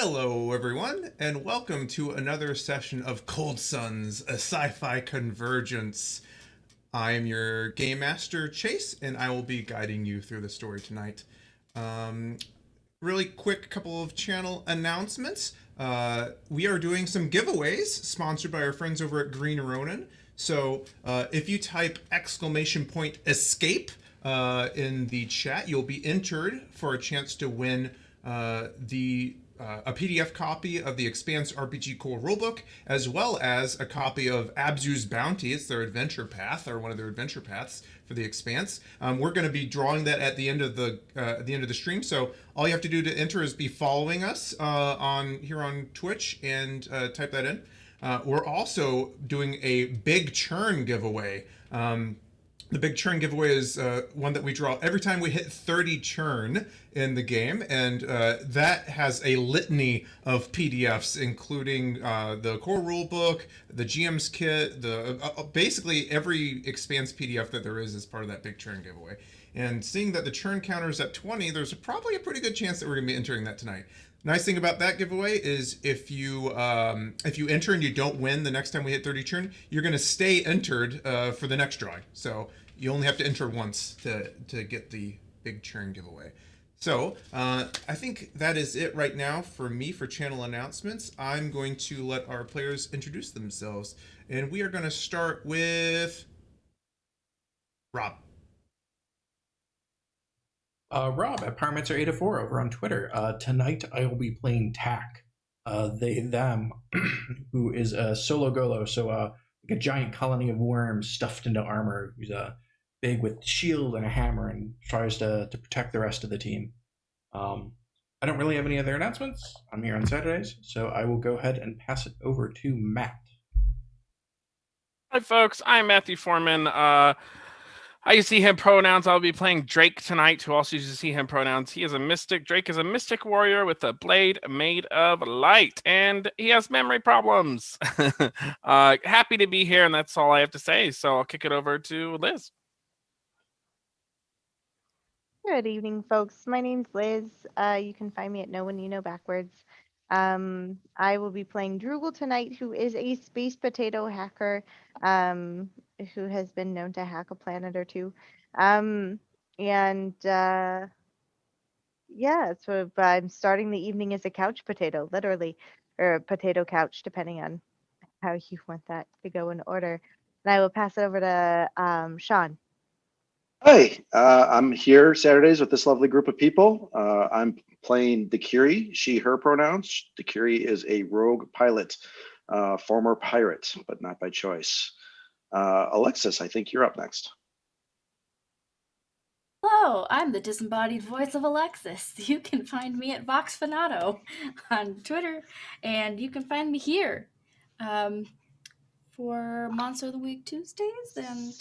Hello, everyone, and welcome to another session of Cold Suns, a sci-fi convergence. I am your game master, Chase, and I will be guiding you through the story tonight. Um, Really quick couple of channel announcements. We are doing some giveaways sponsored by our friends over at Green Ronin. So if you type exclamation point escape in the chat, you'll be entered for a chance to win the a PDF copy of the Expanse RPG Core Rulebook, as well as a copy of Abzu's Bounty. It's their adventure path, or one of their adventure paths for the Expanse. We're going to be drawing that at the end of the stream. So all you have to do to enter is be following us on here on Twitch and type that in. We're also doing a big churn giveaway. The big churn giveaway is one that we draw every time we hit 30 churn in the game, and that has a litany of PDFs, including the core rulebook, the GM's kit, the basically every Expanse PDF that there is part of that big churn giveaway. And seeing that the churn counter is at 20, there's probably a pretty good chance that we're going to be entering that tonight. Nice thing about that giveaway is if you enter and you don't win the next time we hit 30 churn, you're going to stay entered for the next drawing. So you only have to enter once to get the big churn giveaway. So I think that is it right now for me for channel announcements. I'm going to let our players introduce themselves, and we are going to start with Rob. Rob at Parameter804 over on Twitter. Tonight I will be playing Tack, they, them, who is a solo golo, so like a giant colony of worms stuffed into armor, who's big with shield and a hammer and tries to protect the rest of the team. I don't really have any other announcements. I'm here on Saturdays, so I will go ahead and pass it over to Matt. Hi, folks. I'm Matthew Foreman. I use he, him pronouns. I'll be playing Drake tonight, who also uses he, him pronouns. He is a mystic. Drake is a mystic warrior with a blade made of light, and he has memory problems. Happy to be here, and that's all I have to say. So I'll kick it over to Liz. Good evening, folks. My name's Liz. You can find me at No One You Know Backwards. I will be playing Droogle tonight, who is a space potato hacker, who has been known to hack a planet or two. Yeah, so I'm starting the evening as a couch potato, literally, or a potato couch, depending on how you want that to go in order. And I will pass it over to Sean. Hi, I'm here Saturdays with this lovely group of people. I'm playing the Curie, she, her pronouns. The Curie is a rogue pilot, former pirate, but not by choice. Alexis, I think you're up next. Hello, I'm the disembodied voice of Alexis. You can find me at VoxFanato on Twitter, and you can find me here for Monster of the Week Tuesdays and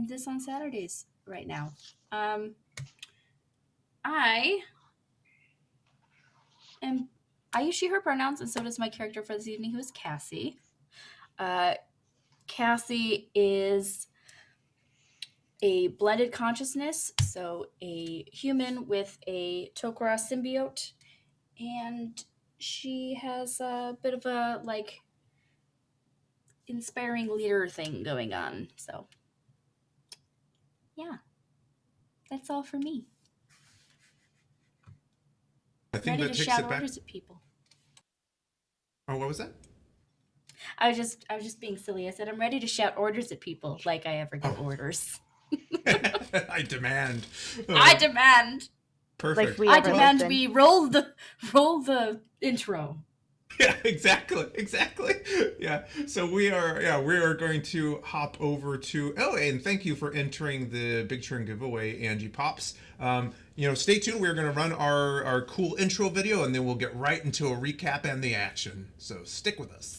this on Saturdays right now. I use she, her pronouns, and so does my character for this evening, who is Cassie. Cassie is a blended consciousness, so a human with a Tok'ra symbiote, and she has a bit of a inspiring leader thing going on. So yeah, that's all for me. I think Ready that to takes shout it back. orders at people. Oh, what was that? I was just being silly. I said I'm ready to shout orders at people, like I ever give orders. I demand. I demand. Perfect. Like I demand we roll the intro. Yeah, exactly. Yeah. So we are going to hop over to and thank you for entering the Big Churn giveaway, Angie Pops. Stay tuned. We're going to run our cool intro video, and then we'll get right into a recap and the action. So stick with us.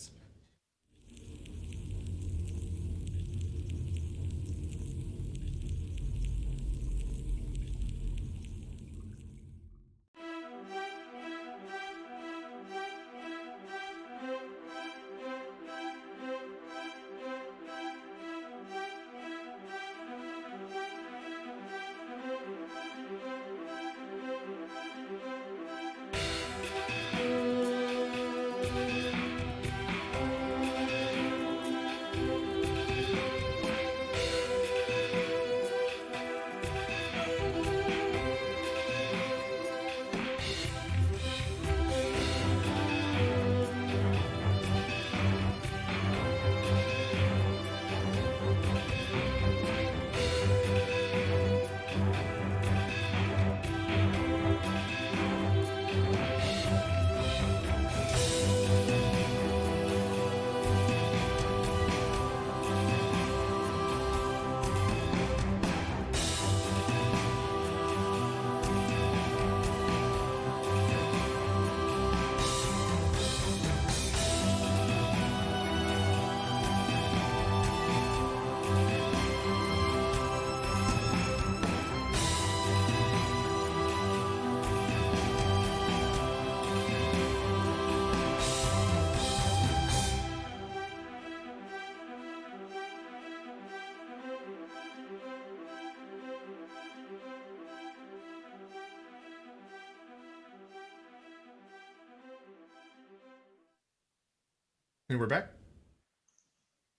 And we're back.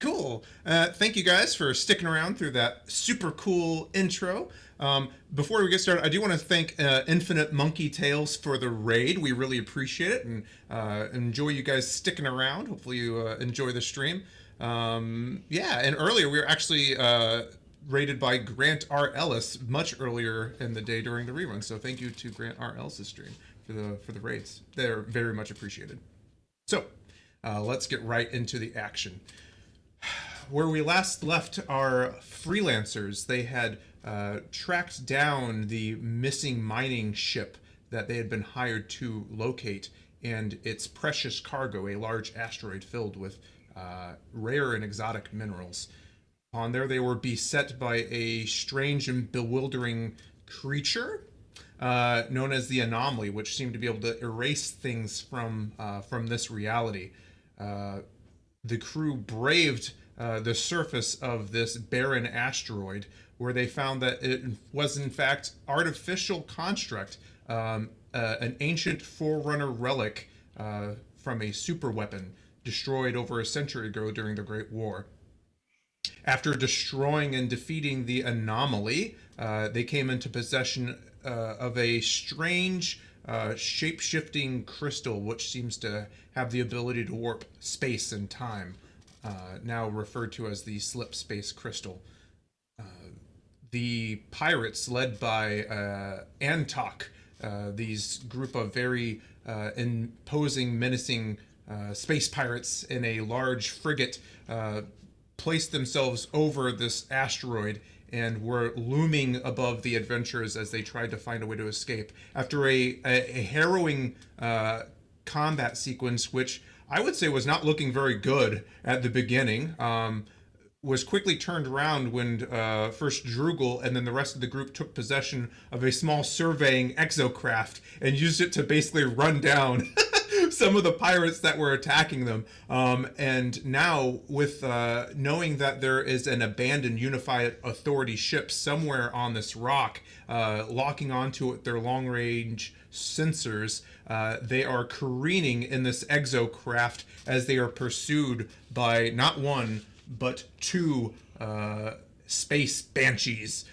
Cool. Thank you guys for sticking around through that super cool intro. Before we get started, I do want to thank Infinite Monkey Tales for the raid. We really appreciate it and enjoy you guys sticking around. Hopefully you enjoy the stream. Yeah, and earlier we were actually rated by Grant R. Ellis much earlier in the day during the rerun. So thank you to Grant R. Ellis' stream for the raids. They're very much appreciated. So let's get right into the action. Where we last left our freelancers, they had tracked down the missing mining ship that they had been hired to locate and its precious cargo, a large asteroid filled with rare and exotic minerals. On there, they were beset by a strange and bewildering creature known as the Anomaly, which seemed to be able to erase things from this reality. The crew braved the surface of this barren asteroid, where they found that it was in fact artificial construct, an ancient Forerunner relic from a superweapon destroyed over a century ago during the Great War. After destroying and defeating the Anomaly, they came into possession of a strange shape-shifting crystal which seems to have the ability to warp space and time, now referred to as the slip space crystal. The pirates, led by Antoc, these group of very imposing, menacing space pirates in a large frigate, placed themselves over this asteroid and were looming above the adventurers as they tried to find a way to escape. After a harrowing combat sequence, which I would say was not looking very good at the beginning, was quickly turned around when first Drugel and then the rest of the group took possession of a small surveying exocraft and used it to basically run down some of the pirates that were attacking them. And now, with knowing that there is an abandoned Unified Authority ship somewhere on this rock, locking onto it their long-range sensors, they are careening in this exocraft as they are pursued by not one, but two space banshees,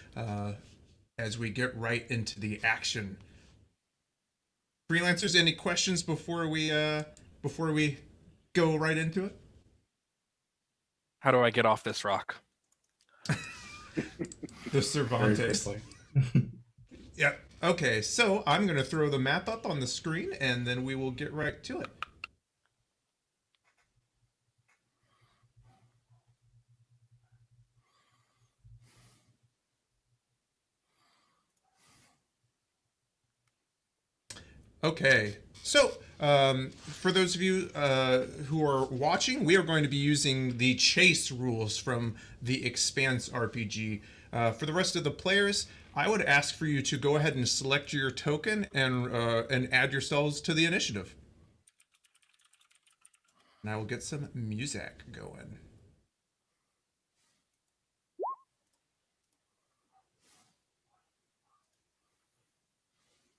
as we get right into the action. Freelancers, any questions before we go right into it? How do I get off this rock? The Cervantes. Yep. Okay, so I'm going to throw the map up on the screen, and then we will get right to it. Okay, so for those of you who are watching, we are going to be using the chase rules from the Expanse RPG. For the rest of the players, I would ask for you to go ahead and select your token and add yourselves to the initiative. And I will get some music going.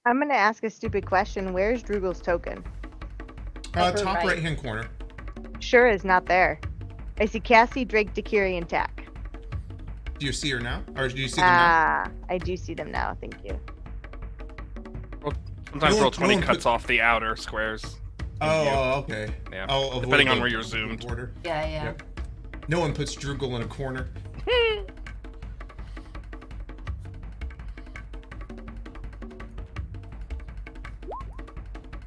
I'm gonna ask a stupid question. Where's Drugel's token? Top right-hand corner. Sure is not there. I see Cassie, Drake, Dakiri, and Tack. Do you see her now? Or do you see them now? I do see them now. Thank you. Well, sometimes Roll20 cuts off the outer squares. Oh, okay. Yeah. I'll Depending on where you're zoomed. Border. Yeah. Yep. No one puts Drugel in a corner.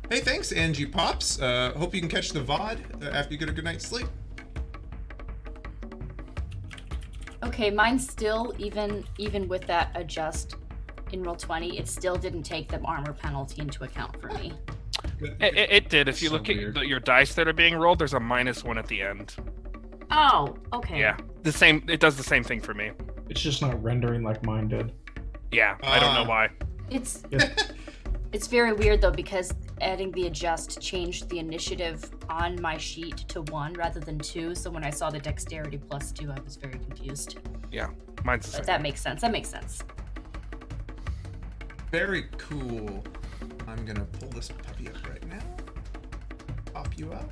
Hey, thanks, Angie Pops. Hope you can catch the VOD after you get a good night's sleep. Okay, mine still, even with that adjust in Roll20, it still didn't take the armor penalty into account for me. It did. If you look at your dice that are being rolled, there's a -1 at the end. Oh, okay. Yeah, the same. It does the same thing for me. It's just not rendering like mine did. Yeah, I don't know why. It's very weird though, because adding the adjust changed the initiative on my sheet to 1 rather than 2. So when I saw the dexterity +2, I was very confused. Yeah, mine's the same. But that makes sense. That makes sense. Very cool. I'm gonna pull this puppy up right now. Pop you out.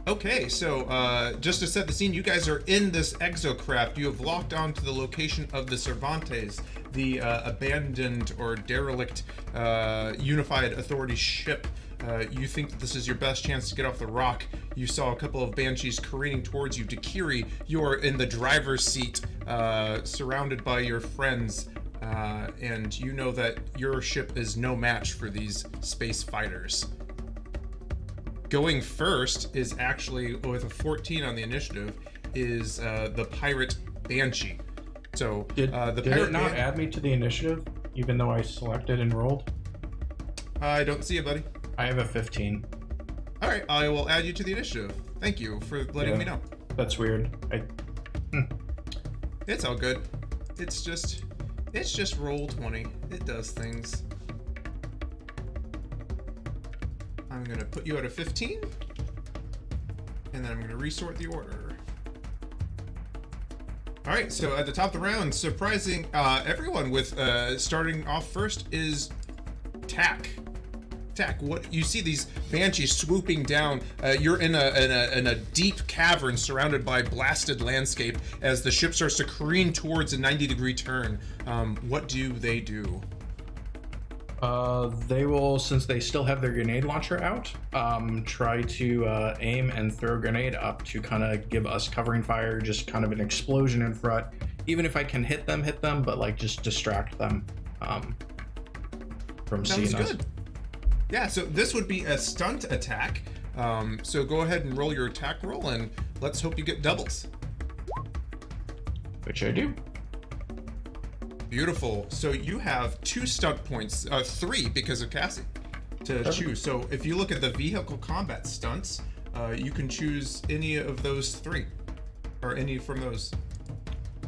Okay, so just to set the scene, you guys are in this exocraft. You have locked onto the location of the Cervantes, the abandoned or derelict Unified Authority ship. You think that this is your best chance to get off the rock. You saw a couple of banshees careening towards you. Dakiri, you're in the driver's seat, surrounded by your friends, and you know that your ship is no match for these space fighters. Going first is actually, with a 14 on the initiative, is the pirate Banshee. So Did the did pirate it not add me to the initiative, even though I selected and rolled? I don't see it, buddy. I have a 15. All right, I will add you to the initiative. Thank you for letting me know. That's weird. It's all good. It's just roll 20. It does things. I'm gonna put you at a 15, and then I'm gonna resort the order. All right, so at the top of the round, surprising everyone with starting off first is Tack. Tack, what you see these banshees swooping down. You're in a deep cavern surrounded by blasted landscape as the ship starts to careen towards a 90-degree turn. What do they do? They will, since they still have their grenade launcher out, try to aim and throw a grenade up to kind of give us covering fire, just kind of an explosion in front. Even if I can hit them, but like just distract them from seeing us. Good. Yeah, so this would be a stunt attack. So go ahead and roll your attack roll, and let's hope you get doubles. Which I do. Beautiful. So you have 2 stunt points, 3 because of Cassie, to choose. So if you look at the vehicle combat stunts, you can choose any of those 3, or any from those.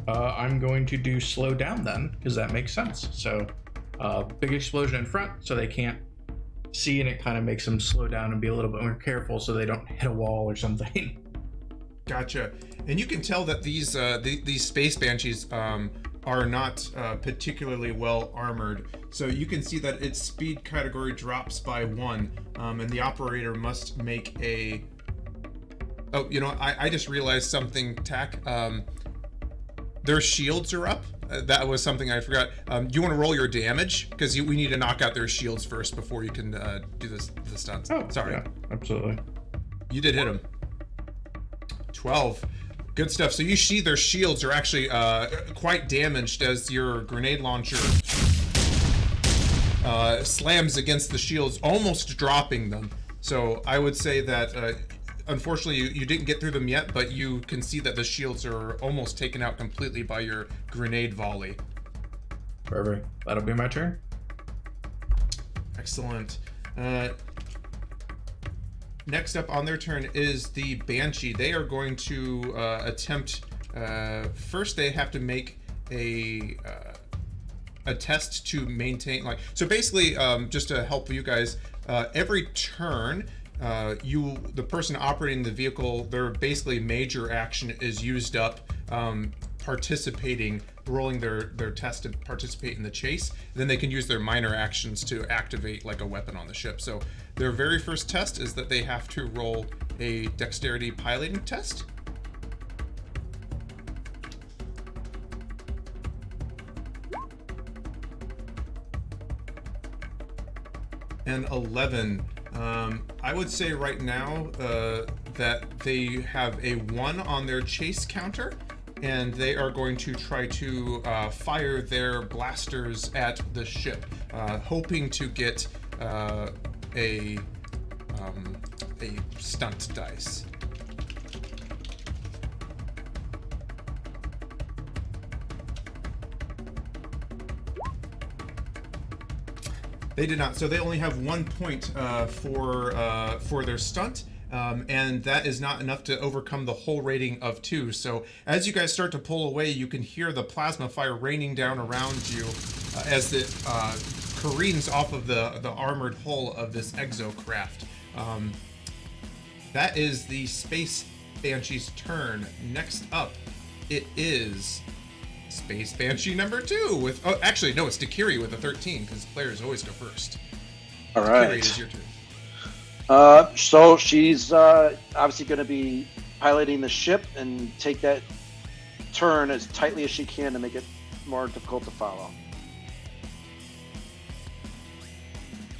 I'm going to do slow down then, because that makes sense. So big explosion in front, so they can't see, and it kind of makes them slow down and be a little bit more careful so they don't hit a wall or something. Gotcha. And you can tell that these space banshees are not particularly well armored. So you can see that its speed category drops by 1, and the operator must make a... Oh, you know, I just realized something, Tack. Their shields are up. That was something I forgot. Do you want to roll your damage? Because we need to knock out their shields first before you can do the stunts. Oh, sorry. Yeah, absolutely. You did hit them. 12. Good stuff. So you see their shields are actually quite damaged as your grenade launcher slams against the shields, almost dropping them. So I would say that unfortunately you didn't get through them yet, but you can see that the shields are almost taken out completely by your grenade volley. Perfect. That'll be my turn. Excellent. Next up on their turn is the Banshee. They are going to attempt. First, they have to make a test to maintain. So basically, just to help you guys, every turn, the person operating the vehicle, their basically major action is used up. Rolling their test to participate in the chase. Then they can use their minor actions to activate like a weapon on the ship. So their very first test is that they have to roll a dexterity piloting test. And 11. I would say right now that they have a 1 on their chase counter, and they are going to try to fire their blasters at the ship, hoping to get a stunt dice. They did not. So they only have 1 point for their stunt. And that is not enough to overcome the whole rating of 2. So as you guys start to pull away, you can hear the plasma fire raining down around you as it careens off of the armored hull of this exocraft. That is the Space Banshee's turn. Next up, it is Space Banshee number 2 with... Oh, actually, no, it's Dakiri with a 13, because players always go first. All right. Dakiri, it is your turn. So she's obviously going to be piloting the ship and take that turn as tightly as she can to make it more difficult to follow.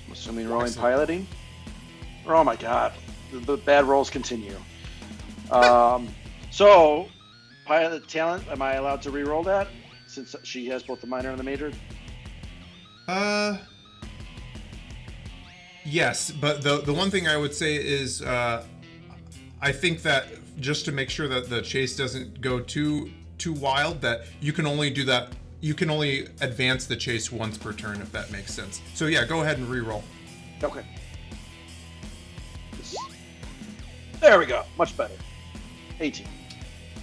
I'm assuming rolling Excellent. piloting. Oh my god, the bad rolls continue. So pilot talent, am I allowed to re-roll that since she has both the minor and the major? Yes, but the one thing I would say is I think that just to make sure that the chase doesn't go too wild, that you can only do that. You can only advance the chase once per turn, if that makes sense. So yeah, go ahead and re-roll. Okay. There we go. Much better. 18.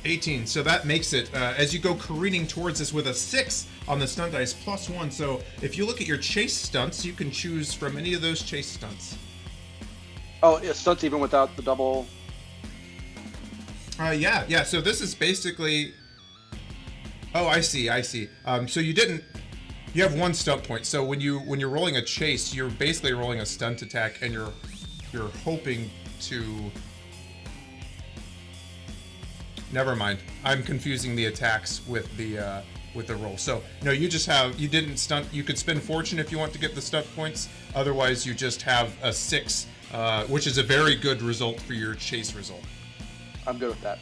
18. So that makes it as you go careening towards us with a 6 on the stunt dice +1. So if you look at your chase stunts, you can choose from any of those chase stunts. Oh, it stunts even without the double. Yeah. So this is basically. Oh, I see. So you have 1 stunt point. So when you're rolling a chase, you're basically rolling a stunt attack, and you're hoping to. Never mind. I'm confusing the attacks with the roll. So no, you didn't stunt. You could spend fortune if you want to get the stunt points. Otherwise, you just have a 6, which is a very good result for your chase result. I'm good with that.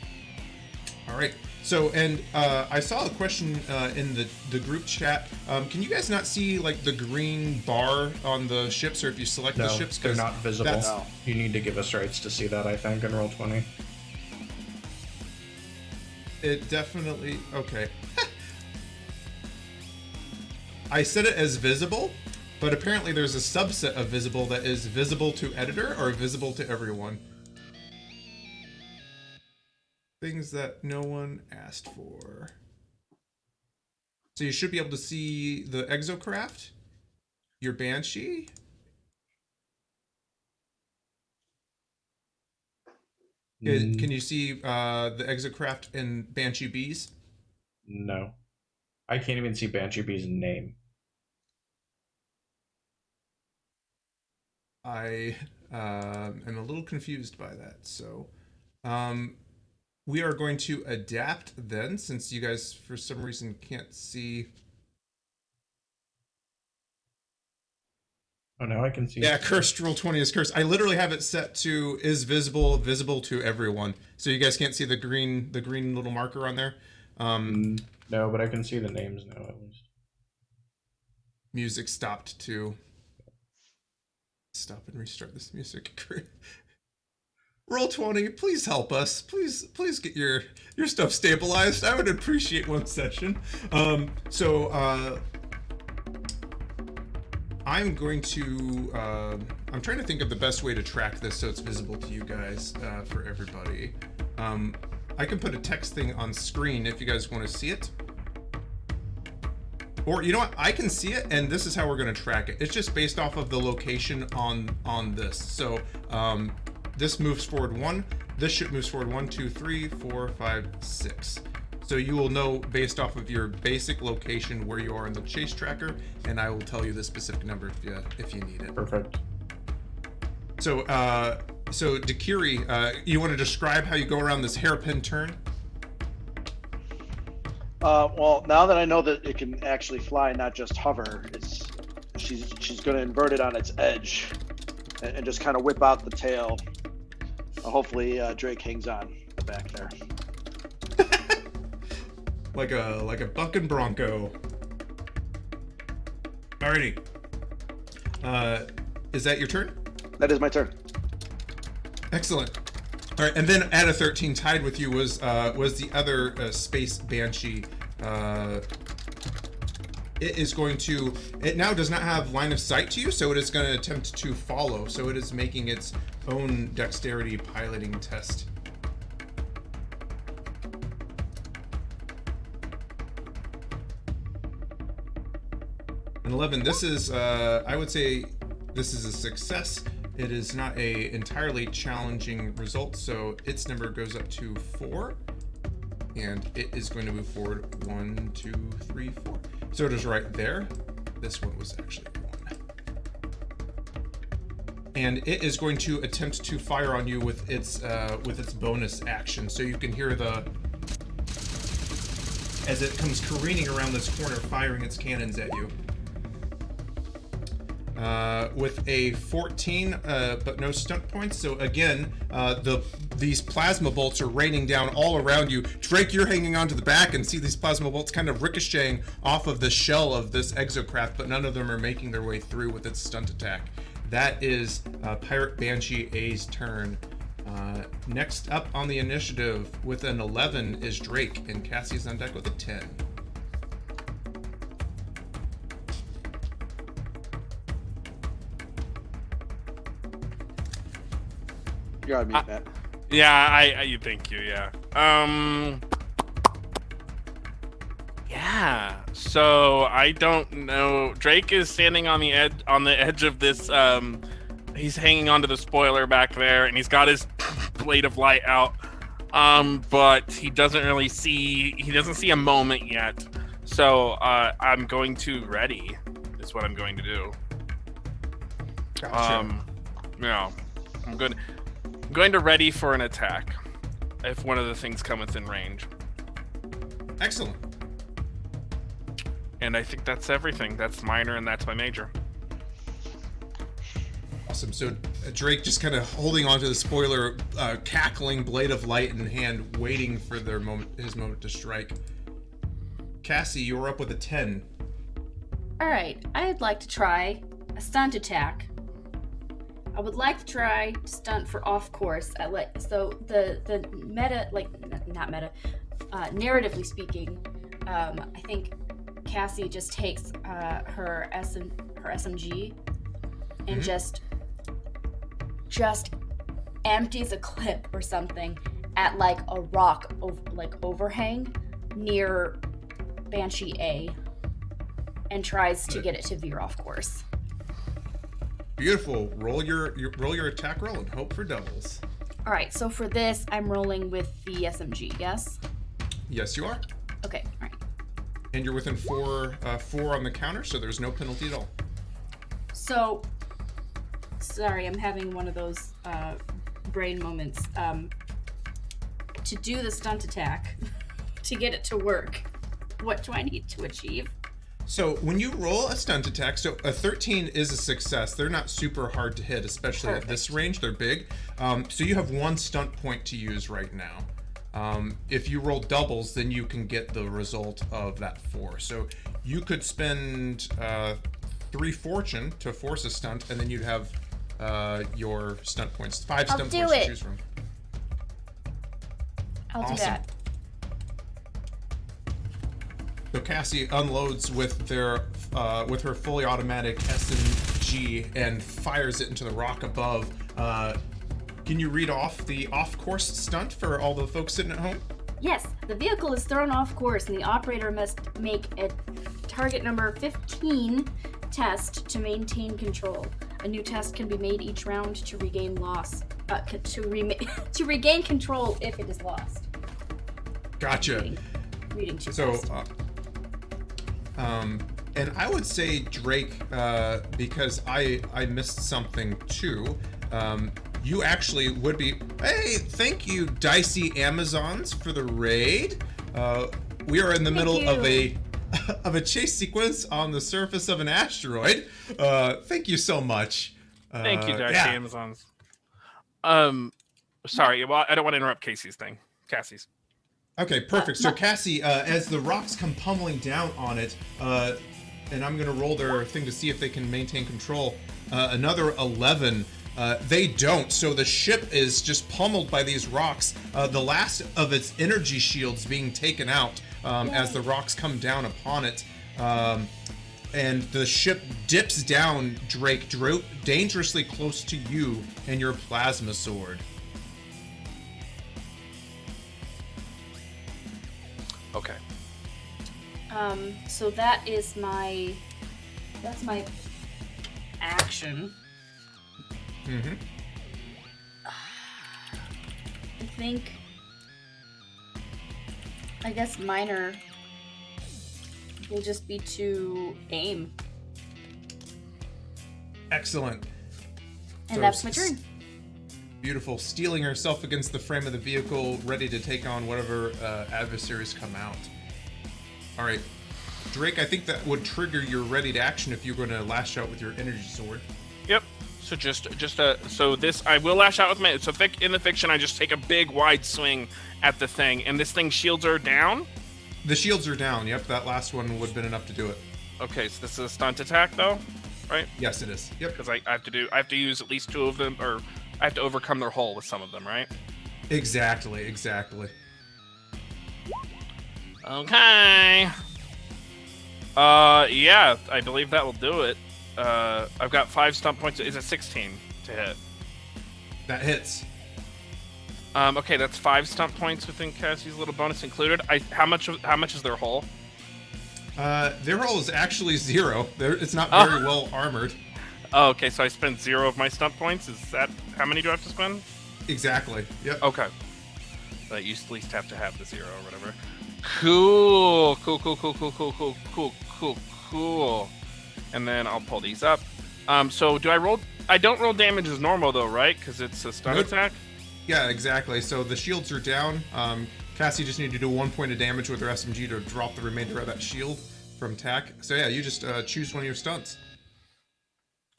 All right. So, and I saw a question in the group chat. Can you guys not see like the green bar on the ships, or if you select the ships? They're not visible. No. You need to give us rights to see that, I think, in Roll20. It definitely okay. I set it as visible, but apparently there's a subset of visible that is visible to editor or visible to everyone. Things that no one asked for. So you should be able to see the exocraft, your banshee. Can you see the exocraft and banshee bees? No. I can't even see Banshee Bee's name. I am a little confused by that. So we are going to adapt then, since you guys for some reason can't see. Oh, now I can see. Yeah, cursed Roll20 is cursed. I literally have it set to is visible to everyone. So you guys can't see the green little marker on there. No, but I can see the names now at least. Music stopped too. Stop and restart this music. Roll20, please help us. Please get your stuff stabilized. I would appreciate one session. I'm going to I'm trying to think of the best way to track this so it's visible to you guys for everybody. I can put a text thing on screen if you guys want to see it. Or you know what? I can see it, and this is how we're going to track it. It's just based off of the location on this. So this moves forward 1. This ship moves forward 1, 2, 3, 4, 5, 6. So you will know based off of your basic location where you are in the chase tracker, and I will tell you the specific number if you need it. Perfect. So Dakiri, you want to describe how you go around this hairpin turn? Well, now that I know that it can actually fly, not just hover, she's going to invert it on its edge and just kind of whip out the tail. Hopefully, Drake hangs on the back there. like a bucking bronco. Alrighty. Is that your turn? That is my turn. Excellent. All right, and then at a 13, tied with you was the other space banshee. It now does not have line of sight to you, so it is going to attempt to follow. So it is making its own dexterity piloting test. An 11. This is, I would say, this is a success. It is not a entirely challenging result, so its number goes up to 4, and it is going to move forward 1, 2, 3, 4. So it is right there. This one was actually 1. and it is going to attempt to fire on you with its bonus action. So you can hear as it comes careening around this corner, firing its cannons at you. With a 14, but no stunt points. So again, these plasma bolts are raining down all around you. Drake, you're hanging onto the back and see these plasma bolts kind of ricocheting off of the shell of this exocraft, but none of them are making their way through with its stunt attack. That is Pirate Banshee A's turn. Next up on the initiative with an 11 is Drake, and Cassie's on deck with a 10. You're on mute, Matt. Yeah, you thank you. Yeah. Yeah. So I don't know. Drake is standing on the edge of this. He's hanging onto the spoiler back there, and he's got his blade of light out. But he doesn't really see. He doesn't see a moment yet. So I'm going to ready. Is what I'm going to do. Gotcha. Yeah. I'm going to ready for an attack if one of the things come within range. Excellent. And I think that's everything. That's minor and that's my major. Awesome. So Drake just kind of holding onto the spoiler, cackling blade of light in hand, waiting for his moment to strike. Cassie, you're up with a 10. All right, I'd like to try a stunt attack. I would like to try to stunt for off course. So the meta, like not meta, narratively speaking, I think Cassie just takes her SMG and just empties a clip or something at like a rock overhang near Banshee A and tries to get it to veer off course. Beautiful. Roll your attack roll and hope for doubles. All right, so for this, I'm rolling with the SMG, yes? Yes, you are. Okay, all right. And you're within four on the counter, so there's no penalty at all. So, sorry, I'm having one of those brain moments. To do the stunt attack, to get it to work, what do I need to achieve? So when you roll a stunt attack, so a 13 is a success. They're not super hard to hit, especially at this range. They're big. So you have one stunt point to use right now. If you roll doubles, then you can get the result of that 4. So you could spend 3 fortune to force a stunt, and then you'd have your stunt points. 5 stunt points to choose from. I'll do that. So Cassie unloads with her fully automatic SMG and fires it into the rock above. Can you read off the off-course stunt for all the folks sitting at home? Yes, the vehicle is thrown off course and the operator must make a target number 15 test to maintain control. A new test can be made each round to regain to regain control if it is lost. Gotcha. Reading too So, fast. and I would say Drake, because I missed something too. You actually would be. Hey, thank you, Dicey Amazons, for the raid. We are in the middle of a chase sequence on the surface of an asteroid. Thank you so much. Thank you, Dicey Amazons. Sorry, well, I don't want to interrupt Cassie's. Okay, perfect. So Cassie, as the rocks come pummeling down on it, and I'm going to roll their thing to see if they can maintain control, another 11. They don't, so the ship is just pummeled by these rocks. The last of its energy shields being taken out as the rocks come down upon it. And the ship dips down, Drake, dangerously close to you and your plasma sword. Okay. So that's my action. Mm-hmm. I guess minor will just be to aim. Excellent. And So that's my turn. Beautiful. Steeling herself against the frame of the vehicle, ready to take on whatever adversaries come out. All right. Drake, I think that would trigger your ready to action if you're going to lash out with your energy sword. Yep. So so this I will lash out with my in the fiction I just take a big wide swing at the thing, and this thing shields are down. The shields are down. Yep, that last one would have been enough to do it. Okay, so this is a stunt attack though, right? Yes, it is. Yep. Because I have to use at least 2 of them, or I have to overcome their hull with some of them, right? Exactly. Okay. Yeah, I believe that will do it. I've got 5 stunt points. Is it 16 to hit? That hits. Okay, that's 5 stunt points within Cassie's little bonus included. How much is their hull? Their hull is actually 0. It's not very well armored. Oh, okay, so I spend 0 of my stunt points. Is that how many do I have to spend? Exactly. Yep. Okay. But you at least have to have the 0 or whatever. Cool. And then I'll pull these up. So do I roll? I don't roll damage as normal though, right? Because it's a stun attack. Yeah, exactly. So the shields are down. Cassie just needed to do 1 point of damage with her SMG to drop the remainder of that shield from tack. So yeah, you just choose one of your stunts.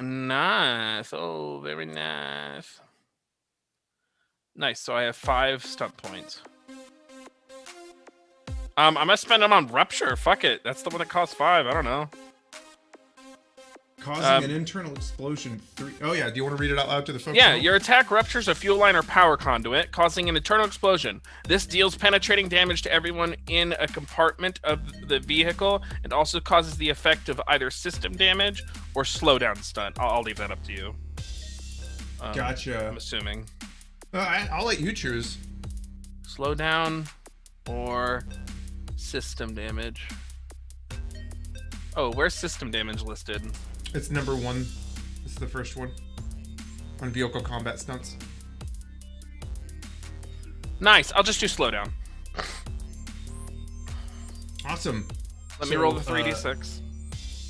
Nice. Oh, very nice. Nice. So I have 5 stunt points. I'm gonna spend them on rupture. Fuck it. That's the one that costs 5. I don't know. Causing an internal explosion. Oh yeah, do you want to read it out loud to the folks? Yeah, your attack ruptures a fuel line or power conduit, causing an internal explosion. This deals penetrating damage to everyone in a compartment of the vehicle, and also causes the effect of either system damage or slowdown stun. I'll leave that up to you. Gotcha. I'm assuming. I'll let you choose. Slowdown or system damage. Oh, where's system damage listed? It's number 1. This is the first one. On vehicle combat stunts. Nice. I'll just do slowdown. Awesome. Let me roll the 3d6.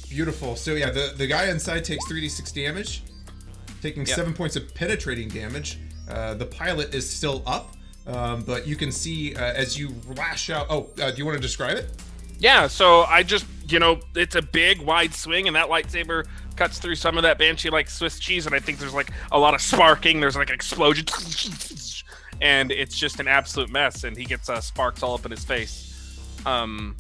Beautiful. So yeah, the guy inside takes 3d6 damage, taking 7 points of penetrating damage. The pilot is still up, but you can see as you lash out. Oh, do you want to describe it? Yeah, so I just, it's a big, wide swing, and that lightsaber cuts through some of that Banshee like Swiss cheese, and I think there's like a lot of sparking, there's like an explosion, and it's just an absolute mess, and he gets sparks all up in his face. And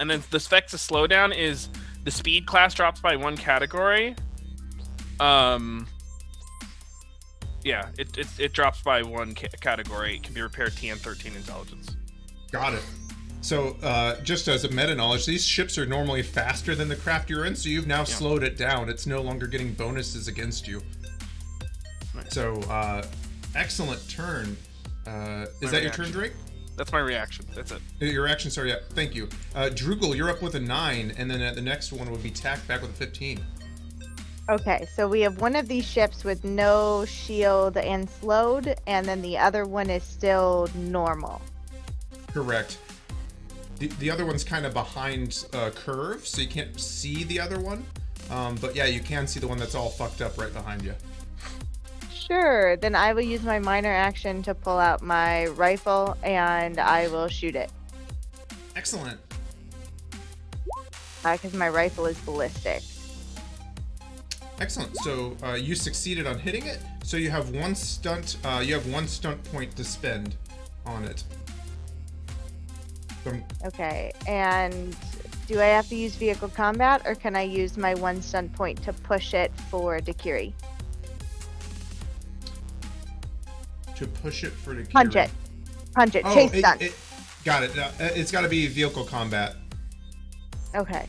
then the specs of slowdown is the speed class drops by 1 category. Yeah, it drops by 1 category. It can be repaired TN 13 intelligence. Got it. So, just as a meta knowledge, these ships are normally faster than the craft you're in, so you've now slowed it down. It's no longer getting bonuses against you. Nice. So, excellent turn. Is that your turn, Drake? That's my reaction. That's it. Your reaction, sorry, yeah. Thank you. Drugel, you're up with a 9, and then the next one would be Tack back with a 15. Okay, so we have one of these ships with no shield and slowed, and then the other one is still normal. Correct. The other one's kind of behind a curve, so you can't see the other one. But yeah, you can see the one that's all fucked up right behind you. Sure, then I will use my minor action to pull out my rifle, and I will shoot it. Excellent. Because my rifle is ballistic. Excellent. So you succeeded on hitting it. So you have 1 stunt. You have 1 stunt point to spend on it. Okay, and do I have to use vehicle combat, or can I use my 1 stunt point to push it for Dakiri? To push it for Dakiri. Punch it. Punch it. Chase stunt. Got it. It's got to be vehicle combat. Okay.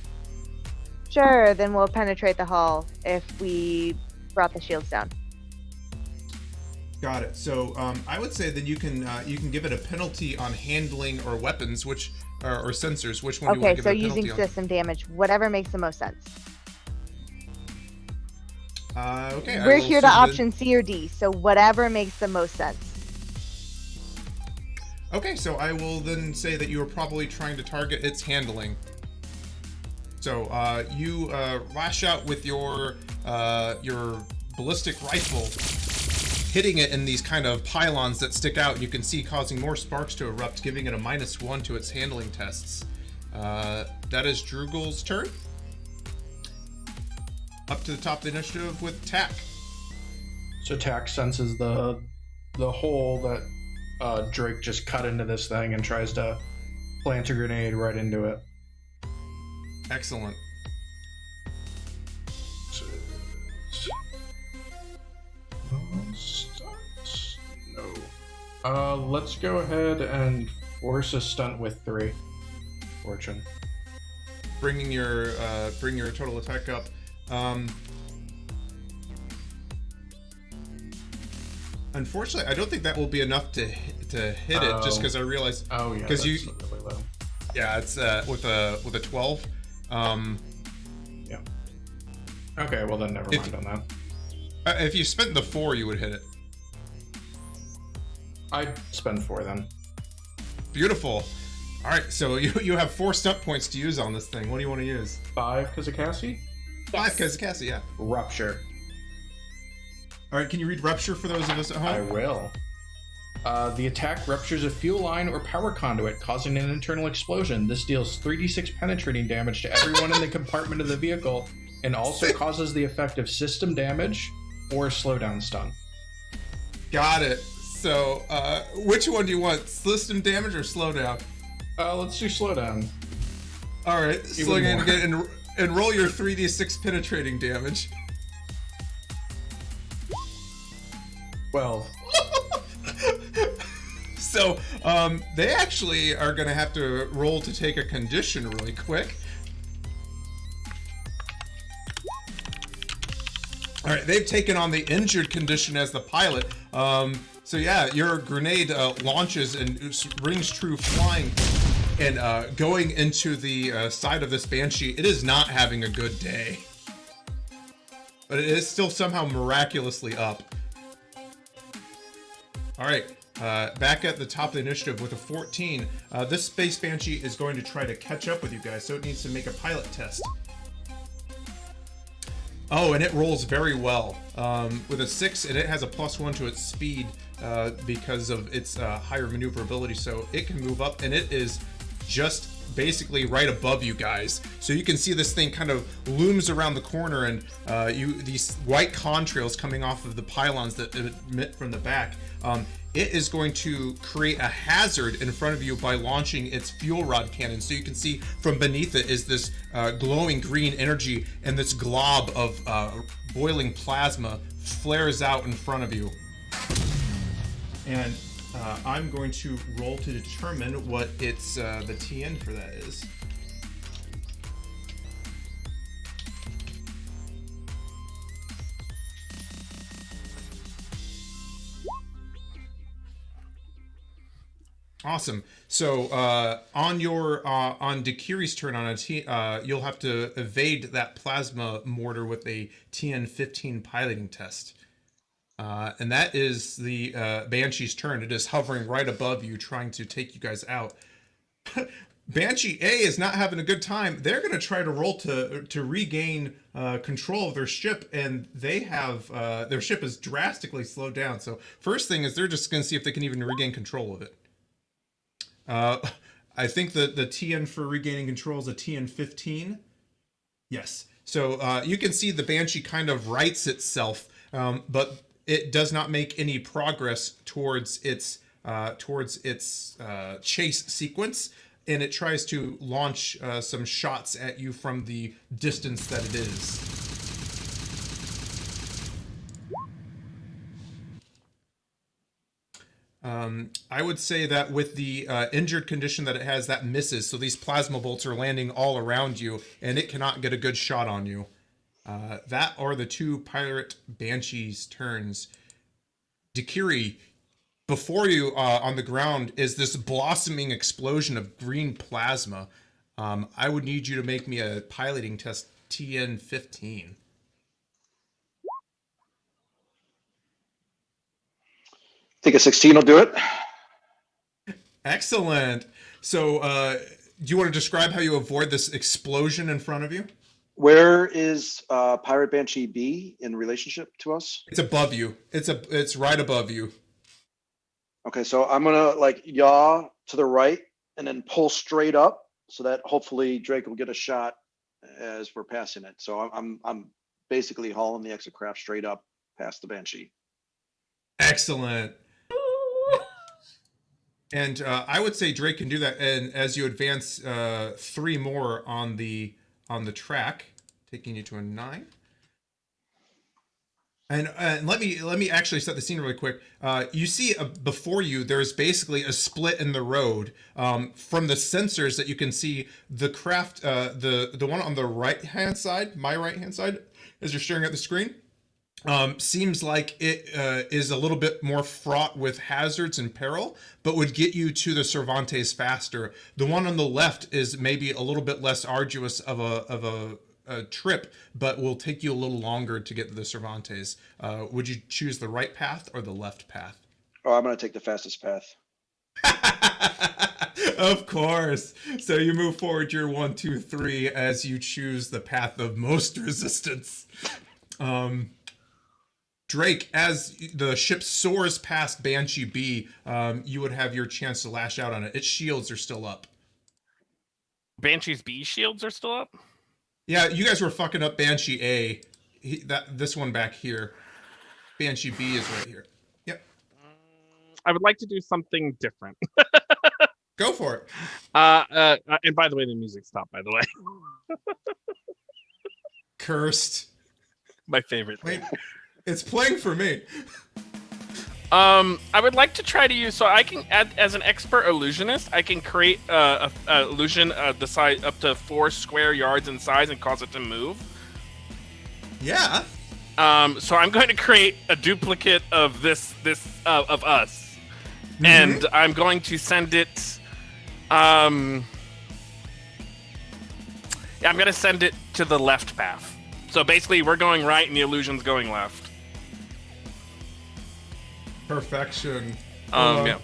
Sure, then we'll penetrate the hull if we brought the shields down. Got it. So I would say that you can give it a penalty on handling or weapons, which or sensors. Which one do you want to give it a penalty on? Okay, so using system damage, whatever makes the most sense. Okay. We're here to option C or D, so whatever makes the most sense. Okay, so I will then say that you are probably trying to target its handling. So you lash out with your ballistic rifle, hitting it in these kind of pylons that stick out. You can see causing more sparks to erupt, giving it a -1 to its handling tests. That is Drugal's turn. Up to the top of the initiative with Tack. So Tack senses the hole that Drake just cut into this thing and tries to plant a grenade right into it. Excellent. No. Let's go ahead and force a stunt with 3. Fortune. Bring your total attack up. Unfortunately, I don't think that will be enough to hit it. Just because I realized. Oh yeah. Because you. Really low. Yeah, it's with a 12. Yeah. Okay, well then never mind on that. If you spent the 4, you would hit it. I'd spend 4 then. Beautiful. All right, so you have 4 stunt points to use on this thing. What do you want to use? 5 because of Cassie? 5 because of Cassie, yeah. Rupture. All right, can you read Rupture for those of us at home? I will. The attack ruptures a fuel line or power conduit, causing an internal explosion. This deals 3d6 penetrating damage to everyone in the compartment of the vehicle, and also causes the effect of system damage or slowdown stun. Got it. So, which one do you want? System damage or slowdown? Let's do slowdown. All right, so you're gonna get and roll your 3d6 penetrating damage. 12. So, they actually are gonna have to roll to take a condition really quick. All right, they've taken on the injured condition as the pilot. So yeah, your grenade launches and rings true, flying and going into the side of this Banshee. It is not having a good day, but it is still somehow miraculously up. All right, back at the top of the initiative with a 14. This Space Banshee is going to try to catch up with you guys, so it needs to make a pilot test. Oh, and it rolls very well with a 6, and it has a +1 to its speed because of its higher maneuverability, so it can move up, and it is just basically right above you guys. So you can see this thing kind of looms around the corner, and these white contrails coming off of the pylons that emit from the back. It is going to create a hazard in front of you by launching its fuel rod cannon. So you can see from beneath it is this glowing green energy, and this glob of boiling plasma flares out in front of you. And I'm going to roll to determine what its the TN for that is. Awesome. So on your on Dakiri's turn on you'll have to evade that plasma mortar with a TN-15 piloting test. And that is the Banshee's turn. It is hovering right above you, trying to take you guys out. Banshee A is not having a good time. They're going to try to roll to regain control of their ship, and they have their ship is drastically slowed down. So first thing is they're just going to see if they can even regain control of it. I think that the TN for regaining control is a TN-15. Yes. So you can see the Banshee kind of rights itself, but it does not make any progress towards its chase sequence, and it tries to launch some shots at you from the distance that it is. I would say that with the injured condition that it has, that misses. So these plasma bolts are landing all around you, and it cannot get a good shot on you. That are the two pirate Banshees' turns. Dakiri, before you on the ground is this blossoming explosion of green plasma. I would need you to make me a piloting test TN-15. I think a 16 will do it. Excellent. So, do you want to describe how you avoid this explosion in front of you? Where is Pirate Banshee B in relationship to us? It's above you. It's right above you. Okay, so I'm gonna like yaw to the right and then pull straight up so that hopefully Drake will get a shot as we're passing it. So I'm basically hauling the exocraft straight up past the Banshee. Excellent. And I would say Drake can do that. And as you advance 3 more on the track, taking you to a 9. And let me actually set the scene really quick. You see before you, there's basically a split in the road. From the sensors that you can see, the craft, the one on the right hand side, my right hand side, as you're staring at the screen, seems like it is a little bit more fraught with hazards and peril, but would get you to the Cervantes faster. The one on the left is maybe a little bit less arduous of a trip, but will take you a little longer to get to the Cervantes. Would you choose the right path or the left path? Oh, I'm gonna take the fastest path. Of course. So you move forward your 1, 2, 3 as you choose the path of most resistance. Drake, as the ship soars past Banshee B, you would have your chance to lash out on it. Its shields are still up. Banshee's B shields are still up? Yeah, you guys were fucking up Banshee A. This one back here. Banshee B is right here. Yep. I would like to do something different. Go for it. And by the way, the music stopped, by the way. Cursed. My favorite Wait, thing. it's playing for me. I would like to try to use, so I can add, as an expert illusionist, I can create a illusion the size up to 4 square yards in size and cause it to move. Yeah. So I'm going to create a duplicate of this of us, and I'm going to send it. Yeah, I'm going to send it to the left path. So basically, we're going right, and the illusion's going left. Perfection. Yeah.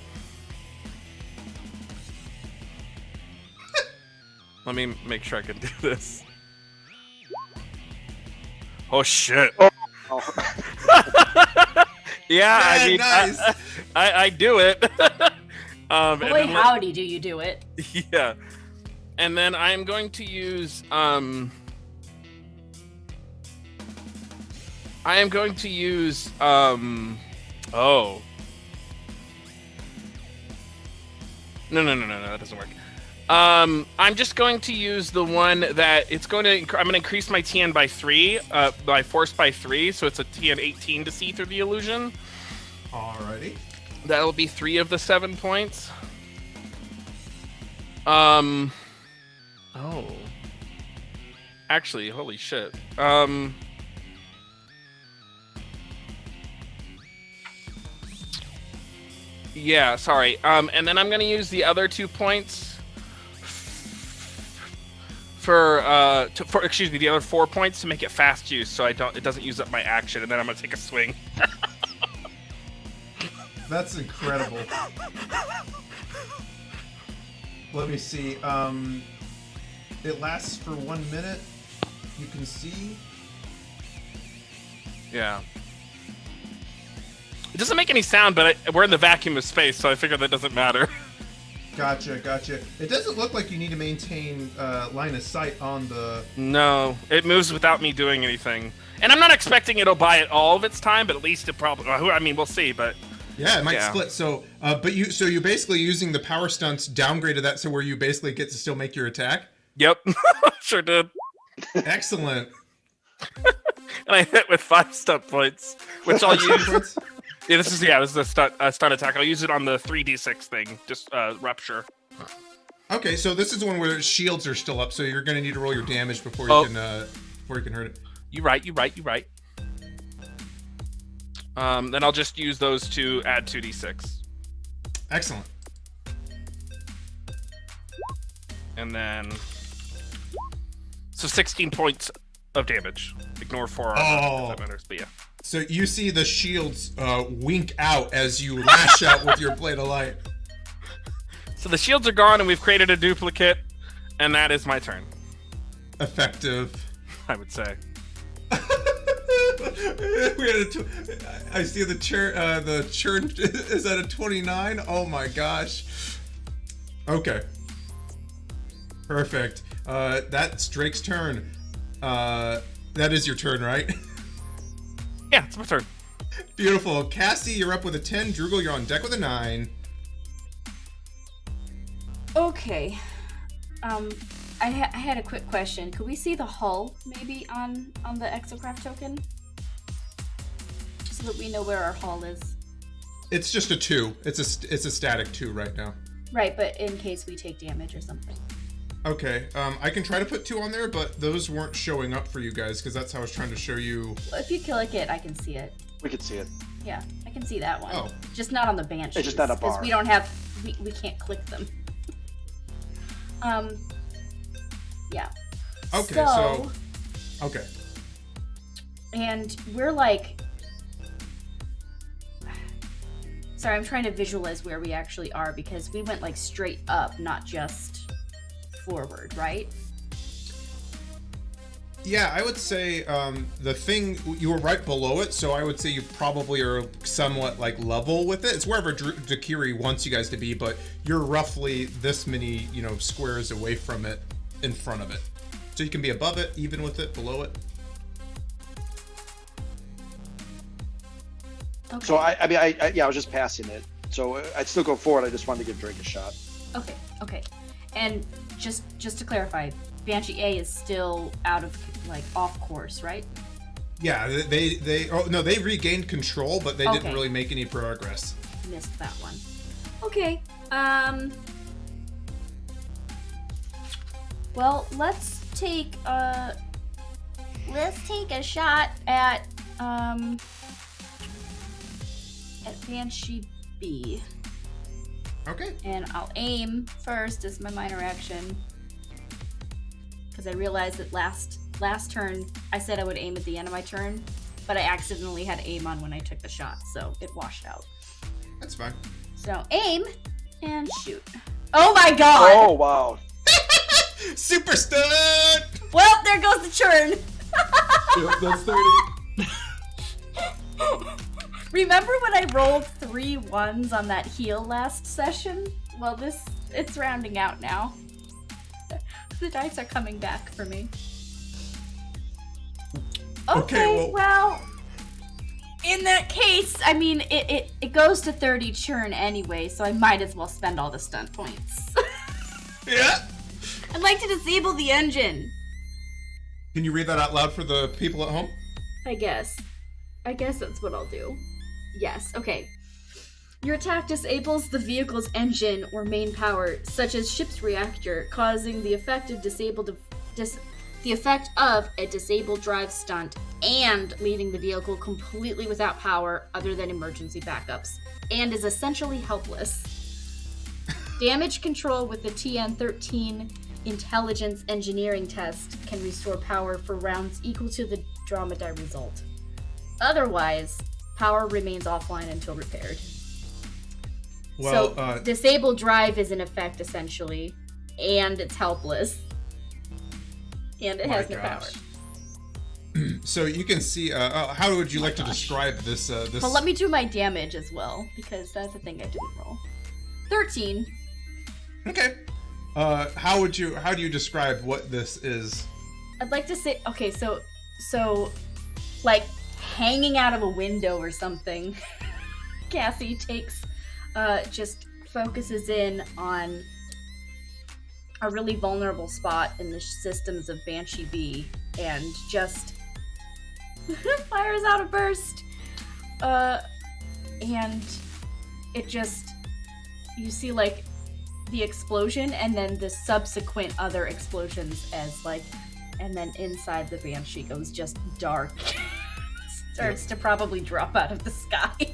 Let me make sure I can do this. Oh shit! Oh. Yeah, I mean, nice. I do it. And Boy, then howdy, do you do it? yeah, and then I'm going to use oh. No, that doesn't work. I'm just going to use the one that I'm going to increase my TN by 3, by force by 3, so it's a TN 18 to see through the illusion. Alrighty. That'll be 3 of the 7 points. Oh. Actually, holy shit. Yeah, sorry. And then I'm gonna use the other 2 points for the other 4 points to make it fast use, so it doesn't use up my action, and then I'm gonna take a swing. That's incredible. Let me see. It lasts for 1 minute. You can see. Yeah. It doesn't make any sound, but we're in the vacuum of space, so I figure that doesn't matter. Gotcha. It doesn't look like you need to maintain line of sight on the... No, it moves without me doing anything. And I'm not expecting it'll buy it all of its time, but at least it probably... I mean, we'll see, but... Yeah, it might split. So, you're basically using the power stunts downgraded that so where you basically get to still make your attack? Yep, sure did. Excellent. And I hit with 5 stunt points, which I'll use... This is a stun attack. I'll use it on the 3d6 thing, just rupture. Okay, so this is the one where shields are still up, so you're going to need to roll your damage before you can hurt it. You right. Then I'll just use those to add 2d6. Excellent. And then... So 16 points of damage. Ignore 4 armor, if that matters, but yeah. So you see the shields wink out as you lash out with your blade of light. So the shields are gone, and we've created a duplicate, and that is my turn. Effective. I would say. I see the churn is at a 29. Oh my gosh. Okay. Perfect. That's Drake's turn. That is your turn, right? Yeah, it's my turn. Beautiful. Cassie, you're up with a 10. Drugel, you're on deck with a 9. Okay. I had a quick question. Could we see the hull maybe on the exocraft token? Just so that we know where our hull is. It's just a 2. It's a static 2 right now. Right, but in case we take damage or something. Okay. I can try to put 2 on there, but those weren't showing up for you guys because that's how I was trying to show you. Well, if you click it, I can see it. We could see it. Yeah, I can see that one. Oh. Just not on the Banshees. It's just not a bar. Because we don't have... We can't click them. Yeah. Okay, so okay. And we're like... Sorry, I'm trying to visualize where we actually are because we went like straight up, not just forward, right? Yeah, I would say the thing, you were right below it, so I would say you probably are somewhat like level with it. It's wherever Dakiri wants you guys to be, but you're roughly this many, squares away from it, in front of it. So you can be above it, even with it, below it. Okay. So I was just passing it. So I'd still go forward. I just wanted to give Drake a shot. Okay. And just to clarify, Banshee A is still out of off course, right? Yeah, they regained control, but they didn't really make any progress. Missed that one. Okay. Well, let's take a shot at Banshee B. Okay. And I'll aim first as my minor action. Because I realized that last turn I said I would aim at the end of my turn, but I accidentally had aim on when I took the shot, so it washed out. That's fine. So aim and shoot. Oh my god! Oh wow! Super stun! Well, there goes the churn. Yep, that's 30. Remember when I rolled 3 1s on that heal last session? Well, it's rounding out now. The dice are coming back for me. Okay, well, in that case, I mean, it goes to 30 churn anyway, so I might as well spend all the stunt points. Yeah. I'd like to disable the engine. Can you read that out loud for the people at home? I guess that's what I'll do. Yes, okay. Your attack disables the vehicle's engine or main power, such as ship's reactor, causing the effect of a disabled drive stunt and leaving the vehicle completely without power other than emergency backups, and is essentially helpless. Damage control with the TN-13 intelligence engineering test can restore power for rounds equal to the Dromedary result. Otherwise, power remains offline until repaired. Well, so disabled drive is in effect essentially, and it's helpless, and it has no power. So you can see. How would you like to describe this? But let me do my damage as well, because that's the thing I didn't roll. 13. Okay. How do you describe what this is? I'd like to say, okay, so like hanging out of a window or something. Cassie takes, just focuses in on a really vulnerable spot in the systems of Banshee B and just fires out a burst. And it just, you see like the explosion and then the subsequent other explosions as like, and then inside the Banshee goes just dark. Starts to probably drop out of the sky.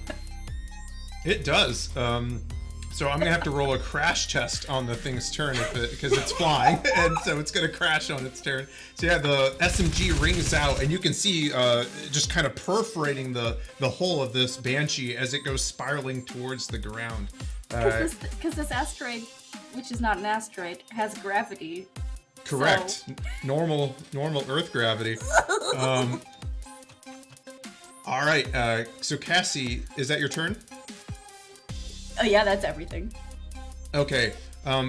It does. So I'm gonna have to roll a crash test on the thing's turn because it's flying, and so it's gonna crash on its turn. So yeah, the SMG rings out, and you can see just kind of perforating the hull of this Banshee as it goes spiraling towards the ground. Because this asteroid, which is not an asteroid, has gravity Correct. Normal Earth gravity. All right. So Cassie, is that your turn? Oh yeah, that's everything. Okay.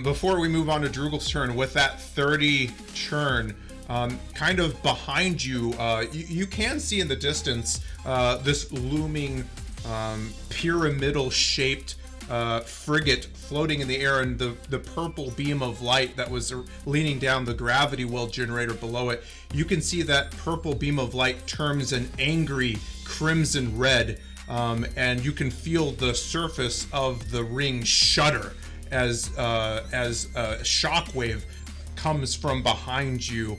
Before we move on to Drugel's turn, with that 30 churn, kind of behind you, you can see in the distance this looming pyramidal shaped frigate floating in the air, and the purple beam of light that was leaning down the gravity well generator below it. You can see that purple beam of light turns an angry crimson red, and you can feel the surface of the ring shudder as a shockwave comes from behind you.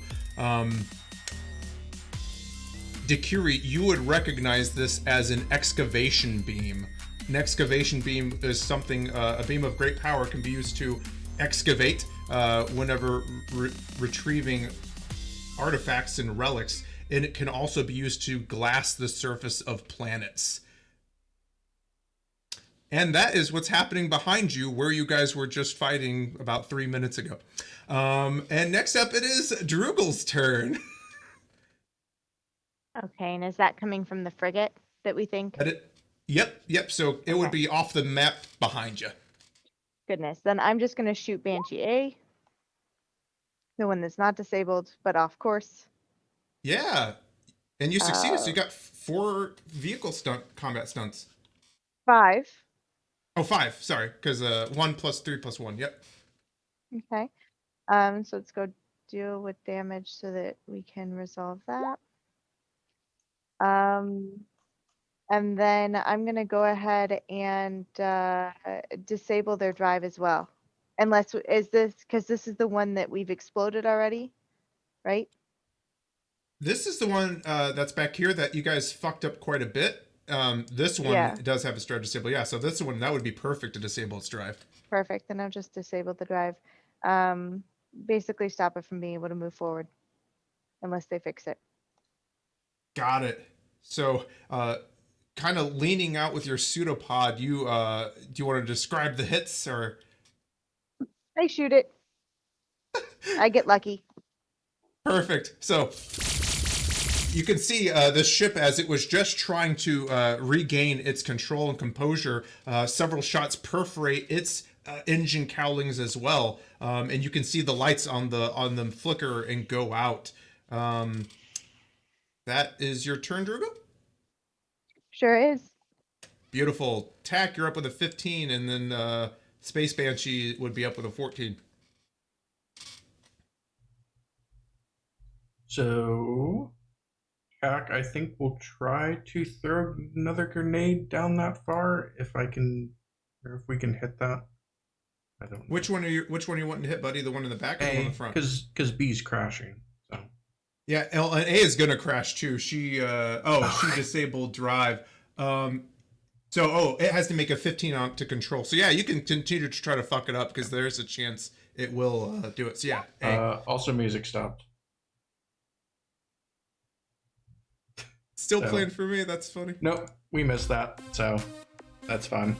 Dekiri, you would recognize this as an excavation beam. An excavation beam is something, a beam of great power can be used to excavate whenever retrieving artifacts and relics, and it can also be used to glass the surface of planets. And that is what's happening behind you, where you guys were just fighting about 3 minutes ago. And next up, it is Drugel's turn. Okay, and is that coming from the frigate that we think? Yep. So it would be off the map behind you. Goodness. Then I'm just going to shoot Banshee A. The one that's not disabled, but off course. Yeah. And you succeeded, so you got 4 vehicle combat stunts. 5. Oh, 5. Sorry, because 1 plus 3 plus 1. Yep. Okay. So let's go deal with damage so that we can resolve that. And then I'm going to go ahead and disable their drive as well. Unless, because this is the one that we've exploded already, right? This is the one that's back here that you guys fucked up quite a bit. This one does have a drive disable. Yeah, so this one, that would be perfect to disable its drive. Perfect. Then I'll just disable the drive. Basically stop it from being able to move forward unless they fix it. Got it. So, kind of leaning out with your pseudopod, do you want to describe the hits, or? I shoot it. I get lucky. Perfect. So you can see the ship, as it was just trying to regain its control and composure, several shots perforate its engine cowlings as well, and you can see the lights on them flicker and go out. That is your turn, Drugel? Sure is. Beautiful. Tack, you're up with a 15, and then Space Banshee would be up with a 14. So, Tack, I think we'll try to throw another grenade down that far if we can hit that. I don't know. Which one are you wanting to hit, buddy? The one in the back or the one in the front? Because B's crashing. So. Yeah, and A is gonna crash too. She disabled drive. It has to make a 15 on to control. So yeah, you can continue to try to fuck it up because there's a chance it will do it. So yeah. A. Also, music stopped. Still playing for me. That's funny. Nope, we missed that. So that's fine.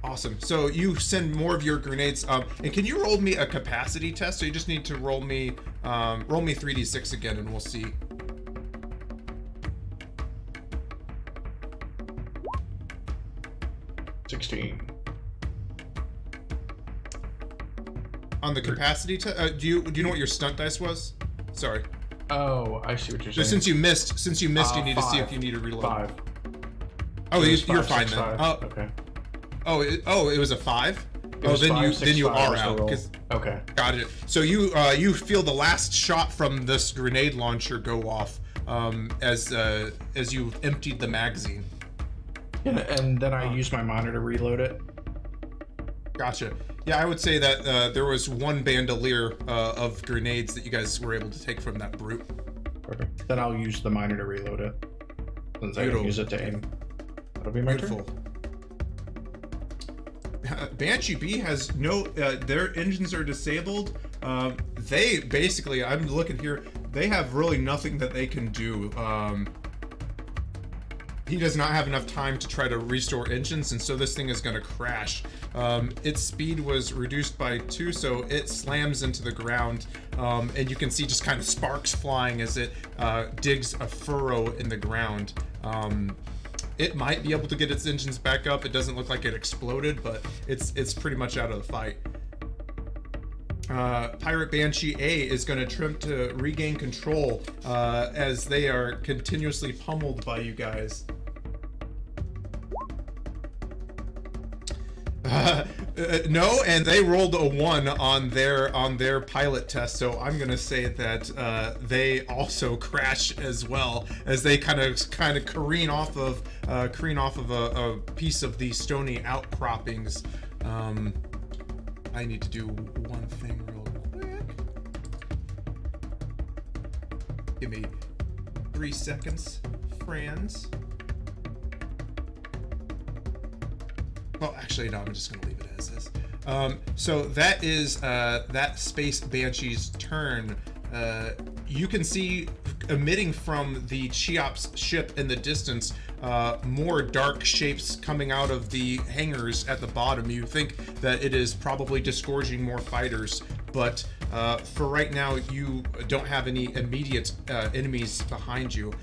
Awesome. So you send more of your grenades. And can you roll me a capacity test? So you just need to roll me 3d6 again, and we'll see. On the capacity test, do you know what your stunt dice was? Sorry. Oh, I see what you're saying. So since you missed, you need 5. To see if you need to reload. 5. Oh, you're fine then. 5. Okay. Oh, it was a 5. Then you are out. Okay. Got it. So you feel the last shot from this grenade launcher go off as you emptied the magazine. And then I use my monitor to reload it. Gotcha. Yeah, I would say that there was 1 bandolier of grenades that you guys were able to take from that brute. Perfect. Then I'll use the miner to reload it, since I can use it to aim. That'll be my turn. Banshee B has no, their engines are disabled. They basically, I'm looking here, they have really nothing that they can do. he does not have enough time to try to restore engines, and so this thing is going to crash. Its speed was reduced by 2, so it slams into the ground, and you can see just kind of sparks flying as it digs a furrow in the ground. It might be able to get its engines back up. It doesn't look like it exploded, but it's pretty much out of the fight. Pirate Banshee A is going to attempt to regain control as they are continuously pummeled by you guys. No, and they rolled a 1 on their pilot test, so I'm gonna say that they also crash as well as they kind of careen off of a piece of the stony outcroppings. I need to do one thing real quick. Give me 3 seconds, friends. Well, actually, no, I'm just going to leave it as is. So that is that Space Banshee's turn. You can see emitting from the Cheops ship in the distance more dark shapes coming out of the hangars at the bottom. You think that it is probably disgorging more fighters, but for right now, you don't have any immediate enemies behind you.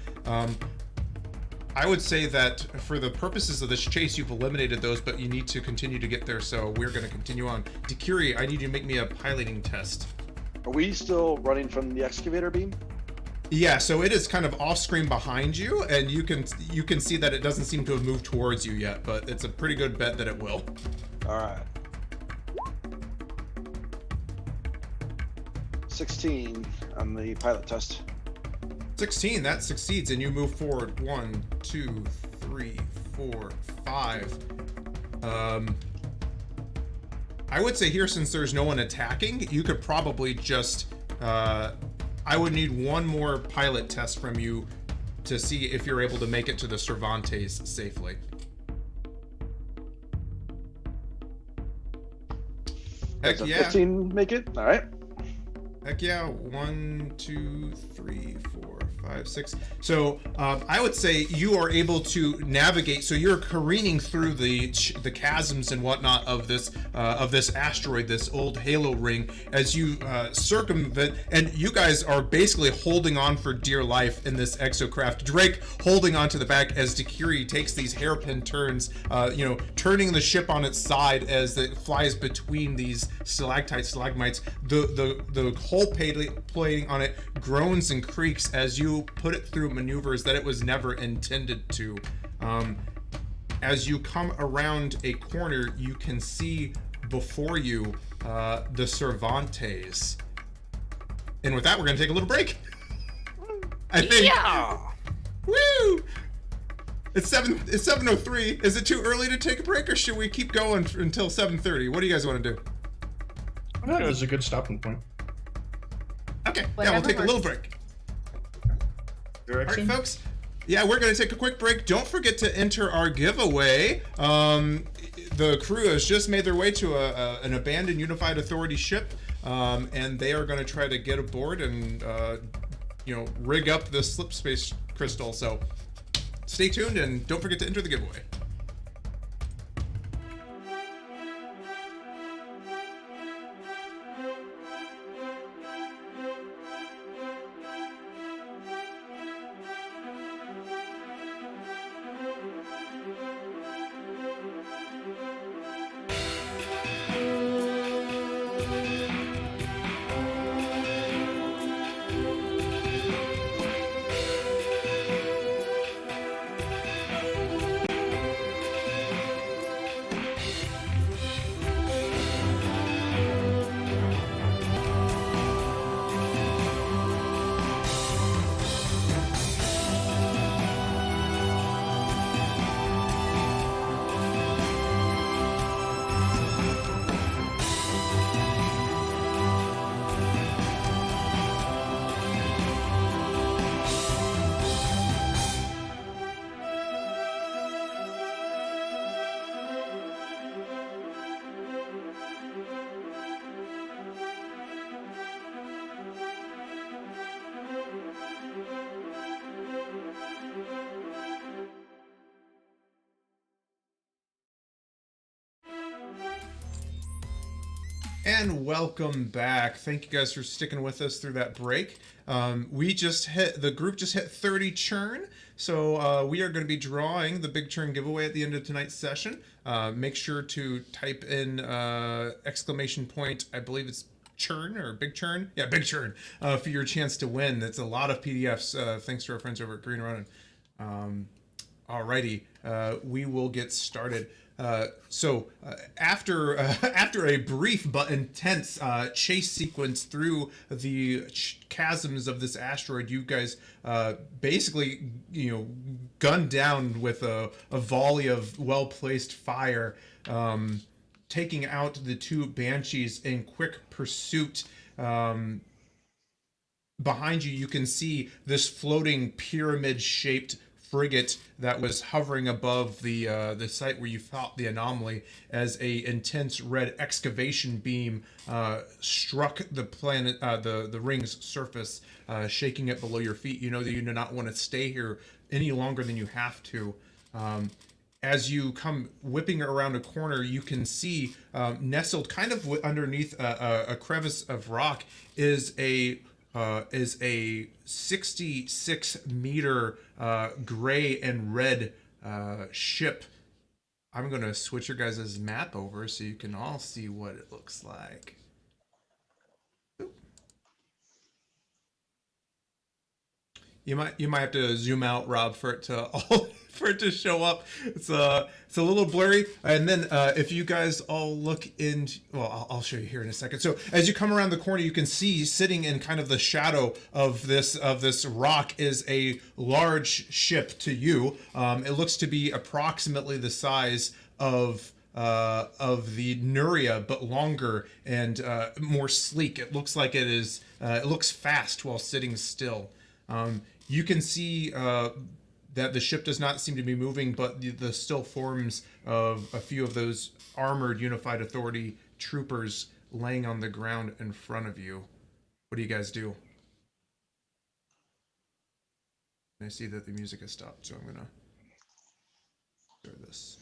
I would say that for the purposes of this chase, you've eliminated those, but you need to continue to get there, so we're going to continue on. Dekiri, I need you to make me a piloting test. Are we still running from the excavator beam? Yeah, so it is kind of off screen behind you, and you can see that it doesn't seem to have moved towards you yet, but it's a pretty good bet that it will. All right. 16 on the pilot test. 16, that succeeds, and you move forward 1, 2, 3, 4, 5. I would say here, since there's no one attacking, you could probably just I would need one more pilot test from you to see if you're able to make it to the Cervantes safely. Heck Does a yeah. 15 make it? All right. Heck yeah. 1, 2, 3, 4, 5, 6. So I would say you are able to navigate. So you're careening through the chasms and whatnot of this asteroid, this old halo ring, as you circumvent. And you guys are basically holding on for dear life in this exocraft. Drake holding onto the back as Dekiri takes these hairpin turns, turning the ship on its side as it flies between these stalactites, stalagmites. The whole plating on it groans and creaks as you put it through maneuvers that it was never intended to. As you come around a corner, you can see before you the Cervantes. And with that, we're going to take a little break. I think. Yeah. Woo! It's 7:03. Is it too early to take a break, or should we keep going until 7:30? What do you guys want to do? I thought it was a good stopping point. Okay, yeah, Whatever we'll take a little works. break. All right, folks. Yeah, we're going to take a quick break. Don't forget to enter our giveaway. The crew has just made their way to an abandoned Unified Authority ship, and they are going to try to get aboard and rig up the slip space crystal. So stay tuned and don't forget to enter the giveaway. And welcome back. Thank you guys for sticking with us through that break. The group just hit 30 churn, so we are going to be drawing the big churn giveaway at the end of tonight's session. Make sure to type in exclamation point, I believe it's churn or big churn. Yeah, big churn for your chance to win. That's a lot of PDFs. Thanks to our friends over at Green Ronin. Alrighty, we will get started. After a brief but intense chase sequence through the chasms of this asteroid, you guys basically gunned down with a volley of well-placed fire, taking out the two banshees in quick pursuit. Behind you, you can see this floating pyramid-shaped frigate that was hovering above the site where you fought the anomaly, as a intense red excavation beam struck the planet, the ring's surface, shaking it below your feet. You know that you do not want to stay here any longer than you have to. As you come whipping around a corner, you can see nestled kind of underneath a crevice of rock is a 66-meter gray and red ship. I'm going to switch your guys' map over so you can all see what it looks like. You might have to zoom out, Rob, for it to show up. It's a little blurry. And then if you guys all look in, well, I'll show you here in a second. So as you come around the corner, you can see sitting in kind of the shadow of this rock is a large ship to you. It looks to be approximately the size of the Nuria, but longer and more sleek. It looks like it is. It looks fast while sitting still. You can see that the ship does not seem to be moving, but the still forms of a few of those armored Unified Authority troopers laying on the ground in front of you. What do you guys do? I see that the music has stopped, so I'm going to share this.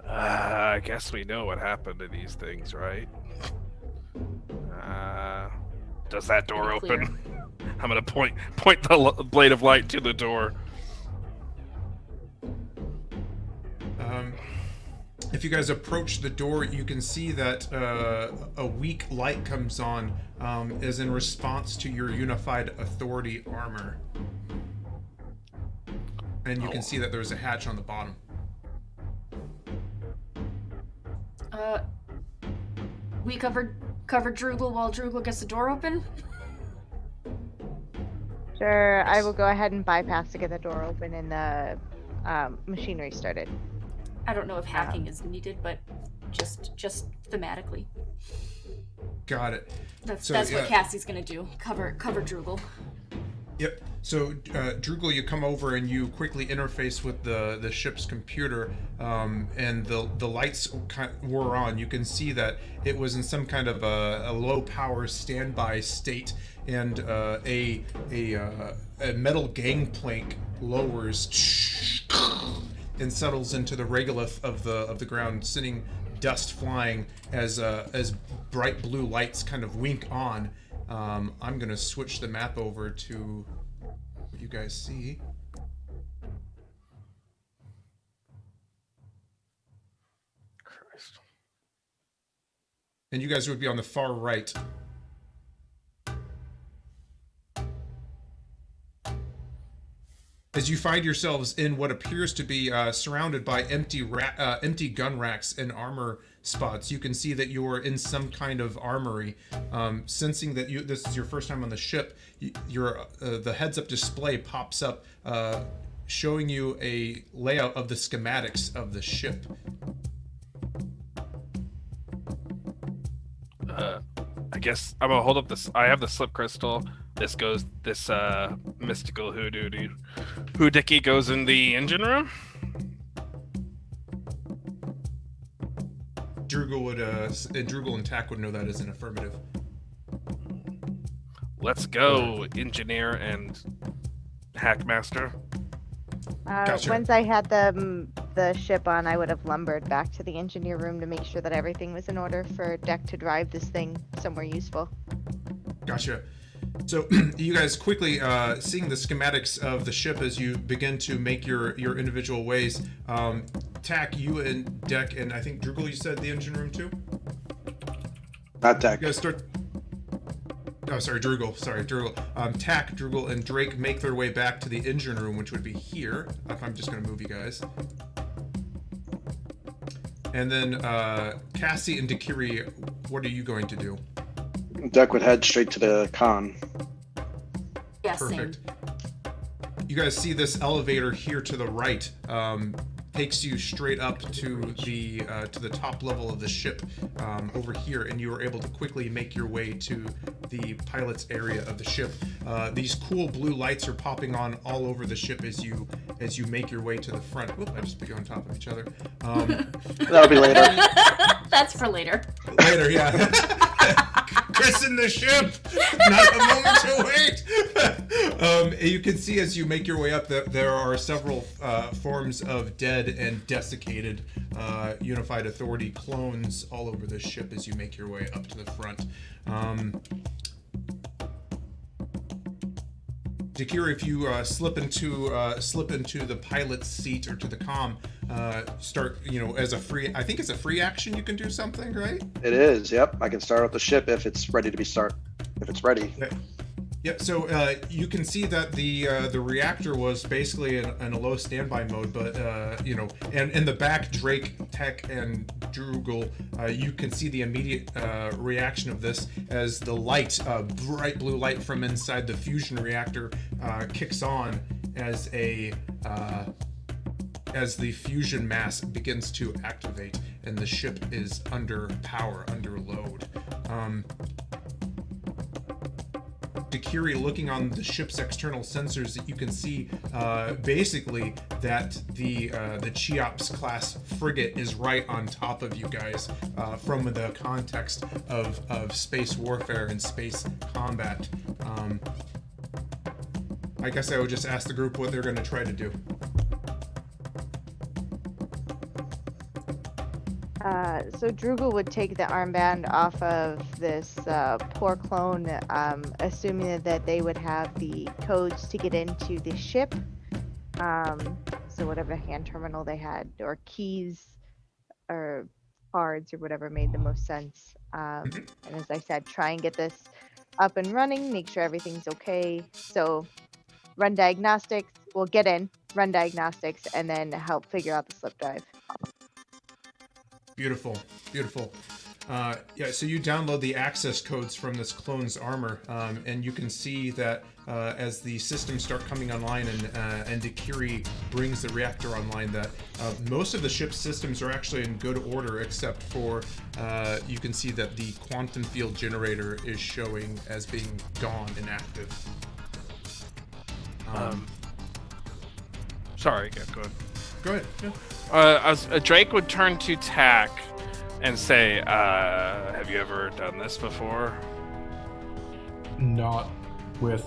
I guess we know what happened to these things, right? Does that door open? I'm gonna point the blade of light to the door. If you guys approach the door, you can see that a weak light comes on, as in response to your Unified Authority armor. And you can see that there's a hatch on the bottom. We covered Droogle while Droogle gets the door open? Sure, I will go ahead and bypass to get the door open and the machinery started. I don't know if hacking is needed, but just thematically. Got it. That's what Cassie's gonna do. Cover Droogle. Yep. So, Droogle, you come over and you quickly interface with the ship's computer, and the lights were on. You can see that it was in some kind of a low power standby state, and a metal gangplank lowers and settles into the regolith of the ground, sending dust flying as bright blue lights kind of wink on. I'm gonna switch the map over to what you guys see. Christ. And you guys would be on the far right. As you find yourselves in what appears to be surrounded by empty gun racks and armor spots, you can see that you're in some kind of armory. Sensing that this is your first time on the ship, the heads-up display pops up, showing you a layout of the schematics of the ship. I guess I'm gonna hold up this. I have the slip crystal. This mystical hoodookie goes in the engine room. Droogle and Tack would know that as an affirmative. Let's go, engineer and hackmaster. Gotcha. Once I had the the ship on, I would have lumbered back to the engineer room to make sure that everything was in order for Deck to drive this thing somewhere useful. Gotcha. So you guys quickly seeing the schematics of the ship as you begin to make your individual ways. Tack, you and Deck, and I think Drugel, you said the engine room too? Not Deck. You guys start... Oh, sorry, Drugel. Tack, Drugel, and Drake make their way back to the engine room, which would be here. I'm just going to move you guys. And then Cassie and Dakiri, what are you going to do? Deck would head straight to the con. Yeah, Perfect. same. You guys see this elevator here to the right. Takes you straight up to the top level of the ship over here, and you are able to quickly make your way to the pilot's area of the ship. These cool blue lights are popping on all over the ship as you make your way to the front. Whoop, I just put you on top of each other. That'll be later. That's for later. Later, yeah. Christen the ship! Not a moment to wait! You can see as you make your way up that there are several forms of dead and desiccated Unified Authority clones all over the ship as you make your way up to the front. Dakiri, if you slip into the pilot's seat or to the comm, start, as a free, I think it's a free action, you can do something, right? It is, yep. I can start up the ship if it's ready. Yeah, so you can see that the reactor was basically in a low standby mode, but and in the back, Drake, Tech, and Drugel, you can see the immediate reaction of this as the light, bright blue light from inside the fusion reactor, kicks on as the fusion mass begins to activate, and the ship is under power, under load. Dakiri, looking on the ship's external sensors, that you can see basically that the Cheops class frigate is right on top of you guys from the context of space warfare and space combat. I guess I would just ask the group what they're going to try to do. So Drugel would take the armband off of this poor clone, assuming that they would have the codes to get into the ship. So whatever hand terminal they had, or keys, or cards, or whatever made the most sense. And as I said, try and get this up and running, make sure everything's okay. So run diagnostics, well, get in, run diagnostics, and then help figure out the slip drive. Beautiful. Yeah, so you download the access codes from this clone's armor, and you can see that as the systems start coming online and Dakiri brings the reactor online, that most of the ship's systems are actually in good order, except for you can see that the quantum field generator is showing as being gone, inactive. Sorry, yeah, go ahead. Go ahead. Yeah. Drake would turn to Tack and say, have you ever done this before? Not with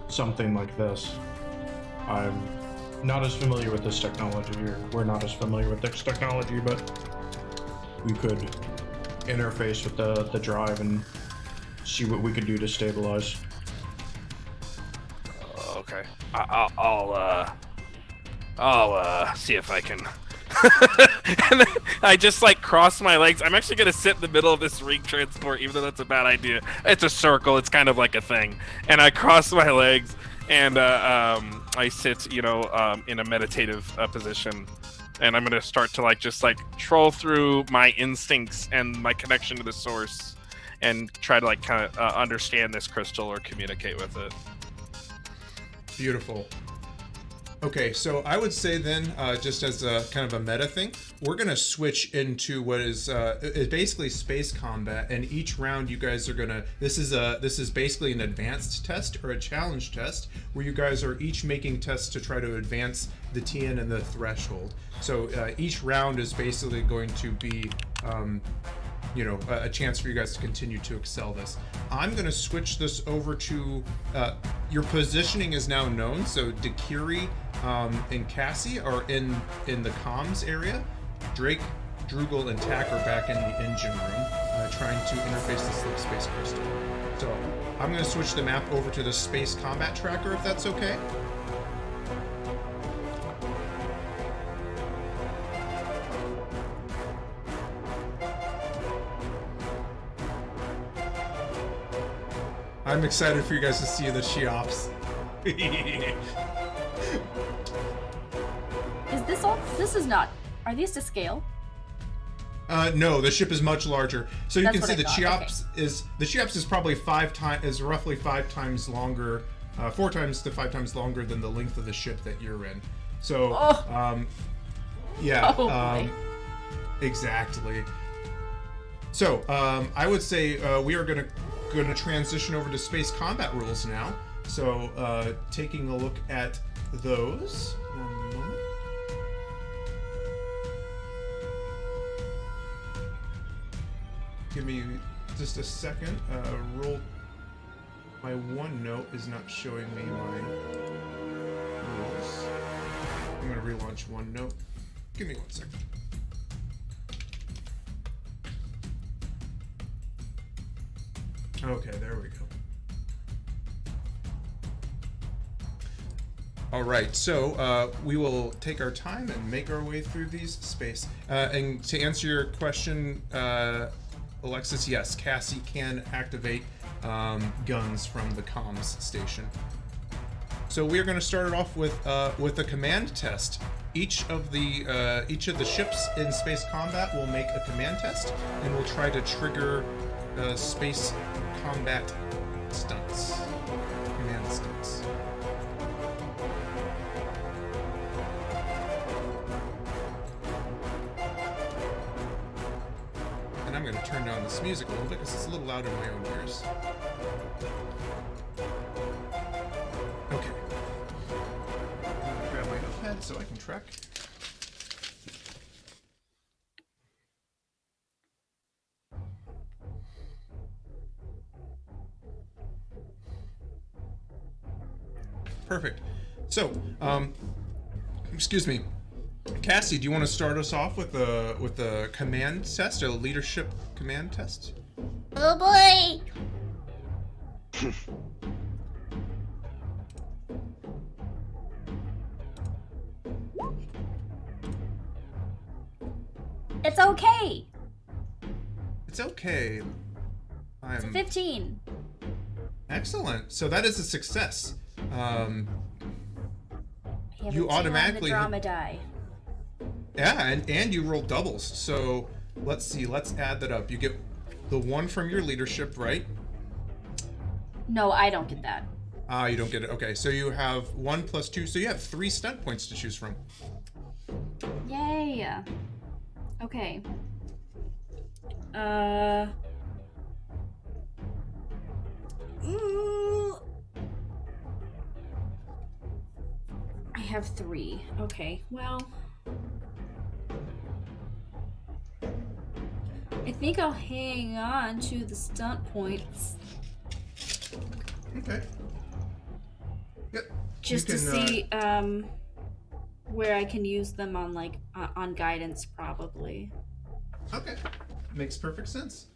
something like this. I'm not as familiar with this technology, or we're not as familiar with this technology, but we could interface with the drive and see what we could do to stabilize. Okay. I'll see if I can. And then I just cross my legs. I'm actually gonna sit in the middle of this ring transport, even though that's a bad idea. It's a circle. It's kind of like a thing. And I cross my legs and I sit, in a meditative position. And I'm gonna start to just troll through my instincts and my connection to the source, and try to kind of understand this crystal or communicate with it. Beautiful. Okay, so I would say then, just as a kind of a meta thing, we're gonna switch into what is basically space combat, and each round you guys are gonna. This is basically an advanced test or a challenge test where you guys are each making tests to try to advance the TN and the threshold. So each round is basically going to be a chance for you guys to continue to excel this. I'm going to switch this over to your positioning is now known. So Dakiri and Cassie are in the comms area. Drake, Drugel, and Tack are back in the engine room, trying to interface the slip space crystal. So I'm going to switch the map over to the space combat tracker, if that's okay. I'm excited for you guys to see the Cheops. Is this all? This is not. Are these to scale? No, the ship is much larger. So you That's can see what I the thought, Cheops is probably roughly 5 times longer, 4 times to 5 times longer than the length of the ship that you're in. So, yeah, Oh, boy. Exactly. So, I would say we are gonna transition over to space combat rules now. So, taking a look at those. One moment. Give me just a second. Roll. My OneNote is not showing me my rules. I'm gonna relaunch OneNote. Give me 1 second. Okay, there we go. All right, so we will take our time and make our way through these space. And to answer your question, Alexis, yes, Cassie can activate guns from the comms station. So we are going to start it off with a command test. Each of the ships in space combat will make a command test, and we'll try to trigger space combat stunts, command stunts. And I'm going to turn down this music a little bit because it's a little loud in my own ears. Okay. I'm going to grab my notepad so I can track. Perfect. So, excuse me, Cassie, do you want to start us off with a command test, a leadership command test? Oh boy! It's okay. It's okay. It's a 15. Excellent. So that is a success. You automatically the drama die. Yeah, and you roll doubles. So let's see. Let's add that up. You get the 1 from your leadership, right? No, I don't get that. Ah, you don't get it. Okay, so you have 1 plus 2. So you have 3 stunt points to choose from. Yay. Okay. Ooh. I have 3. Okay, well. I think I'll hang on to the stunt points. Okay. Yep. Just to see where I can use them on on guidance probably. Okay. Makes perfect sense.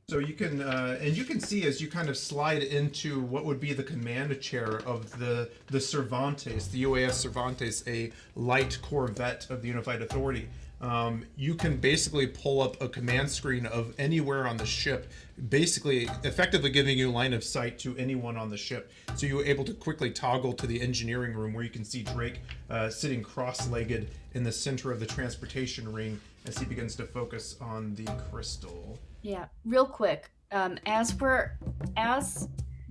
So you can, and you can see as you kind of slide into what would be the command chair of the Cervantes, the UAS Cervantes, a light corvette of the Unified Authority. You can basically pull up a command screen of anywhere on the ship, basically effectively giving you line of sight to anyone on the ship. So you're able to quickly toggle to the engineering room where you can see Drake sitting cross-legged in the center of the transportation ring as he begins to focus on the crystal. Yeah, real quick. As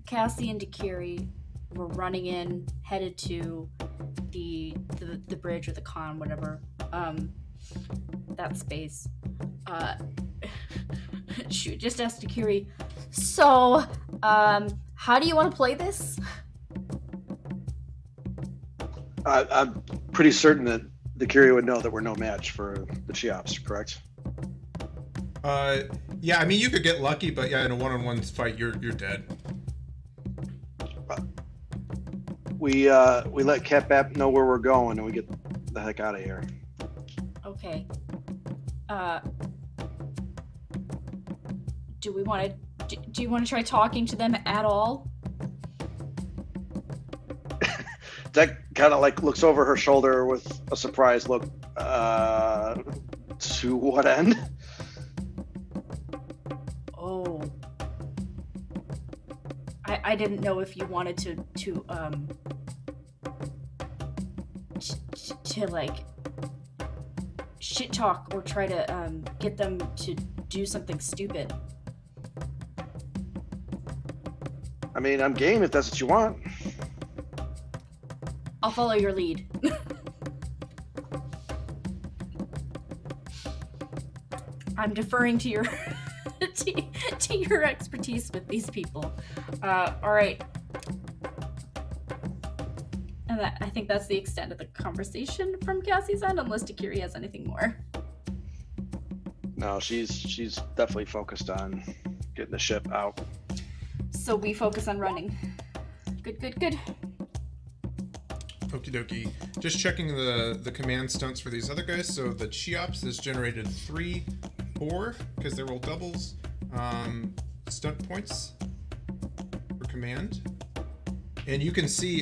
Cassie and Dakiri were running in, headed to the bridge or the con, whatever, that space. Shoot, just ask Dakiri. So, how do you want to play this? I'm pretty certain that the Curie would know that we're no match for the Cheops, correct? Yeah, I mean, you could get lucky, but yeah, in a one-on-one fight, you're dead. We let Cat Bap know where we're going, and we get the heck out of here. Okay. Do we want to? Do you want to try talking to them at all? Deck kind of like looks over her shoulder with a surprised look. To what end? Oh. I didn't know if you wanted to like shit talk or try to get them to do something stupid. I mean, I'm game if that's what you want. I'll follow your lead. I'm deferring to your to your expertise with these people. All right. And I think that's the extent of the conversation from Cassie's end, unless Takiri has anything more. No, she's definitely focused on getting the ship out. So we focus on running. Good. Okie dokie. Just checking the command stunts for these other guys. So the Cheops has generated 3, 4, because they're all doubles, stunt points for command. And you can see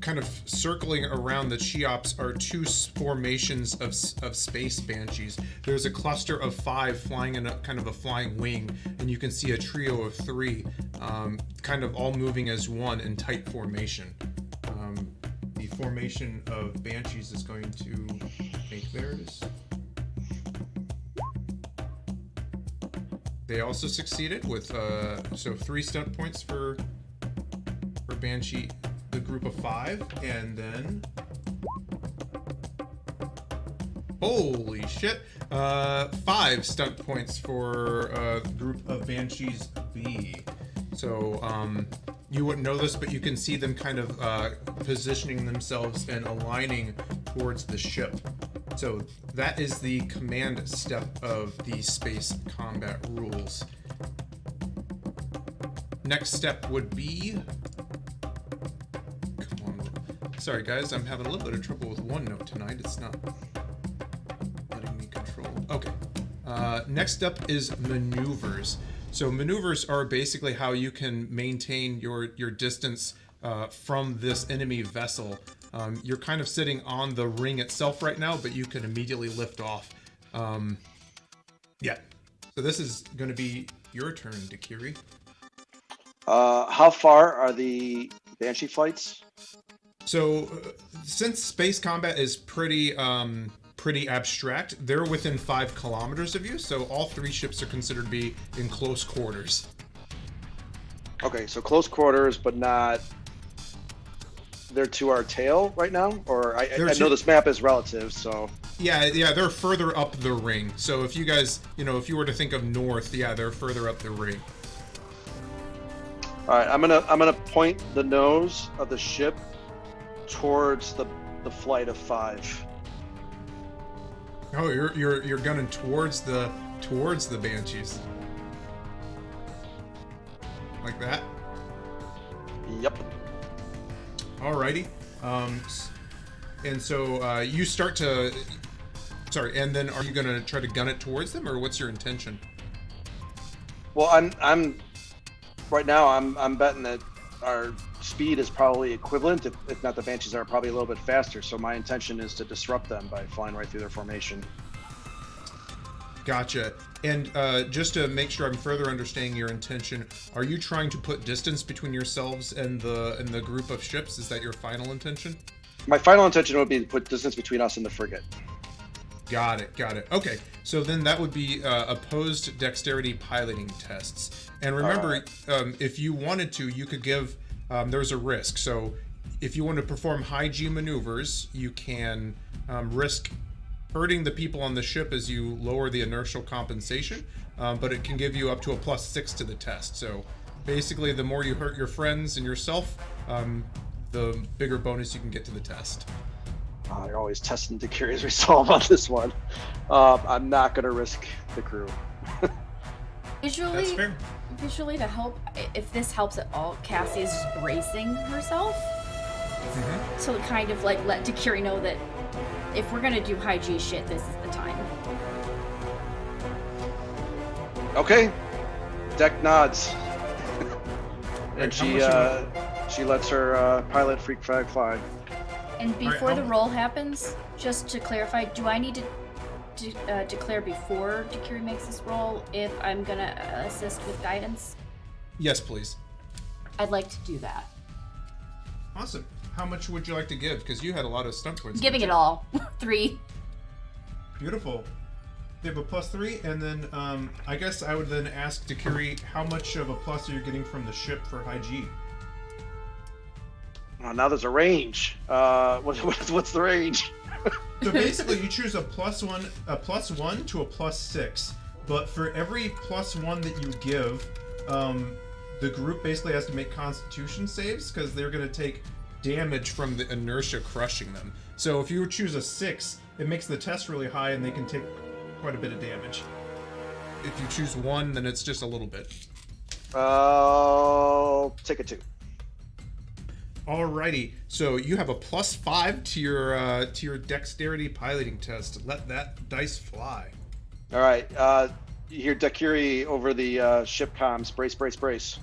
kind of circling around the Cheops are 2 formations of space banshees. There's a cluster of 5 flying in a kind of a flying wing, and you can see a trio of 3 kind of all moving as one in tight formation. The formation of banshees is going to make theirs. They also succeeded with so 3 stunt points for Banshee, the group of 5, and then holy shit, 5 stunt points for the group of Banshees B. So you wouldn't know this, but you can see them kind of positioning themselves and aligning towards the ship. So that is the command step of the space combat rules. Next step would be... Sorry guys, I'm having a little bit of trouble with OneNote tonight. It's not letting me control. Okay. Next up is maneuvers. So maneuvers are basically how you can maintain your distance from this enemy vessel. You're kind of sitting on the ring itself right now, but you can immediately lift off. Yeah. So this is going to be your turn, Takiri. How far are the Banshee flights? So, since space combat is pretty abstract, they're within 5 kilometers of you, so all 3 ships are considered to be in close quarters. Okay, so close quarters, but not... They're to our tail right now? Or I know this map is relative, so... Yeah, they're further up the ring. So if you guys, if you were to think of north, yeah, they're further up the ring. All right, I'm gonna point the nose of the ship towards the flight of 5. Oh, you're gunning towards the Banshees. Like that? Yep. Alrighty. And so you start to... Sorry, and then are you gonna try to gun it towards them, or what's your intention? Well, I'm right now I'm betting that our speed is probably equivalent, if not the Banshees are probably a little bit faster. So my intention is to disrupt them by flying right through their formation. Gotcha. And just to make sure I'm further understanding your intention, are you trying to put distance between yourselves and the group of ships? Is that your final intention? My final intention would be to put distance between us and the frigate. Got it. Okay, so then that would be opposed dexterity piloting tests. And remember, if you wanted to, you could give... there's a risk. So if you want to perform high G maneuvers, you can risk hurting the people on the ship as you lower the inertial compensation, but it can give you up to a +6 to the test. So basically, the more you hurt your friends and yourself, the bigger bonus you can get to the test. You're always testing Takiri's resolve on this one. I'm not going to risk the crew. That's fair. Visually to help, if this helps at all, Cassie is just bracing herself. So kind of like let Takiri know that if we're gonna do high G shit, this is the time. Okay. Deck nods. Right, And how she lets her pilot freak flag fly. And right, before the how- roll happens, just to clarify, do I need to declare before Takiri makes this roll if I'm gonna assist with guidance? Yes, please. I'd like to do that. Awesome. How much would you like to give? Because you had a lot of stunt points. Giving it all. 3. Beautiful. They have a +3, and then I guess I would then ask Takiri how much of a plus are you getting from the ship for high G? Oh, now there's a range. What's the range? So basically, you choose a +1 to a +6, but for every +1 that you give, the group basically has to make Constitution saves because they're going to take damage from the inertia crushing them. So if you choose a 6, it makes the test really high, and they can take quite a bit of damage. If you choose 1, then it's just a little bit. I'll take a 2. Alrighty, so you have a +5 to your dexterity piloting test. Let that dice fly. All right. You hear Dakiri over the ship comms. Brace, brace, brace.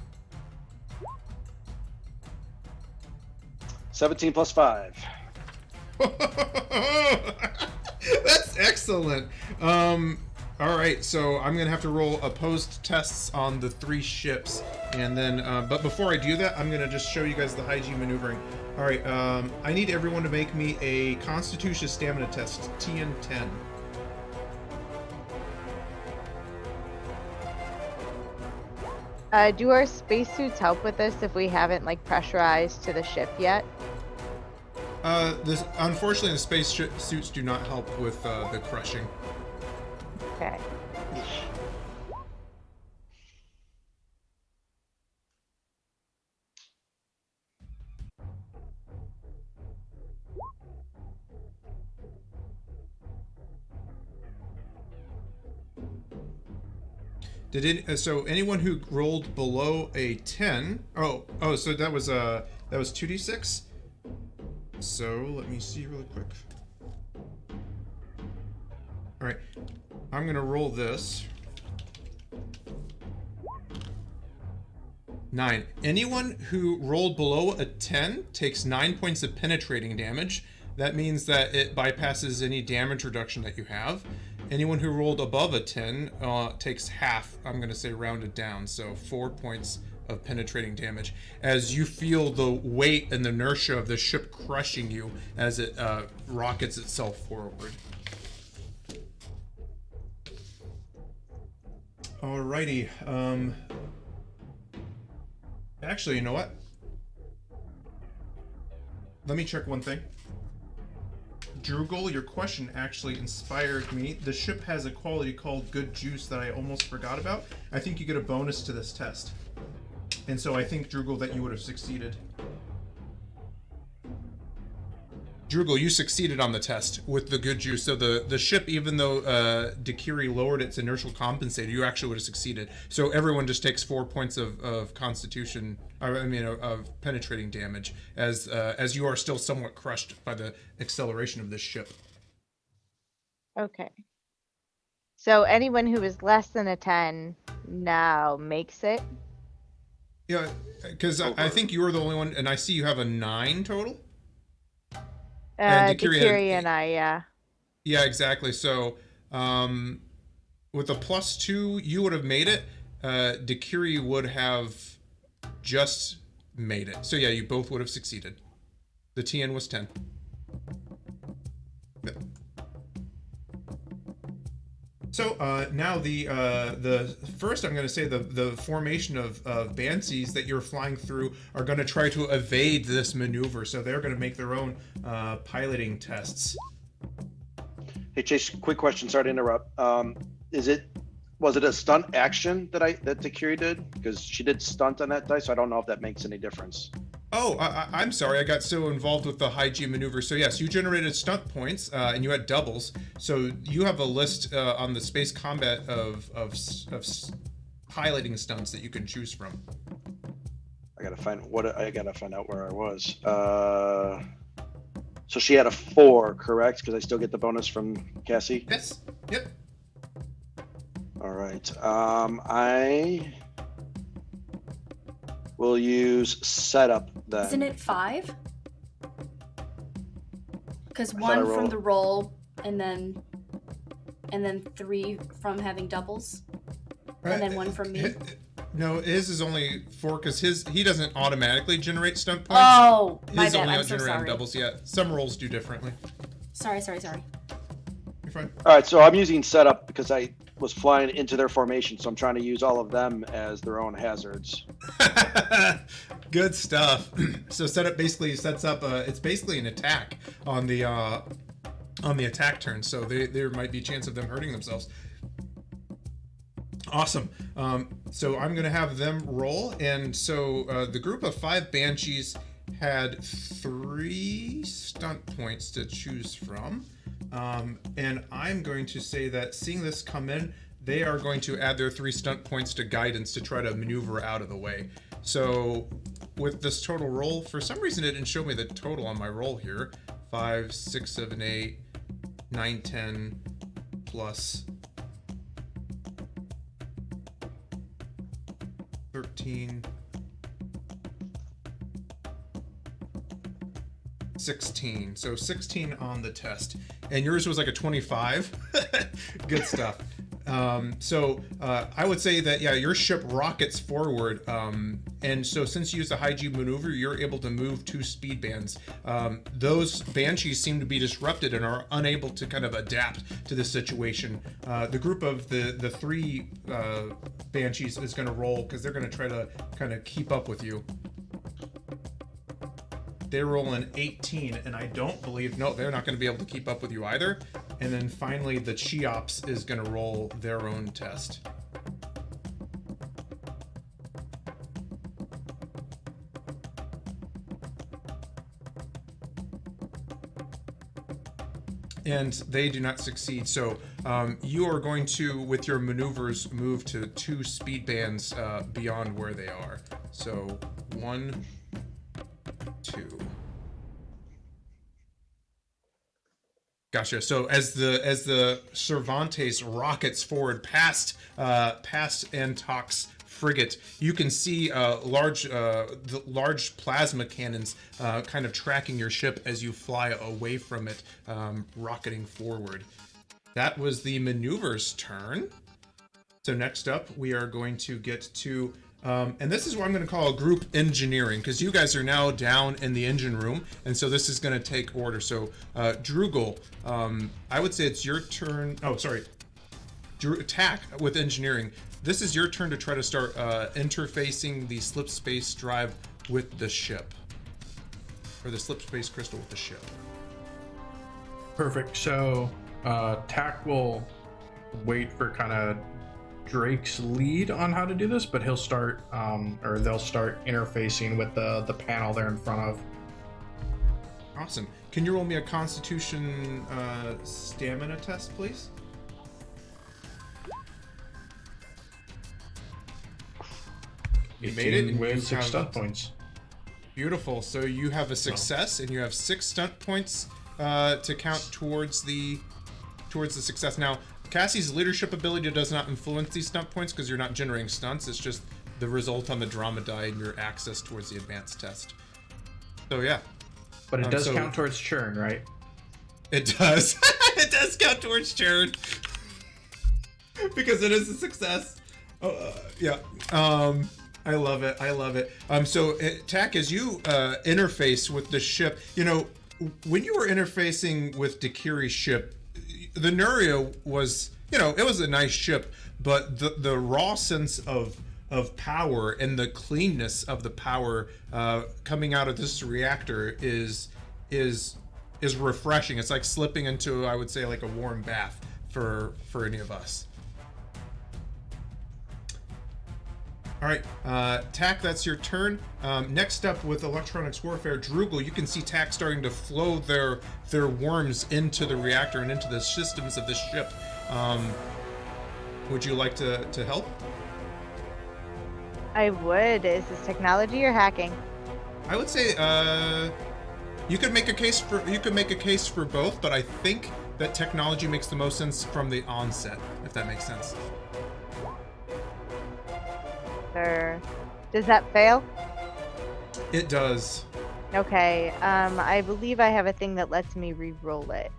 17 plus 5. That's excellent. All right, so I'm gonna have to roll opposed tests on the 3 ships, and then, but before I do that, I'm gonna just show you guys the high G maneuvering. All right, I need everyone to make me a Constitution Stamina test, TN 10. Do our spacesuits help with this if we haven't like pressurized to the ship yet? Unfortunately, the space suits do not help with the crushing. Okay. So anyone who rolled below a 10? So that was 2d6. So let me see really quick. All right, I'm gonna roll this. 9. Anyone who rolled below a 10 takes 9 points of penetrating damage. That means that it bypasses any damage reduction that you have. Anyone who rolled above a 10 takes half, I'm going to say rounded down, so 4 points of penetrating damage as you feel the weight and the inertia of the ship crushing you as it rockets itself forward. Alrighty. Actually, you know what? Let me check one thing. Drugel, your question actually inspired me. The ship has a quality called Good Juice that I almost forgot about. I think you get a bonus to this test. And so I think, Drugel, that you would have succeeded. Drugel, you succeeded on the test with the Good Juice. So the ship, even though Dakiri lowered its inertial compensator, you actually would have succeeded. So everyone just takes 4 points of constitution, of penetrating damage, as you are still somewhat crushed by the acceleration of this ship. Okay. So anyone who is less than a 10 now makes it? Yeah, because I think you were the only one, and I see you have a 9 total? And Dakiri and I, yeah. Yeah, exactly. So, with a +2, you would have made it. Dakiri would have just made it. So yeah, you both would have succeeded. The TN was 10. Yep. So now the first, I'm going to say the formation of Bansies that you're flying through are going to try to evade this maneuver. So they're going to make their own piloting tests. Hey Chase, quick question. Sorry to interrupt. Was it a stunt action that Takiri did? Because she did stunt on that dice, so I don't know if that makes any difference. Oh, I'm sorry. I got so involved with the high G maneuver. So yes, you generated stunt points, and you had doubles. So you have a list on the space combat of piloting stunts that you can choose from. I gotta find out where I was. So she had a 4, correct? Because I still get the bonus from Cassie. Yes. Yep. All right. I will use setup then. Isn't it 5? Because I thought I 1 from rolled- the roll, and then 3 from having doubles, and then 1 from me. No, his is only 4 because he doesn't automatically generate stunt points. Oh, my His bad. only I'm so generating sorry. doubles. Yeah, some rolls do differently. Sorry. You're fine. All right, so I'm using setup because I was flying into their formation, so I'm trying to use all of them as their own hazards. Good stuff. So setup basically sets up. It's basically an attack on the attack turn. So there might be a chance of them hurting themselves. Awesome. So I'm going to have them roll. And so the group of 5 banshees had 3 stunt points to choose from. And I'm going to say that seeing this come in, they are going to add their 3 stunt points to guidance to try to maneuver out of the way. So with this total roll, for some reason it didn't show me the total on my roll here. 5, 6, 7, 8, 9, 10 plus 13, 16. So 16 on the test. And yours was like a 25. Good stuff. So I would say that, yeah, your ship rockets forward. And so since you use the high G maneuver, you're able to move 2 speed bands. Those banshees seem to be disrupted and are unable to kind of adapt to this situation. The group of the 3 banshees is going to roll because they're going to try to kind of keep up with you. They roll an 18, and I don't believe, no, they're not going to be able to keep up with you either. And then finally, the Cheops is going to roll their own test. And they do not succeed. So you are going to, with your maneuvers, move to 2 speed bands beyond where they are. So 1, 2. Gotcha. So as the Cervantes rockets forward past Antoc's frigate, you can see large plasma cannons kind of tracking your ship as you fly away from it, rocketing forward. That was the maneuver's turn. So next up, we are going to get to, and this is what I'm going to call group engineering, because you guys are now down in the engine room, and so this is going to take order. So Drugel, I would say it's your turn. Oh, sorry. Attack with engineering. This is your turn to try to start interfacing the slip space drive with the ship, or the slip space crystal with the ship. Perfect. So Tack will wait for kind of Drake's lead on how to do this, but he'll start, or they'll start interfacing with the panel there in front of. Awesome. Can you roll me a Constitution stamina test, please? You made it, and with you 6 have stunt points. Beautiful. So you have a success, and you have 6 stunt points to count towards the success. Now, Cassie's leadership ability does not influence these stunt points because you're not generating stunts. It's just the result on the drama die and your access towards the advanced test. So yeah. But it does count towards churn, right? It does. It does count towards churn because it is a success. Yeah. I love it. I love it. So Tack, as you interface with the ship, you know, when you were interfacing with Dakiri's ship, the Nuria was, you know, it was a nice ship, but the raw sense of power and the cleanness of the power coming out of this reactor is refreshing. It's like slipping into, I would say, like a warm bath for any of us. All right, Tack, that's your turn. Next up with Electronics Warfare, Drugel, you can see Tack starting to flow their worms into the reactor and into the systems of the ship. Would you like to help? I would. Is this technology or hacking? I would say you could make a case for both, but I think that technology makes the most sense from the onset, if that makes sense. Sure. Does that fail? It does. Okay. I believe I have a thing that lets me re-roll it.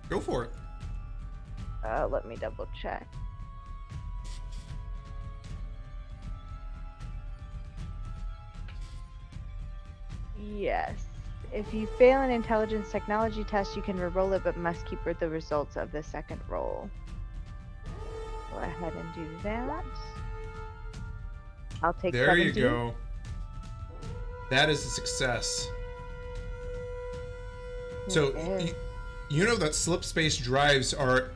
Go for it. Let me double check. Yes. If you fail an intelligence technology test, you can re-roll it, but must keep the results of the second roll. Go ahead and do that. I'll take There 17. you go. That is a success. So you know that slip space drives are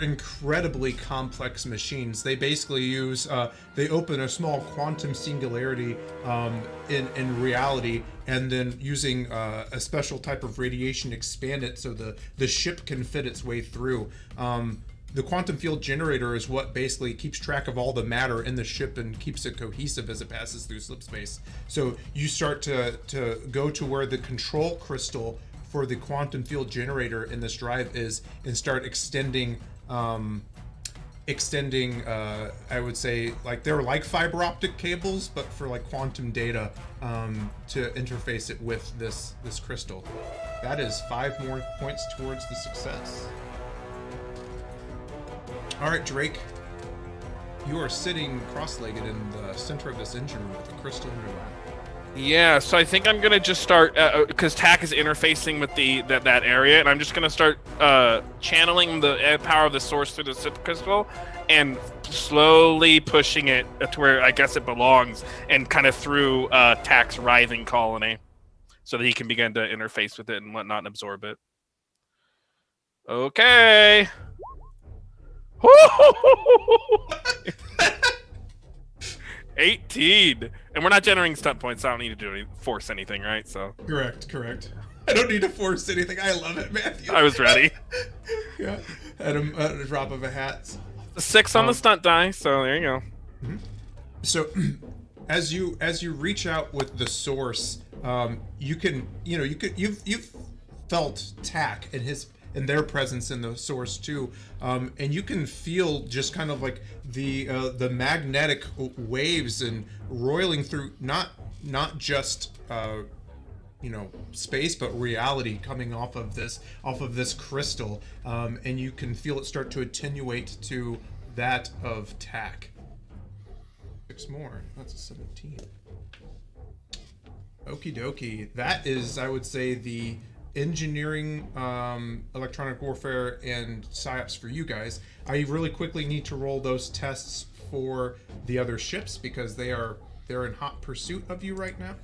incredibly complex machines. They basically use they open a small quantum singularity in reality, and then using a special type of radiation expand it so the ship can fit its way through. The quantum field generator is what basically keeps track of all the matter in the ship and keeps it cohesive as it passes through slip space. So you start to go to where the control crystal for the quantum field generator in this drive is, and start extending I would say, like, they're like fiber optic cables, but for like quantum data to interface it with this crystal. That is 5 more points towards the success. All right, Drake, you are sitting cross-legged in the center of this engine room with a crystal in your lap. Yeah, so I think I'm gonna just start because TAC is interfacing with that area, and I'm just gonna start channeling the power of the source through the Sith crystal, and slowly pushing it to where I guess it belongs, and kind of through TAC's writhing colony, so that he can begin to interface with it and whatnot and absorb it. Okay. 18, and we're not generating stunt points, so I don't need to force anything, right? So Correct. I don't need to force anything. I love it, Matthew. I was ready. Yeah, at a drop of a hat. 6 on the stunt die, so there you go. So, as you reach out with the source, you've felt TAC and their presence in the source too, and you can feel just kind of like the magnetic waves and roiling through not just space, but reality coming off of this crystal, and you can feel it start to attenuate to that of TAC. 6 more. That's a 17. Okie dokie. That is, I would say, the engineering, electronic warfare, and psyops for you guys. I really quickly need to roll those tests for the other ships because they're in hot pursuit of you right now.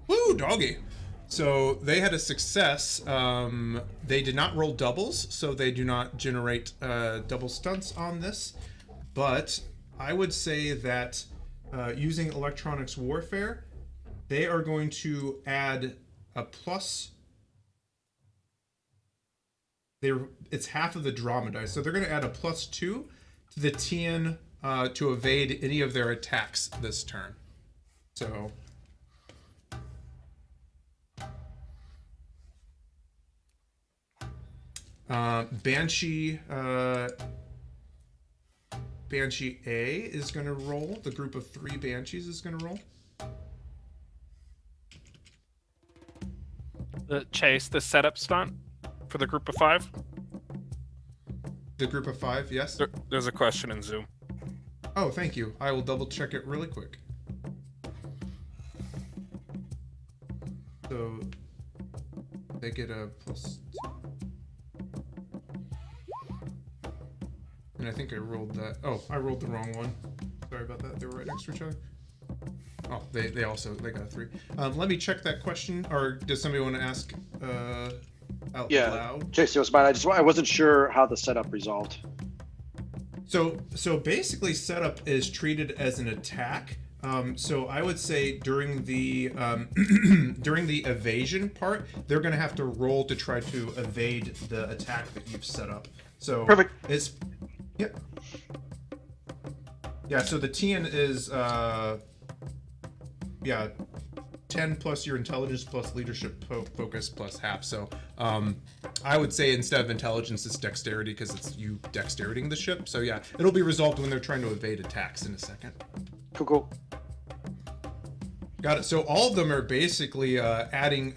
Woo, doggy. So they had a success. They did not roll doubles, so they do not generate double stunts on this. But I would say that using electronics warfare, they are going to add a plus. It's half of the drama dice, so they're going to add a +2 to the TN to evade any of their attacks this turn. So. Banshee A is going to roll. The group of 3 Banshees is going to roll. The setup stunt for the group of 5. The group of 5, yes. There's a question in Zoom. Oh, thank you. I will double check it really quick. So they get a +2. And I think I rolled that. Oh, I rolled the wrong one. Sorry about that. They were right next to each other. Oh, they got a 3. Let me check that question. Or does somebody want to ask out loud? Chase, it was mine. I wasn't sure how the setup resolved. So basically, setup is treated as an attack. So I would say during the during the evasion part, they're going to have to roll to try to evade the attack that you've set up. So Perfect. It's yep. Yeah. So the TN is 10 plus your intelligence plus leadership focus plus half. So I would say instead of intelligence, it's dexterity because it's you dexterity the ship. So yeah, it'll be resolved when they're trying to evade attacks in a second. Cool. Got it. So all of them are basically adding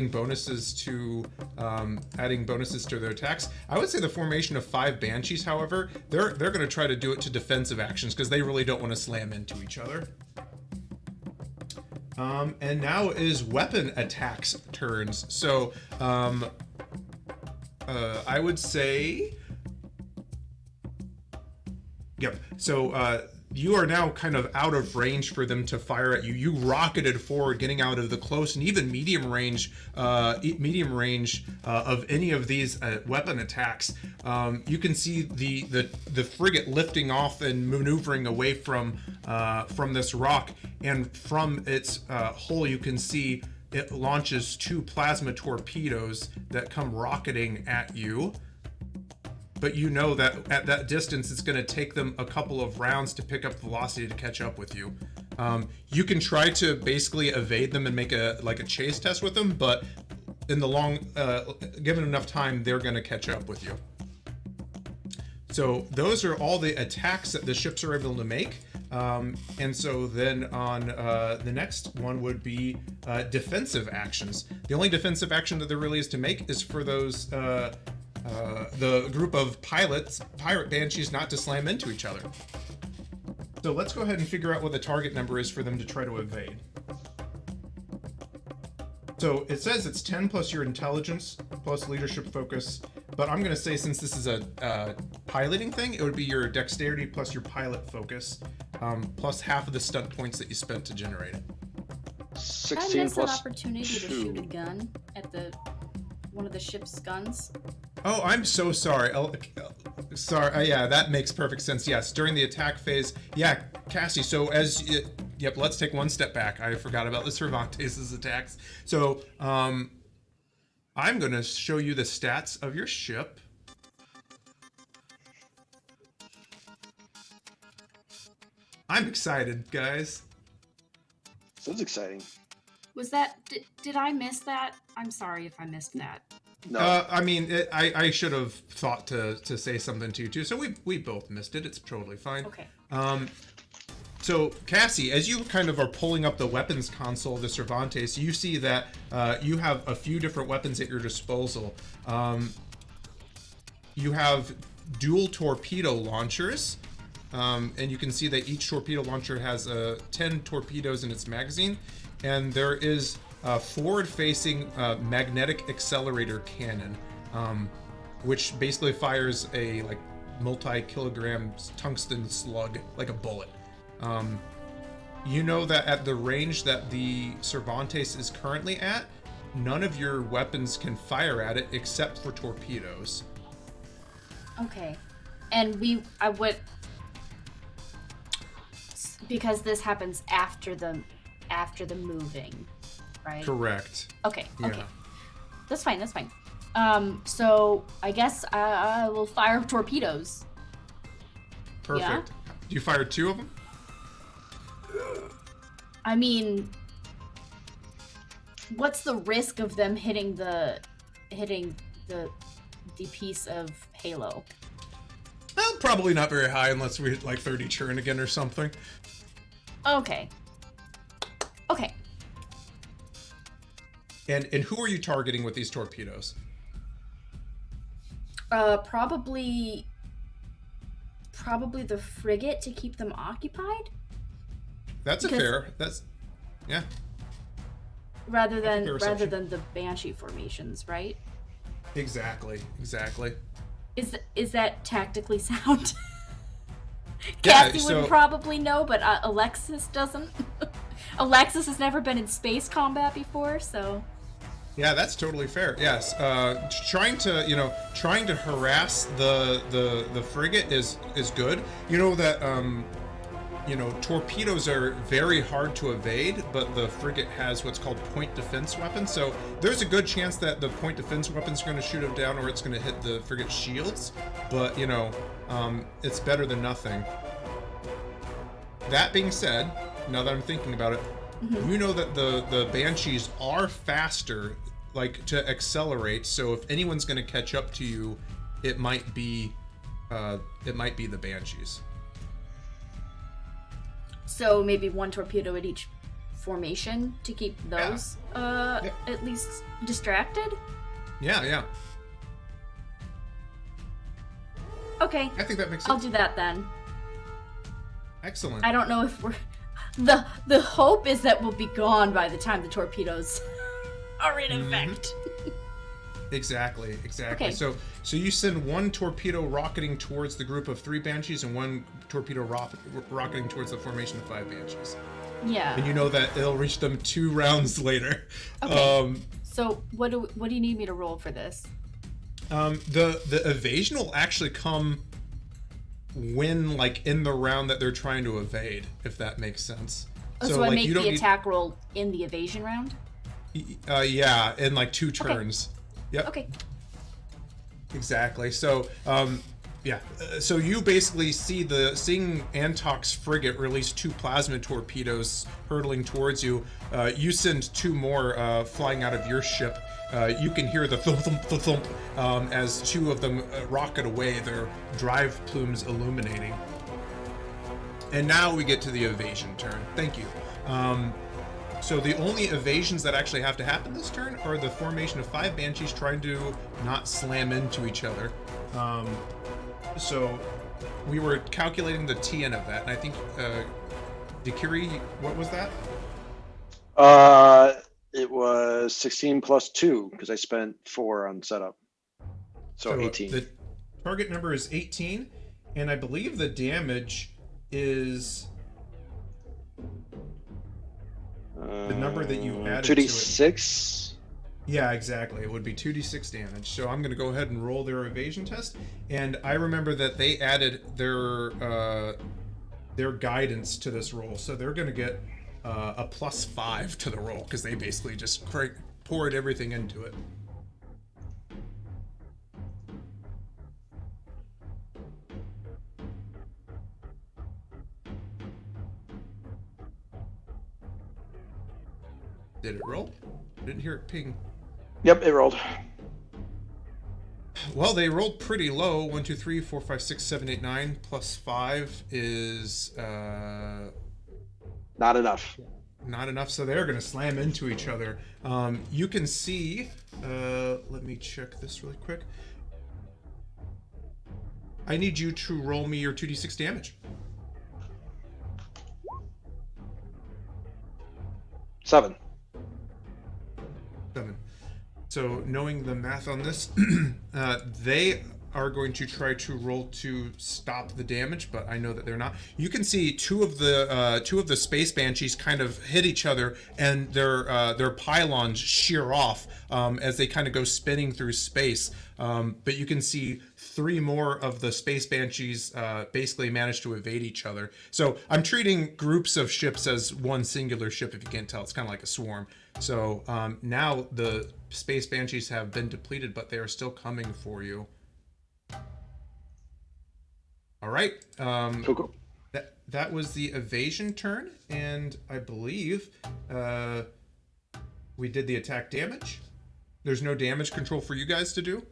bonuses to their attacks. I would say the formation of 5 banshees, however, they're going to try to do it to defensive actions because they really don't want to slam into each other. And now is weapon attacks turns. So I would say, yep. So you are now kind of out of range for them to fire at you. You rocketed forward, getting out of the close and even medium range of any of these weapon attacks. You can see the frigate lifting off and maneuvering away from this rock, and from its hull you can see it launches 2 plasma torpedoes that come rocketing at you. But you know that at that distance, it's going to take them a couple of rounds to pick up velocity to catch up with you. You can try to basically evade them and make a chase test with them, but in the long, given enough time, they're going to catch up with you. So those are all the attacks that the ships are able to make. And so then on the next one would be defensive actions. The only defensive action that there really is to make is for those the group of pirate banshees not to slam into each other. So let's go ahead and figure out what the target number is for them to try to evade. So it says it's 10 plus your intelligence plus leadership focus, but I'm going to say since this is a piloting thing, it would be your dexterity plus your pilot focus plus half of the stunt points that you spent to generate it. 16 I missed plus an opportunity to 2. shoot a gun at one of the ship's guns. Oh, I'm so sorry. Sorry. Yeah, that makes perfect sense. Yes, during the attack phase. Yeah, Cassie. So yep. Let's take one step back. I forgot about the Cervantes' attacks. So I'm going to show you the stats of your ship. I'm excited, guys. Sounds exciting. Was that? Did I miss that? I'm sorry if I missed that. No. I mean, I should have thought to say something to you too. So we both missed it. It's totally fine. Okay. So Cassie, as you kind of are pulling up the weapons console of the Cervantes, you see that you have a few different weapons at your disposal. You have dual torpedo launchers, and you can see that each torpedo launcher has 10 torpedoes in its magazine, and there is a forward-facing magnetic accelerator cannon, which basically fires a multi-kilogram tungsten slug like a bullet. You know that at the range that the Cervantes is currently at, none of your weapons can fire at it except for torpedoes. Okay, and because this happens after the moving, right? Correct. Okay. Yeah. Okay. That's fine. So I guess I will fire torpedoes. Perfect. Yeah? You fired 2 of them? I mean, what's the risk of them hitting the piece of Halo? Well, probably not very high unless we hit 30 churn again or something. Okay. And who are you targeting with these torpedoes? Probably the frigate to keep them occupied. That's yeah. Rather than perception. the Banshee formations, right? Exactly. Is that tactically sound? Yeah, Cassie would so- probably know, but Alexis doesn't. Alexis has never been in space combat before, so. Yeah, that's totally fair. Yes, trying to harass the frigate is good. You know that you know, torpedoes are very hard to evade, but the frigate has what's called point defense weapons. So there's a good chance that the point defense weapon's going to shoot them down, or it's going to hit the frigate's shields. But you know, it's better than nothing. That being said, now that I'm thinking about it, you know that the Banshees are faster, like to accelerate. So if anyone's going to catch up to you, it might be the Banshees. So maybe one torpedo at each formation to keep those at least distracted? Yeah. Okay. I think that makes sense. I'll do that then. Excellent. I don't know if we're... The hope is that we'll be gone by the time the torpedoes are in effect. Exactly. Okay. So you send one torpedo rocketing towards the group of 3 Banshees and one torpedo rocketing towards the formation of 5 Banshees. Yeah. And you know that it'll reach them 2 rounds later. Okay. So what do you need me to roll for this? The evasion will actually come when, like, in the round that they're trying to evade, if that makes sense. Oh, so I make the attack roll in the evasion round? Yeah, in like 2 turns. Okay. Yep. Okay. Exactly. So, yeah. So you basically seeing Antoc's frigate release 2 plasma torpedoes hurtling towards you. You send 2 more flying out of your ship. You can hear the thump, thump, thump, thump, as 2 of them rocket away, their drive plumes illuminating. And now we get to the evasion turn. Thank you. So the only evasions that actually have to happen this turn are the formation of 5 Banshees trying to not slam into each other. So we were calculating the TN of that, and I think, Dikiri, what was that? It was 16 plus 2 because I spent 4 on setup. So 18. The target number is 18, and I believe the damage is the number that you added 2d6. to it. Yeah, exactly. It would be 2d6 damage. So I'm going to go ahead and roll their evasion test. And I remember that they added their guidance to this roll, so they're going to get a +5 to the roll because they basically just poured everything into it. Did it roll? I didn't hear it ping. Yep, it rolled. Well, they rolled pretty low. 1, 2, 3, 4, 5, 6, 7, 8, 9 plus 5 is Not enough. not enough, so they're going to slam into each other. You can see, let me check this really quick. I need you to roll me your 2d6 damage. 7. 7. So knowing the math on this, they are going to try to roll to stop the damage, but I know that they're not. You can see two of the space banshees kind of hit each other, and their pylons shear off as they kind of go spinning through space. But you can see 3 more of the space banshees basically manage to evade each other. So I'm treating groups of ships as one singular ship. If you can't tell, it's kind of like a swarm. So now the space banshees have been depleted, but they are still coming for you. All right. Cool. That was the evasion turn, and I believe we did the attack damage. There's no damage control for you guys to do.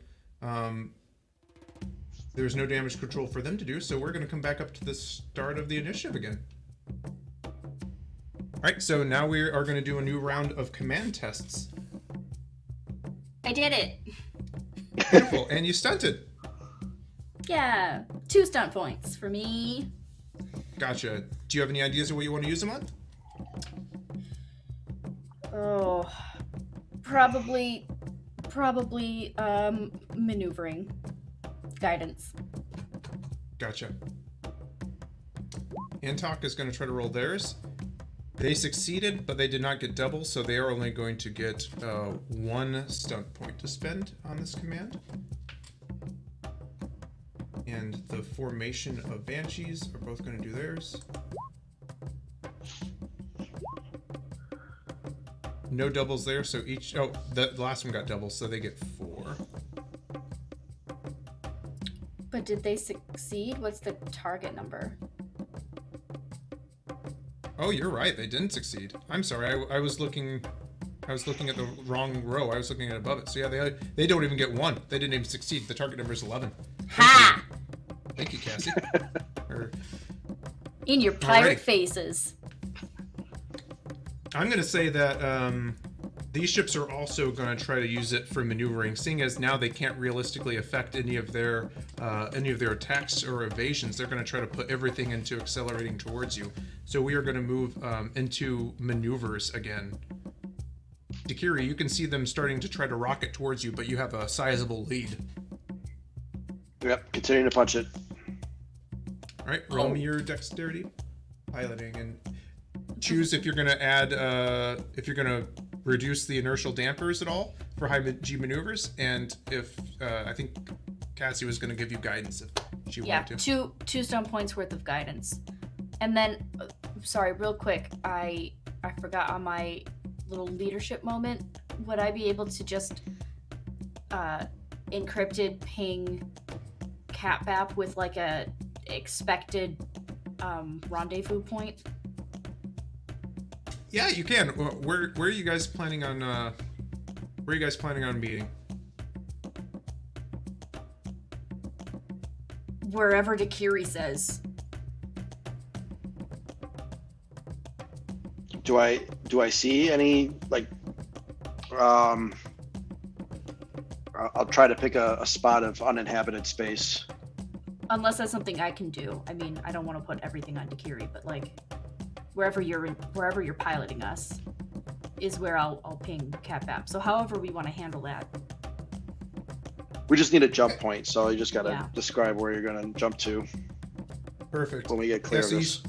There's no damage control for them to do, so we're going to come back up to the start of the initiative again. All right, so now we are going to do a new round of command tests. I did it. Beautiful, and you stunted. Yeah, 2 stunt points for me. Gotcha. Do you have any ideas of what you want to use them on? Oh, probably maneuvering guidance. Gotcha. Antoc is going to try to roll theirs. They succeeded, but they did not get double, so they are only going to get 1 stunt point to spend on this command. And the formation of banshees are both going to do theirs. no doubles there. So each, oh, the last one got doubles, so they get 4. But did they succeed? What's the target number? Oh, you're right. They didn't succeed. I'm sorry. I was looking at the wrong row. I was looking at above it. So yeah, they don't even get 1. They didn't even succeed. The target number is 11. Ha! Thank you, Cassie. In your pirate Alrighty. faces. I'm going to say that these ships are also going to try to use it for maneuvering, seeing as now they can't realistically affect any of their attacks or evasions. They're going to try to put everything into accelerating towards you. So we are going to move into maneuvers again. Dakiri, you can see them starting to try to rocket towards you, but you have a sizable lead. Yep, continuing to punch it. All right, roll me your dexterity piloting and choose if you're going to add, if you're going to reduce the inertial dampers at all for high G maneuvers, and if I think Cassie was going to give you guidance if she wanted to. two stone points worth of guidance, and then sorry, real quick, I forgot on my little leadership moment. Would I be able to just encrypted ping Catbap with like a expected rendezvous point? Yeah, you can. Where are you guys planning on? Where are you guys planning on meeting? Wherever Dakiri says. Do I see any like? I'll try to pick a spot of uninhabited space. Unless that's something I can do. I mean, I don't want to put everything on Dakiri, but like wherever you're piloting us is where I'll ping Catbap. So however we want to handle that. We just need a jump point, so you just gotta describe where you're gonna jump to. Perfect. When we get clear Yeah, so of this.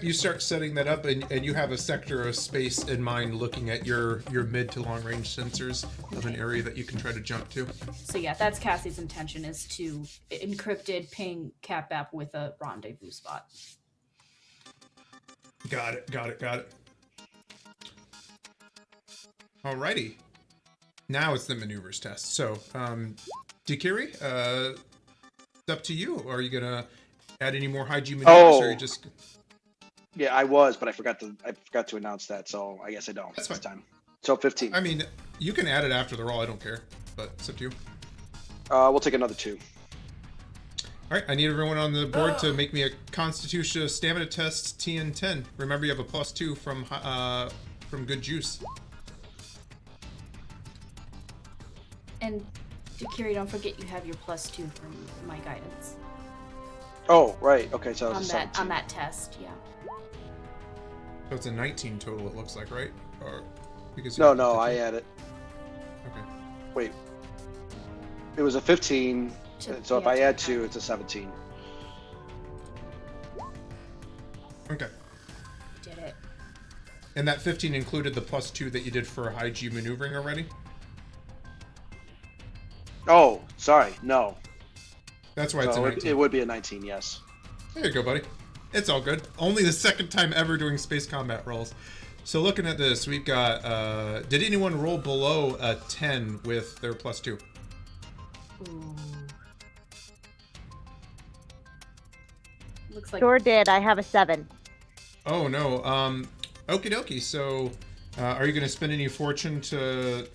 You start setting that up, and you have a sector of space in mind looking at your mid to long range sensors of an area that you can try to jump to. So yeah, that's Cassie's intention, is to encrypted ping Catbap with a rendezvous spot. Got it. Alrighty. Now it's the maneuvers test. So, Dakiri, it's up to you. Are you gonna add any more high G maneuvers, or are you just? Yeah, I was, but I forgot to announce that, so I guess I don't That's this fine. time. So 15. I mean, you can add it after the roll. I don't care, but it's up to you. We'll take another 2. All right, I need everyone on the board to make me a Constitution Stamina test TN10. Remember, you have a +2 from good juice. And Dakiri, don't forget you have your +2 from my guidance. Oh, right. Okay, so it's On a that 17. test, yeah. So it's a 19 total, it looks like, right? Or because No, I add it. Okay. Wait. It was a 15, so if I add 2, it's a 17. Okay. Did it. And that 15 included the +2 that you did for high G maneuvering already? Oh, sorry. No. That's why it's So a 19. it would be a 19, yes. There you go, buddy. It's all good. Only the second time ever doing space combat rolls. So looking at this, we've got, did anyone roll below a 10 with their +2? Ooh. Looks like Sure did. I have a 7. Oh no. Okie dokie. So, are you going to spend any fortune to?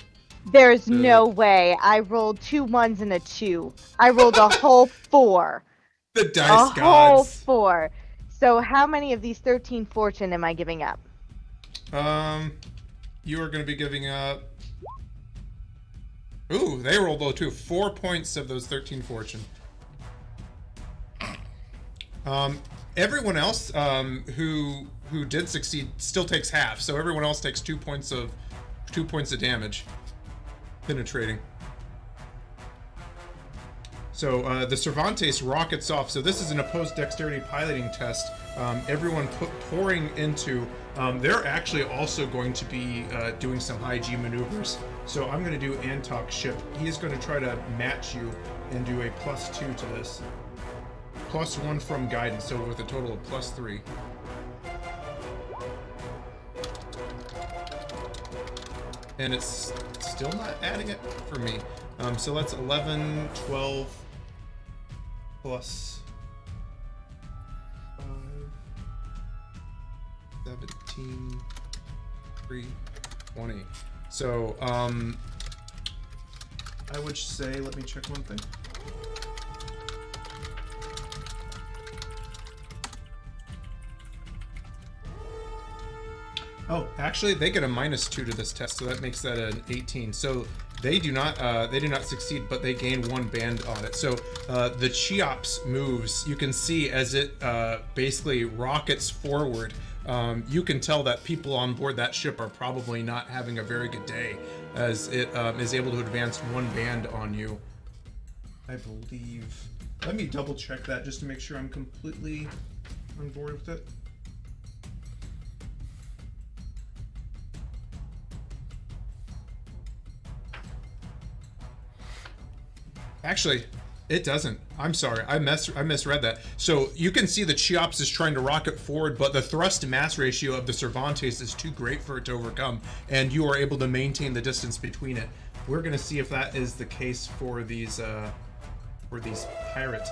There's no way. I rolled 2 1s and a 2. I rolled a whole 4. The dice A whole gods. 4. So how many of these 13 fortune am I giving up? You are going to be giving up. Ooh, they rolled low too. 4 points of those 13 fortune. Everyone else who did succeed still takes half. So everyone else takes 2 points of damage. Penetrating. So the Cervantes rockets off. So this is an opposed dexterity piloting test. Everyone pouring into. They're actually also going to be doing some high G maneuvers. So I'm going to do Antoc's ship. He's going to try to match you and do a +2 to this. +1 from guidance, so with a total of +3. and it's still not adding it for me. So that's 11, 12 plus 5, 17, 3, 20. So I would say, let me check one thing. Oh, actually, they get a -2 to this test, so that makes that an 18. So they do not succeed, but they gain 1 band on it. So the Cheops moves. You can see as it basically rockets forward. You can tell that people on board that ship are probably not having a very good day, as it is able to advance 1 band on you. I believe. Let me double check that just to make sure I'm completely on board with it. Actually, it doesn't. I'm sorry. I misread that. So you can see the Cheops is trying to rocket forward, but the thrust to mass ratio of the Cervantes is too great for it to overcome, and you are able to maintain the distance between it. We're going to see if that is the case for these pirates.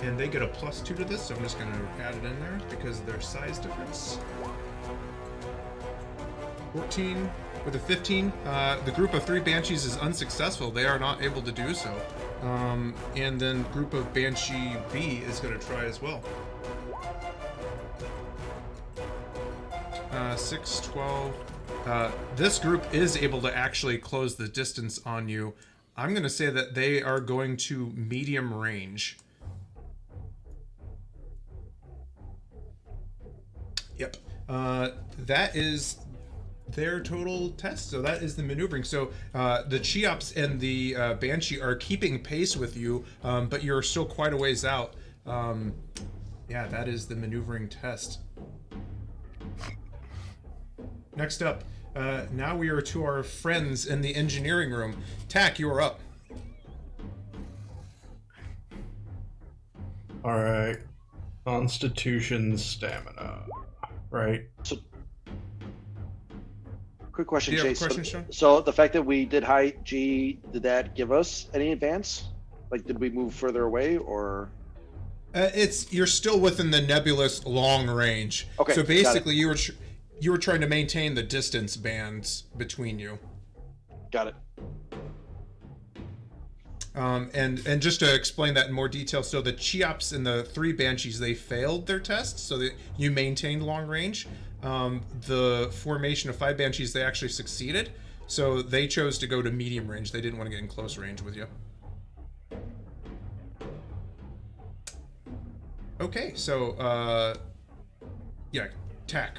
And they get a +2 to this, so I'm just going to add it in there because of their size difference. 14 with a 15. The group of 3 Banshees is unsuccessful. They are not able to do so. And then group of Banshee B is going to try as well. 6, 12. This group is able to actually close the distance on you. I'm going to say that they are going to medium range. Yep. That is their total test. So that is the maneuvering. So the Cheops and the Banshee are keeping pace with you, but you're still quite a ways out. Yeah, that is the maneuvering test. Next up, now we are to our friends in the engineering room. Tack, you are up. All right. Constitution, stamina. Right. So, quick question, Do you have a Chase. question, Sean? So the fact that we did high G, did that give us any advance? Like, did we move further away, or? You're still within the nebulous long range. Okay, So got basically, you were trying to maintain the distance bands between you. Got it. And just to explain that in more detail, so the Cheops and the 3 Banshees, they failed their test, so that you maintained long range. The formation of 5 Banshees, they actually succeeded, so they chose to go to medium range. They didn't want to get in close range with you. Okay, so yeah, Tack.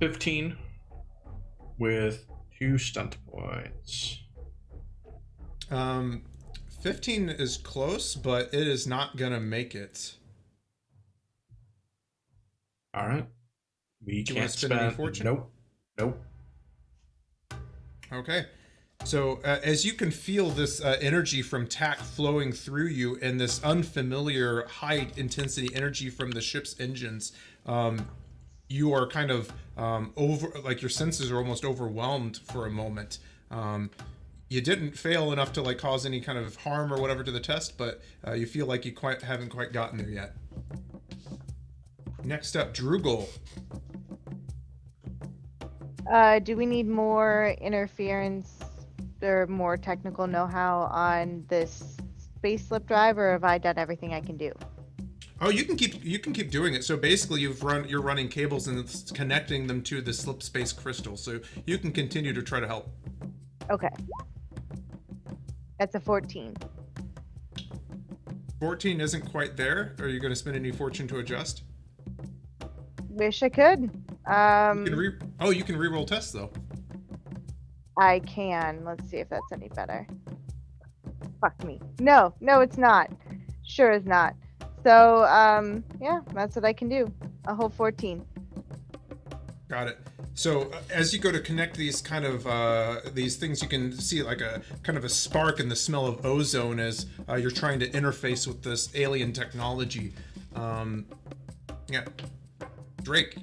15 with 2 stunt points. 15 is close, but it is not gonna make it. All right. We Do you wanna can't spend any spend. fortune? Nope. Okay. So as you can feel this energy from Tack flowing through you, and this unfamiliar high intensity energy from the ship's engines, you are kind of like your senses are almost overwhelmed for a moment. You didn't fail enough to like cause any kind of harm or whatever to the test, but you feel like you haven't quite gotten there yet. Next up, Drugel. Do we need more interference or more technical know-how on this space slip drive, or have I done everything I can do? Oh, you can keep doing it. So basically, you're running cables and it's connecting them to the slip space crystal. So you can continue to try to help. Okay. That's a 14. 14 isn't quite there. Are you going to spend any fortune to adjust? Wish I could. You can re-roll tests though. I can. Let's see if that's any better. Fuck me. No, it's not. Sure is not. So, yeah, that's what I can do. A whole 14. Got it. So as you go to connect these kind of these things, you can see like a kind of a spark in the smell of ozone as you're trying to interface with this alien technology. Yeah, Drake.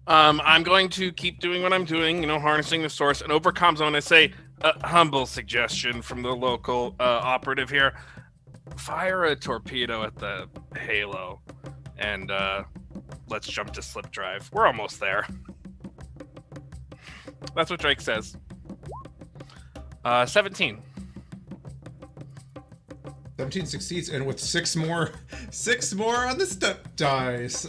I'm going to keep doing what I'm doing, harnessing the source. And over comms, I'm going to say, humble suggestion from the local operative here. Fire a torpedo at the Halo, and let's jump to slip drive. We're almost there. That's what Drake says. 17. 17 succeeds, and with six more on the step dice.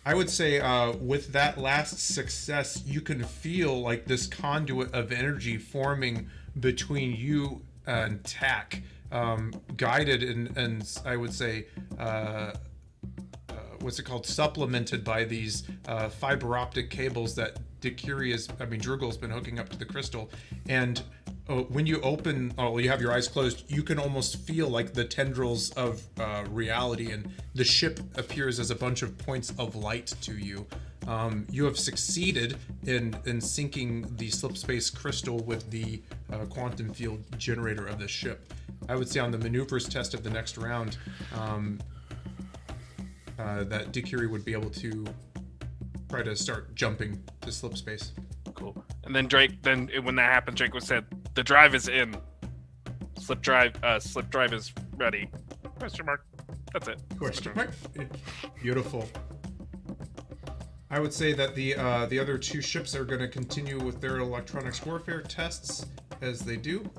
I would say with that last success, you can feel like this conduit of energy forming between you and Tack, guided and I would say, what's it called? Supplemented by these fiber optic cables that Druggel's been hooking up to the crystal. And when you you have your eyes closed, you can almost feel like the tendrils of reality, and the ship appears as a bunch of points of light to you. You have succeeded in syncing the slip space crystal with the quantum field generator of the ship. I would say on the maneuvers test of the next round, that Dikiri would be able to try to start jumping to slip space. Cool. And then Drake, when that happened, Drake said, "The drive is in. Slip drive is ready." Question mark. That's it. Question mark. Beautiful. I would say that the other two ships are going to continue with their electronics warfare tests as they do.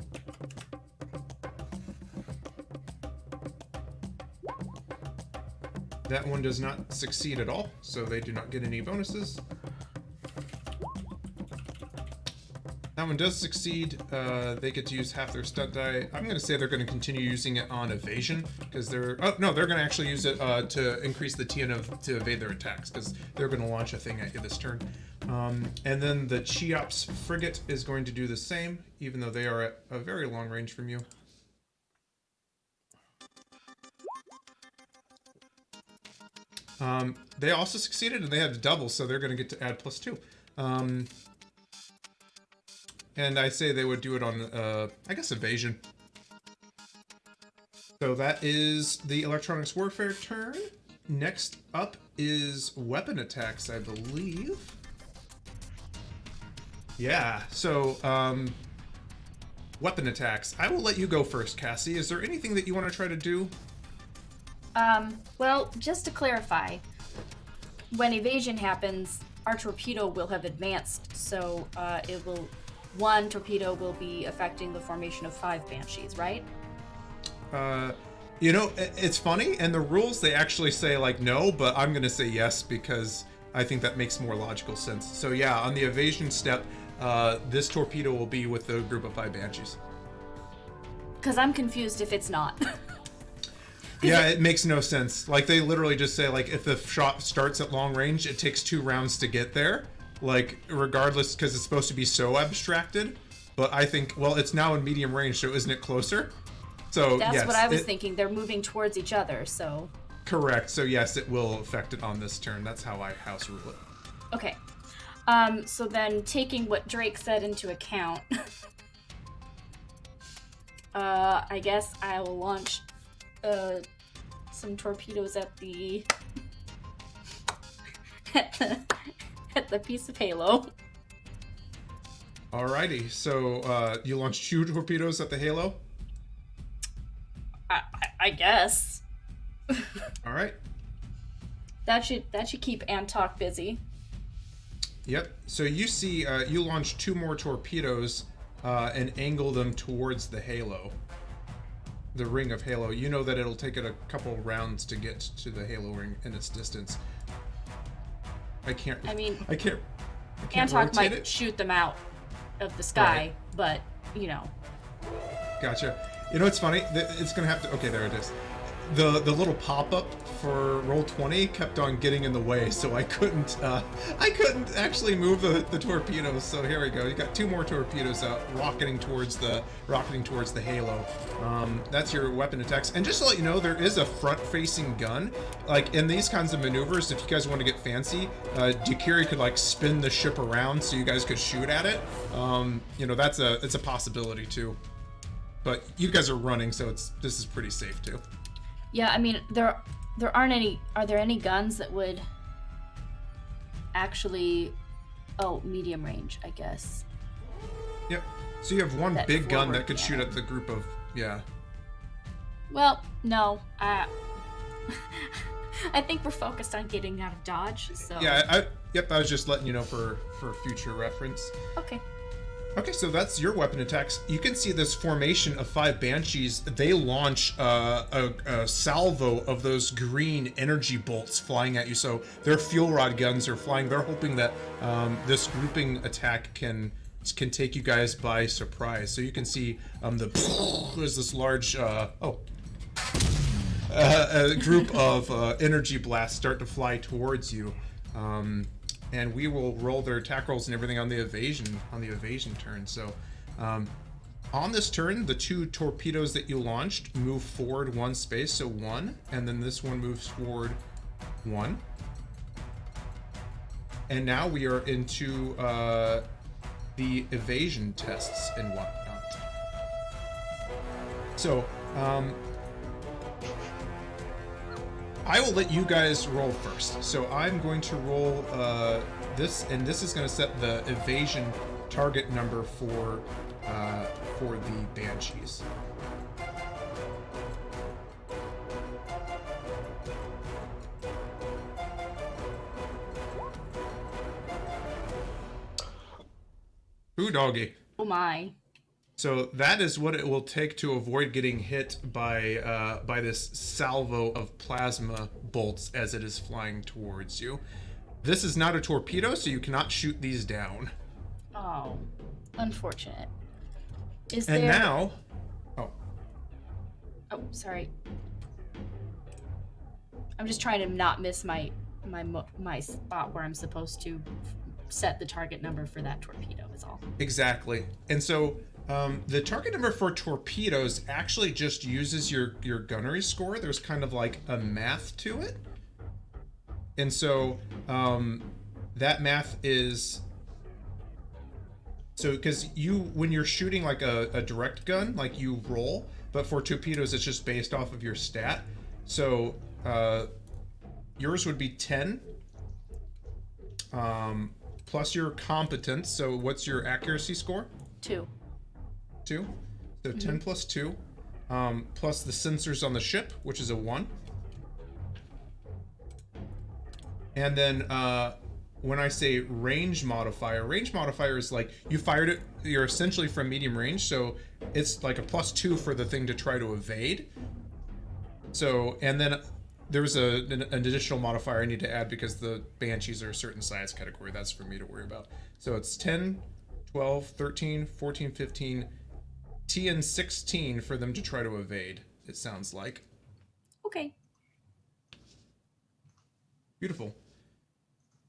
That one does not succeed at all, so they do not get any bonuses. That one does succeed. They get to use half their stunt die. I'm going to say they're going to continue using it on evasion, because they're going to actually use it to increase the TN to evade their attacks, because they're going to launch a thing at you this turn. And then the Cheops frigate is going to do the same, even though they are at a very long range from you. They also succeeded, and they had a double, so they're going to get to add +2. And I say they would do it on, I guess, evasion. So that is the electronics warfare turn. Next up is weapon attacks, I believe. Yeah, so, weapon attacks. I will let you go first, Cassie. Is there anything that you want to try to do? Well, just to clarify, when evasion happens, our torpedo will have advanced, so one torpedo will be affecting the formation of 5 Banshees, right? It's funny, and the rules, they actually say, no, but I'm going to say yes, because I think that makes more logical sense. So yeah, on the evasion step, this torpedo will be with the group of 5 Banshees. Because I'm confused if it's not. Yeah, it makes no sense. They literally just say, if the shot starts at long range, it takes 2 rounds to get there. Regardless, because it's supposed to be so abstracted. But I think, it's now in medium range, so isn't it closer? So that's yes, what I was thinking. They're moving towards each other, so... Correct. So yes, it will affect it on this turn. That's how I house rule it. Okay. So then, taking what Drake said into account, I guess I will launch some torpedoes at the at the piece of Halo. Alrighty, so you launch 2 torpedoes at the Halo? I guess. Alright. That should keep Antoc busy. Yep. So you see, you launch 2 more torpedoes and angle them towards the Halo. The ring of Halo. You know that it'll take it a couple rounds to get to the Halo ring in its distance. I can't Antoc might shoot them out of the sky, right. But, Gotcha. It's funny. It's going to have to... Okay, there it is. The little pop-up for Roll20 kept on getting in the way, so I couldn't actually move the torpedoes. So here we go. You got 2 more torpedoes out, rocketing towards the Halo. That's your weapon attacks. And just to let you know, there is a front-facing gun. In these kinds of maneuvers, if you guys want to get fancy, Dikiri could spin the ship around so you guys could shoot at it. It's a possibility too. But you guys are running, so this is pretty safe too. Yeah, I mean, there aren't any. Are there any guns that would actually? Oh, medium range, I guess. Yep. So you have one That big gun forward that could shoot cannon. at the group of Well, no. I think we're focused on getting out of dodge. So. Yeah. I was just letting you know for future reference. Okay. Okay, so that's your weapon attacks. You can see this formation of 5 banshees. They launch a salvo of those green energy bolts flying at you. So their fuel rod guns are flying. They're hoping that this grouping attack can take you guys by surprise. So you can see there's this large a group of energy blasts start to fly towards you. And we will roll their attack rolls and everything on the evasion turn. So on this turn, the 2 torpedoes that you launched move forward 1 space, so 1, and then this one moves forward 1. And now we are into the evasion tests and whatnot. So I will let you guys roll first. So I'm going to roll this, and this is going to set the evasion target number for the banshees. Ooh, doggy. Oh my. So that is what it will take to avoid getting hit by this salvo of plasma bolts as it is flying towards you. This is not a torpedo, so you cannot shoot these down. Oh, unfortunate. Is And there? now, Oh, sorry. I'm just trying to not miss my spot where I'm supposed to set the target number for that torpedo. Is all. exactly. And so the target number for torpedoes actually just uses your gunnery score. There's kind of like a math to it. And so that math is... So, because when you're shooting like a direct gun, like you roll, but for torpedoes, it's just based off of your stat. So, yours would be 10, plus your competence. So, what's your accuracy score? 2. 2. So, 10 plus 2, plus the sensors on the ship, which is a 1. And then, when I say range modifier is like you fired it, you're essentially from medium range, so it's like a +2 for the thing to try to evade. So, and then there's an additional modifier I need to add because the banshees are a certain size category. That's for me to worry about. So it's 10, 12, 13, 14, 15, and 16 for them to try to evade, it sounds like. Okay. Beautiful.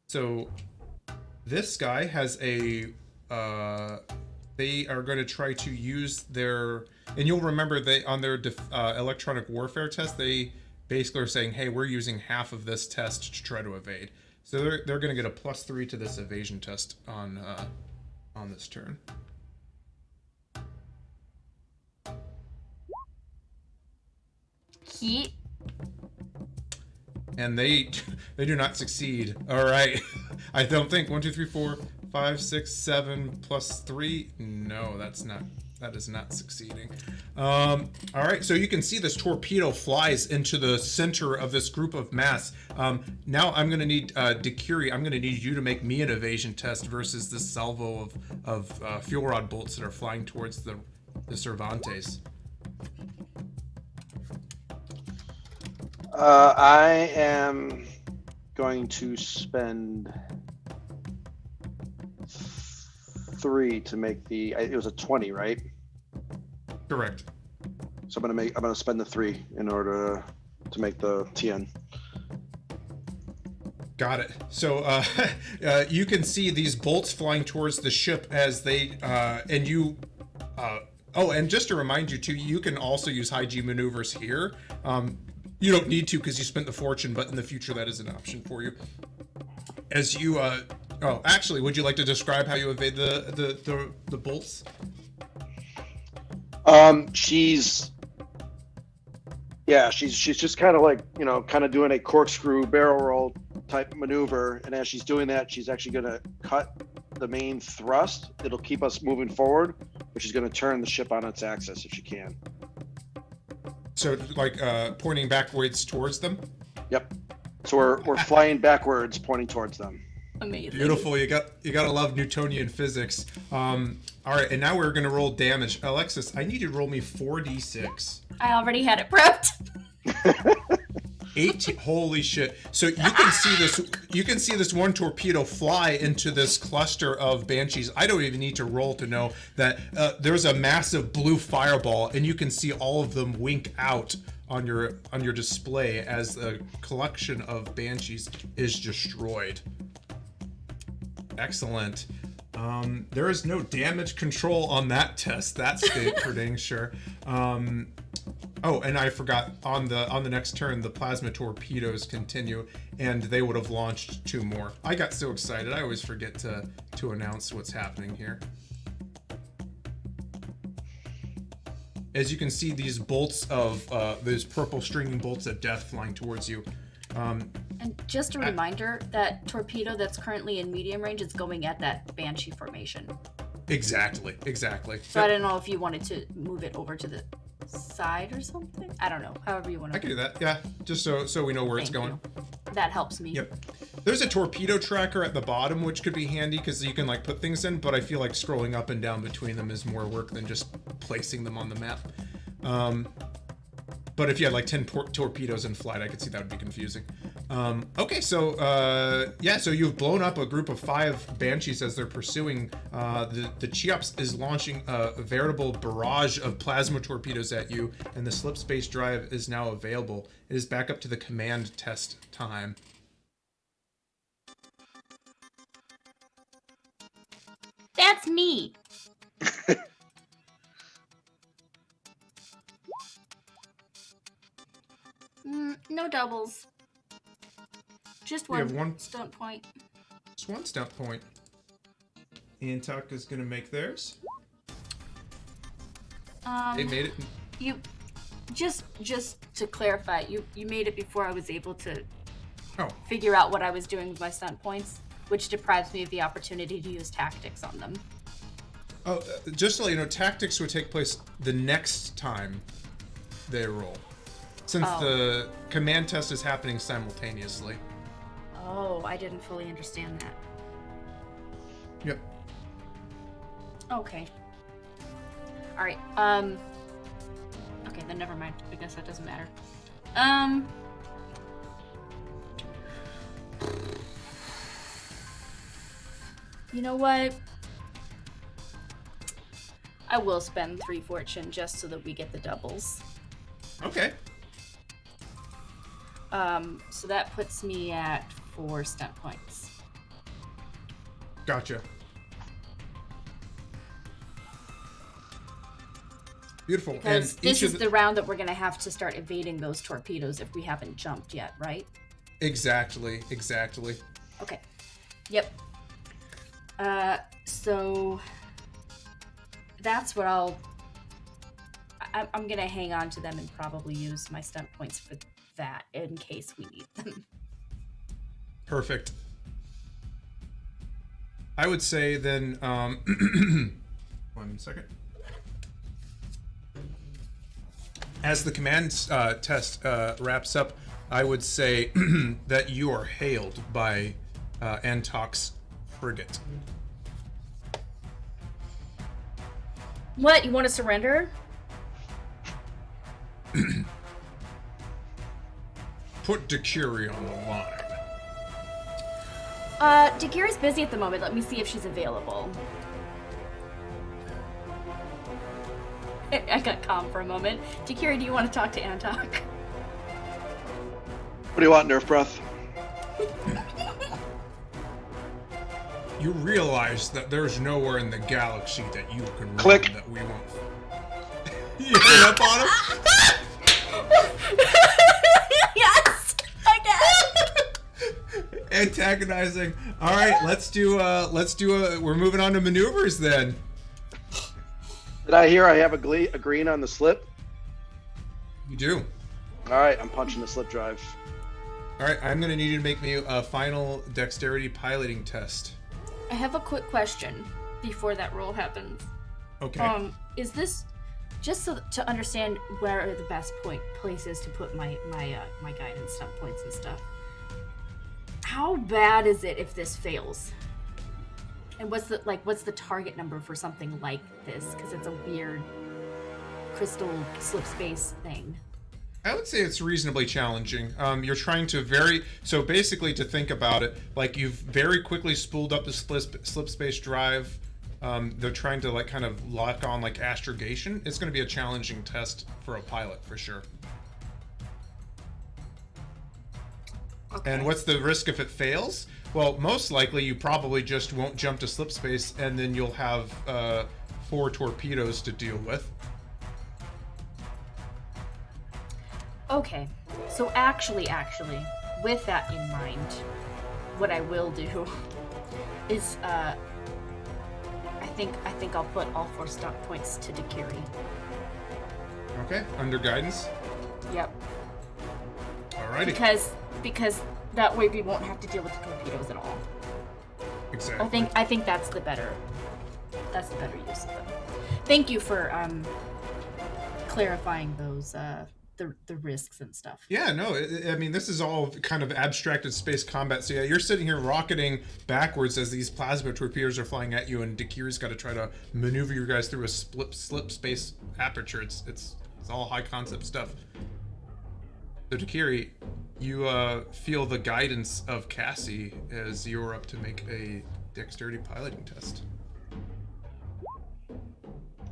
So this guy has a they are going to try to use their, and you'll remember they on their electronic warfare test, they basically are saying, hey, we're using half of this test to try to evade. So they're going to get a +3 to this evasion test on this turn. Yeet. And they do not succeed. All right. I don't think 1, 2, 3, 4, 5, 6, 7 plus 3. No, that is not succeeding. All right. So you can see this torpedo flies into the center of this group of mass. Now I'm going to need Dekiri. I'm going to need you to make me an evasion test versus this salvo of fuel rod bolts that are flying towards the Cervantes. I am going to spend 3 to make the. It was a 20, right? Correct. So I'm gonna spend the 3 in order to make the TN. Got it. So you can see these bolts flying towards the ship as they and you. Oh, and just to remind you too, you can also use high G maneuvers here. You don't need to because you spent the fortune, but in the future that is an option for you. As you, oh, actually, would you like to describe how you evade the bolts? She's Yeah, she's just kind of like, kind of doing a corkscrew barrel roll type maneuver. And as she's doing that, she's actually going to cut the main thrust. It'll keep us moving forward, but she's going to turn the ship on its axis if she can. So like pointing backwards towards them? Yep. So we're flying backwards, pointing towards them. Amazing. Beautiful. You gotta love Newtonian physics. All right, and now we're gonna roll damage. Alexis, I need you to roll me 4d6. I already had it prepped. 18. Holy shit! So you can see this. You can see this one torpedo fly into this cluster of banshees. I don't even need to roll to know that there's a massive blue fireball, and you can see all of them wink out on your display as a collection of banshees is destroyed. Excellent. There is no damage control on that test. That's for dang sure. Oh, and I forgot, on the next turn, the plasma torpedoes continue, and they would have launched 2 more. I got so excited, I always forget to announce what's happening here. As you can see, these bolts of those purple stringing bolts of death flying towards you. And just a reminder, that torpedo that's currently in medium range is going at that Banshee formation. Exactly. So I don't know if you wanted to move it over to the side or something. I don't know. However you want to. I can do that. Yeah, just so we know where it's going. That helps me. Yep. There's a torpedo tracker at the bottom, which could be handy because you can like put things in. But I feel like scrolling up and down between them is more work than just placing them on the map. But if you had like 10 torpedoes in flight, I could see that would be confusing. Okay, so yeah, so you've blown up a group of 5 banshees as they're pursuing. The Cheops is launching a veritable barrage of plasma torpedoes at you, and the slip space drive is now available. It is back up to the command test time. That's me. No doubles. Just We have one stunt point. Just one stunt point. Antoc is going to make theirs. They made it. You just to clarify, you made it before I was able to figure out what I was doing with my stunt points, which deprives me of the opportunity to use tactics on them. Oh, just to let you know, tactics would take place the next time they roll, since the command test is happening simultaneously. Oh, I didn't fully understand that. Yep. Okay. All right. Okay, then never mind. I guess that doesn't matter. You know what? I will spend 3 fortune just so that we get the doubles. Okay. So that puts me at 4 stunt points. Gotcha. Beautiful. Because and this is the round that we're going to have to start evading those torpedoes if we haven't jumped yet, right? Exactly. Okay. Yep. So that's what I'm going to hang on to them and probably use my stunt points for that in case we need them. Perfect. I would say then, 1 second. As the command test wraps up, I would say that you are hailed by Antoc's frigate. What? You want to surrender? Put Decuri on the line. Dakira's busy at the moment. Let me see if she's available. I got calm for a moment. Dakira, do you want to talk to Antoc? What do you want, Nerf Breath? You realize that there's nowhere in the galaxy that you can run Click. that we won't. You hit up on him? Yes, I did. Antagonizing. All right, let's do we're moving on to maneuvers then. Did I hear I have a green on the slip? You do. All right, I'm punching the slip drive. All right, I'm going to need you to make me a final dexterity piloting test. I have a quick question before that roll happens. Okay. Is this just so to understand where are the best places to put my guidance stuff, points and stuff? How bad is it if this fails? And what's the target number for something like this? Because it's a weird crystal slip space thing. I would say it's reasonably challenging. You're trying to so basically to think about it, like you've very quickly spooled up the slip space drive. They're trying to like kind of lock on like astrogation. It's going to be a challenging test for a pilot for sure. Okay. And what's the risk if it fails? Well, most likely you probably just won't jump to slip space, and then you'll have 4 torpedoes to deal with. Okay, so actually, with that in mind, what I will do is, I think I'll put all 4 stock points to Dakiri. Okay, under guidance. Yep. Alrighty. Because that way we won't have to deal with the torpedoes at all. Exactly. I think that's the better use of them. Thank you for clarifying those the risks and stuff. Yeah, no, I mean, this is all kind of abstracted space combat. So yeah, you're sitting here rocketing backwards as these plasma torpedoes are flying at you, and Dakiri's got to try to maneuver you guys through a slip space aperture. It's all high concept stuff. So Dakiri, you feel the guidance of Cassie as you're up to make a dexterity piloting test.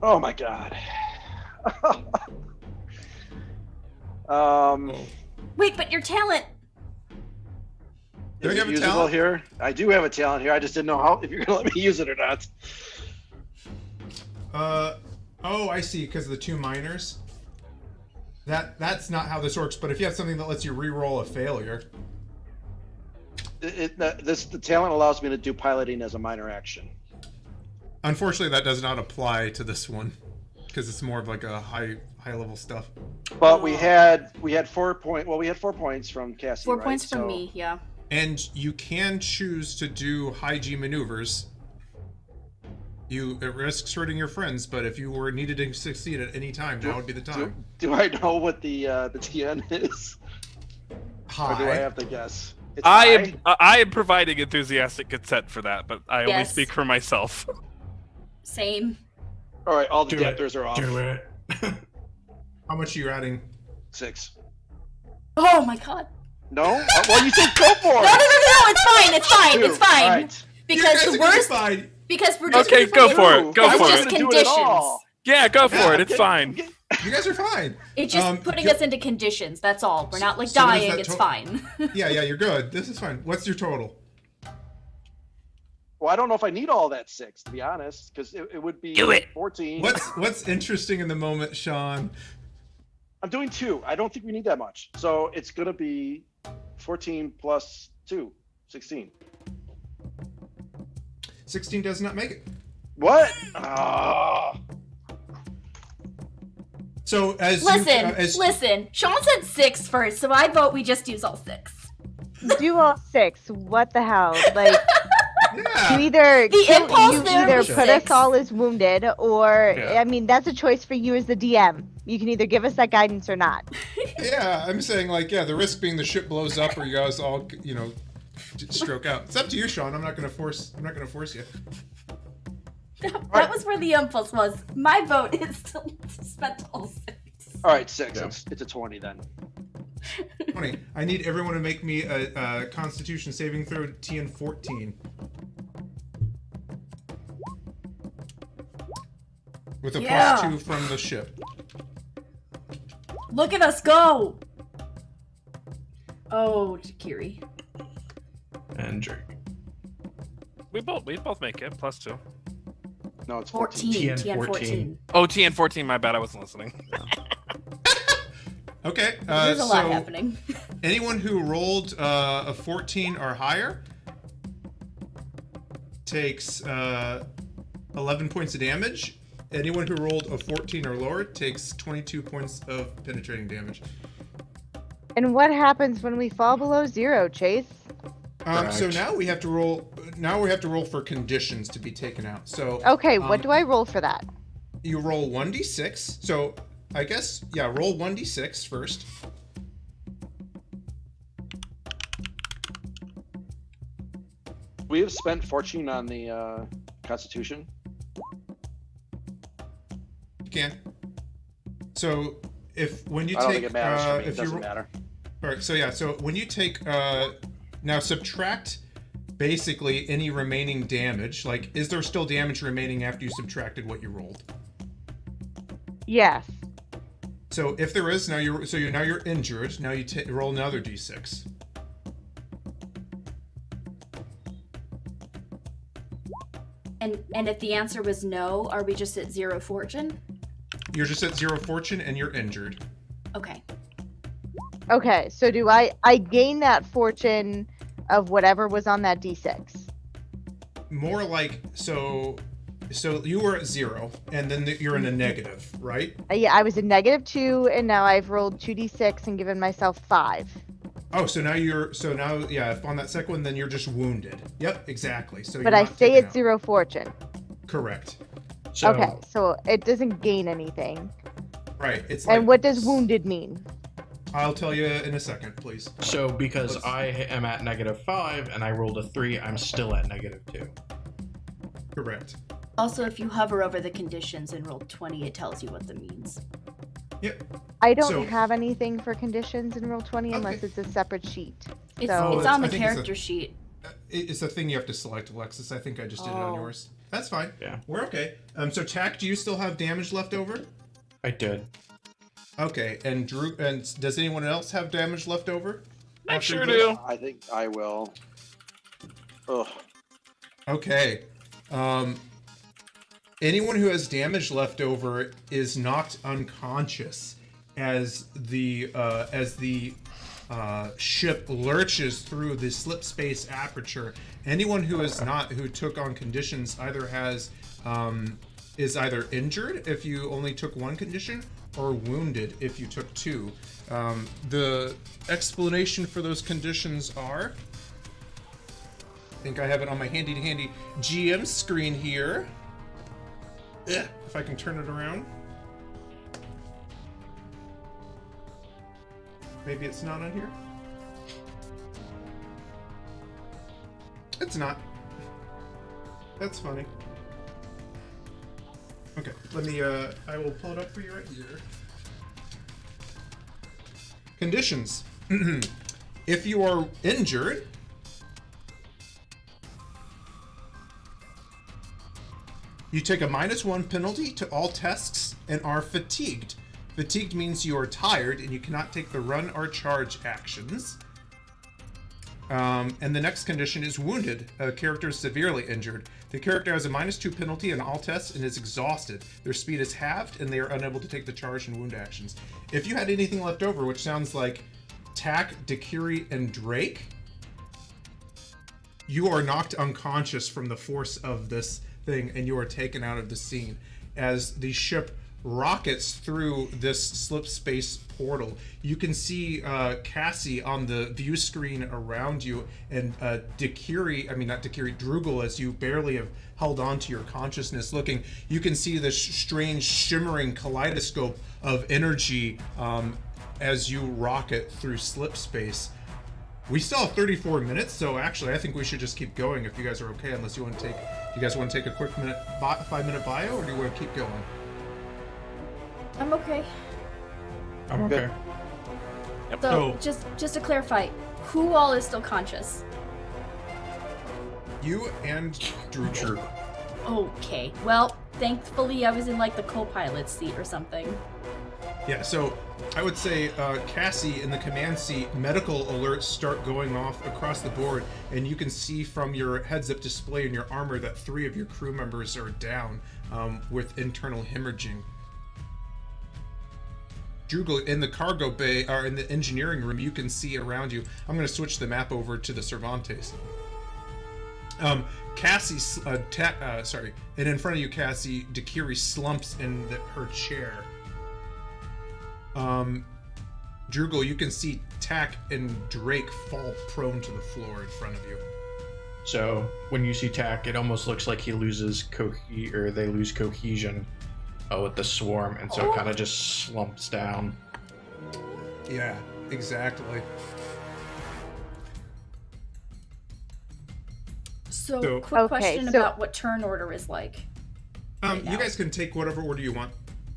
Oh my god. Wait, but your talent. Do you have a usable talent here? I do have a talent here. I just didn't know if you're gonna let me use it or not. Oh, I see. Because of the 2 minors. That's not how this works. But if you have something that lets you re-roll a failure, The talent allows me to do piloting as a minor action. unfortunately, that does not apply to this one because it's more of like a high level stuff. But we had 4 points. Well, we had 4 points from Cassie. 4 right? points from me, yeah. And you can choose to do high G maneuvers. It risks hurting your friends, but if you were needed to succeed at any time, now would be the time. Do I know what the TN is? High. Or do I have to guess? It's I high? am providing enthusiastic consent for that, but I only Yes. speak for myself. Same. All right, all the Do it. adapters are off. Do it. How much are you adding? 6. Oh my god. No? Well, you said go for No, it. it's fine. 2. It's fine. All right. Because You guys the are gonna be worst. fine. Because we're just Okay, go for it. Go It's for just it. Do it at all. conditions. Yeah, go for it. It's Get- fine. get- You guys are fine. It's just putting us into conditions. That's all. We're not like so what is dying. that It's fine. Yeah, you're good. This is fine. What's your total? Well, I don't know if I need all that 6, to be honest, because it would be Do it. 14. What's interesting in the moment, Sean? I'm doing 2. I don't think we need that much. So it's going to be 14 plus 2, 16. 16 does not make it. What? Ah. So Listen. Sean said 6 first, so I vote we just use all 6. Do all 6. What the hell? Like, yeah. you either The impulse you there either was put us 6. all as wounded, or Yeah. I mean, that's a choice for you as the DM. You can either give us that guidance or not. Yeah, I'm saying like, yeah, the risk being the ship blows up or you guys all, stroke out. It's up to you, Sean. I'm not gonna force you. That was where the impulse was. My vote is to spend all 6. All right, 6. Yeah. It's a 20 then. 20. I need everyone to make me a Constitution saving throw TN 14. With a Yeah. +2 from the ship. Look at us go! Oh, Kiri. And Drake. We both make it. +2. No, it's 14. 14. TN 14. Oh, TN 14. My bad. I wasn't listening. Okay. There's a lot happening. Anyone who rolled a 14 or higher takes 11 points of damage. Anyone who rolled a 14 or lower takes 22 points of penetrating damage. And what happens when we fall below 0, Chase? So Correct. now we have to roll. Now we have to roll for conditions to be taken out. So Okay, what do I roll for that? you roll 1d6. So I guess roll 1d6 first. We have spent fortune on the Constitution. You can. So when you I don't take think it matters for me. It if you doesn't matter. all right, so when you take now subtract basically any remaining damage. Like, is there still damage remaining after you subtracted what you rolled? Yes. So if there is, now you're injured. Now you roll another d6. And if the answer was no, are we just at 0 fortune? You're just at 0 fortune and you're injured. Okay. Okay, so do I gain that fortune of whatever was on that d6? More like so you were at 0 and then you're in a negative, right? Yeah, I was in -2 and now I've rolled 2d6 and given myself 5. Oh, so now if on that second one, then you're just wounded. Yep, exactly. So But you're I not stay taken at out. 0 fortune. Correct. So, Okay, so it doesn't gain anything. Right. It's like, And what does wounded mean? I'll tell you in a second, please. So because I am at -5 and I rolled a 3, I'm still at -2. Correct. Also, if you hover over the conditions and roll 20, it tells you what that means. Yep. I don't So- have anything for conditions in Roll20 unless Okay. it's a separate sheet. It's, So- it's on the I think it's a- character sheet. It's a thing you have to select, Alexis. I think I just did it on Oh. yours. That's fine. Yeah. We're okay. So Tack, do you still have damage left over? I did. Okay. And Drew, and does anyone else have damage left over? I After sure this? do. I think I will. Ugh. Okay. Anyone who has damage left over is knocked unconscious as the ship lurches through the slip space aperture. Anyone who took on conditions is either injured if you only took one condition or wounded if you took two. The explanation for those conditions are, I think I have it on my handy GM screen here. If I can turn it around. Maybe it's not on here. It's not. That's funny. Okay, let me, I will pull it up for you right here. Conditions. If you are injured, you take a -1 penalty to all tests and are fatigued. Fatigued means you are tired and you cannot take the run or charge actions. And the next condition is wounded. A character is severely injured. The character has a -2 penalty on all tests and is exhausted. Their speed is halved and they are unable to take the charge and wound actions. If you had anything left over, which sounds like Tack, Dakiri, and Drake, you are knocked unconscious from the force of this thing and you are taken out of the scene as the ship rockets through this slip space portal. You can see Cassie on the view screen around you, and Drugel, as you barely have held on to your consciousness looking, you can see this strange shimmering kaleidoscope of energy as you rocket through slip space. We still have 34 minutes, so actually I think we should just keep going if you guys are okay, unless you want to take, you guys want to take a quick 5-minute bio, or do you want to keep going? I'm okay. I'm okay. So, So- just to clarify, who all is still conscious? You and Drew. Okay. Well, thankfully I was in like the co-pilot seat or something. Yeah, so I would say Cassie in the command seat, medical alerts start going off across the board, and you can see from your heads-up display in your armor that 3 of your crew members are down with internal hemorrhaging. Drugel, in the cargo bay, or in the engineering room, you can see around you. I'm going to switch the map over to the Cervantes. Cassie, and in front of you, Cassie, Dakiri slumps in her chair. Drugel, you can see Tack and Drake fall prone to the floor in front of you. So when you see Tack, it almost looks like he loses they lose cohesion with the swarm, and so it kind of just slumps down. Yeah, exactly. So quick question about what turn order is like. You guys can take whatever order you want.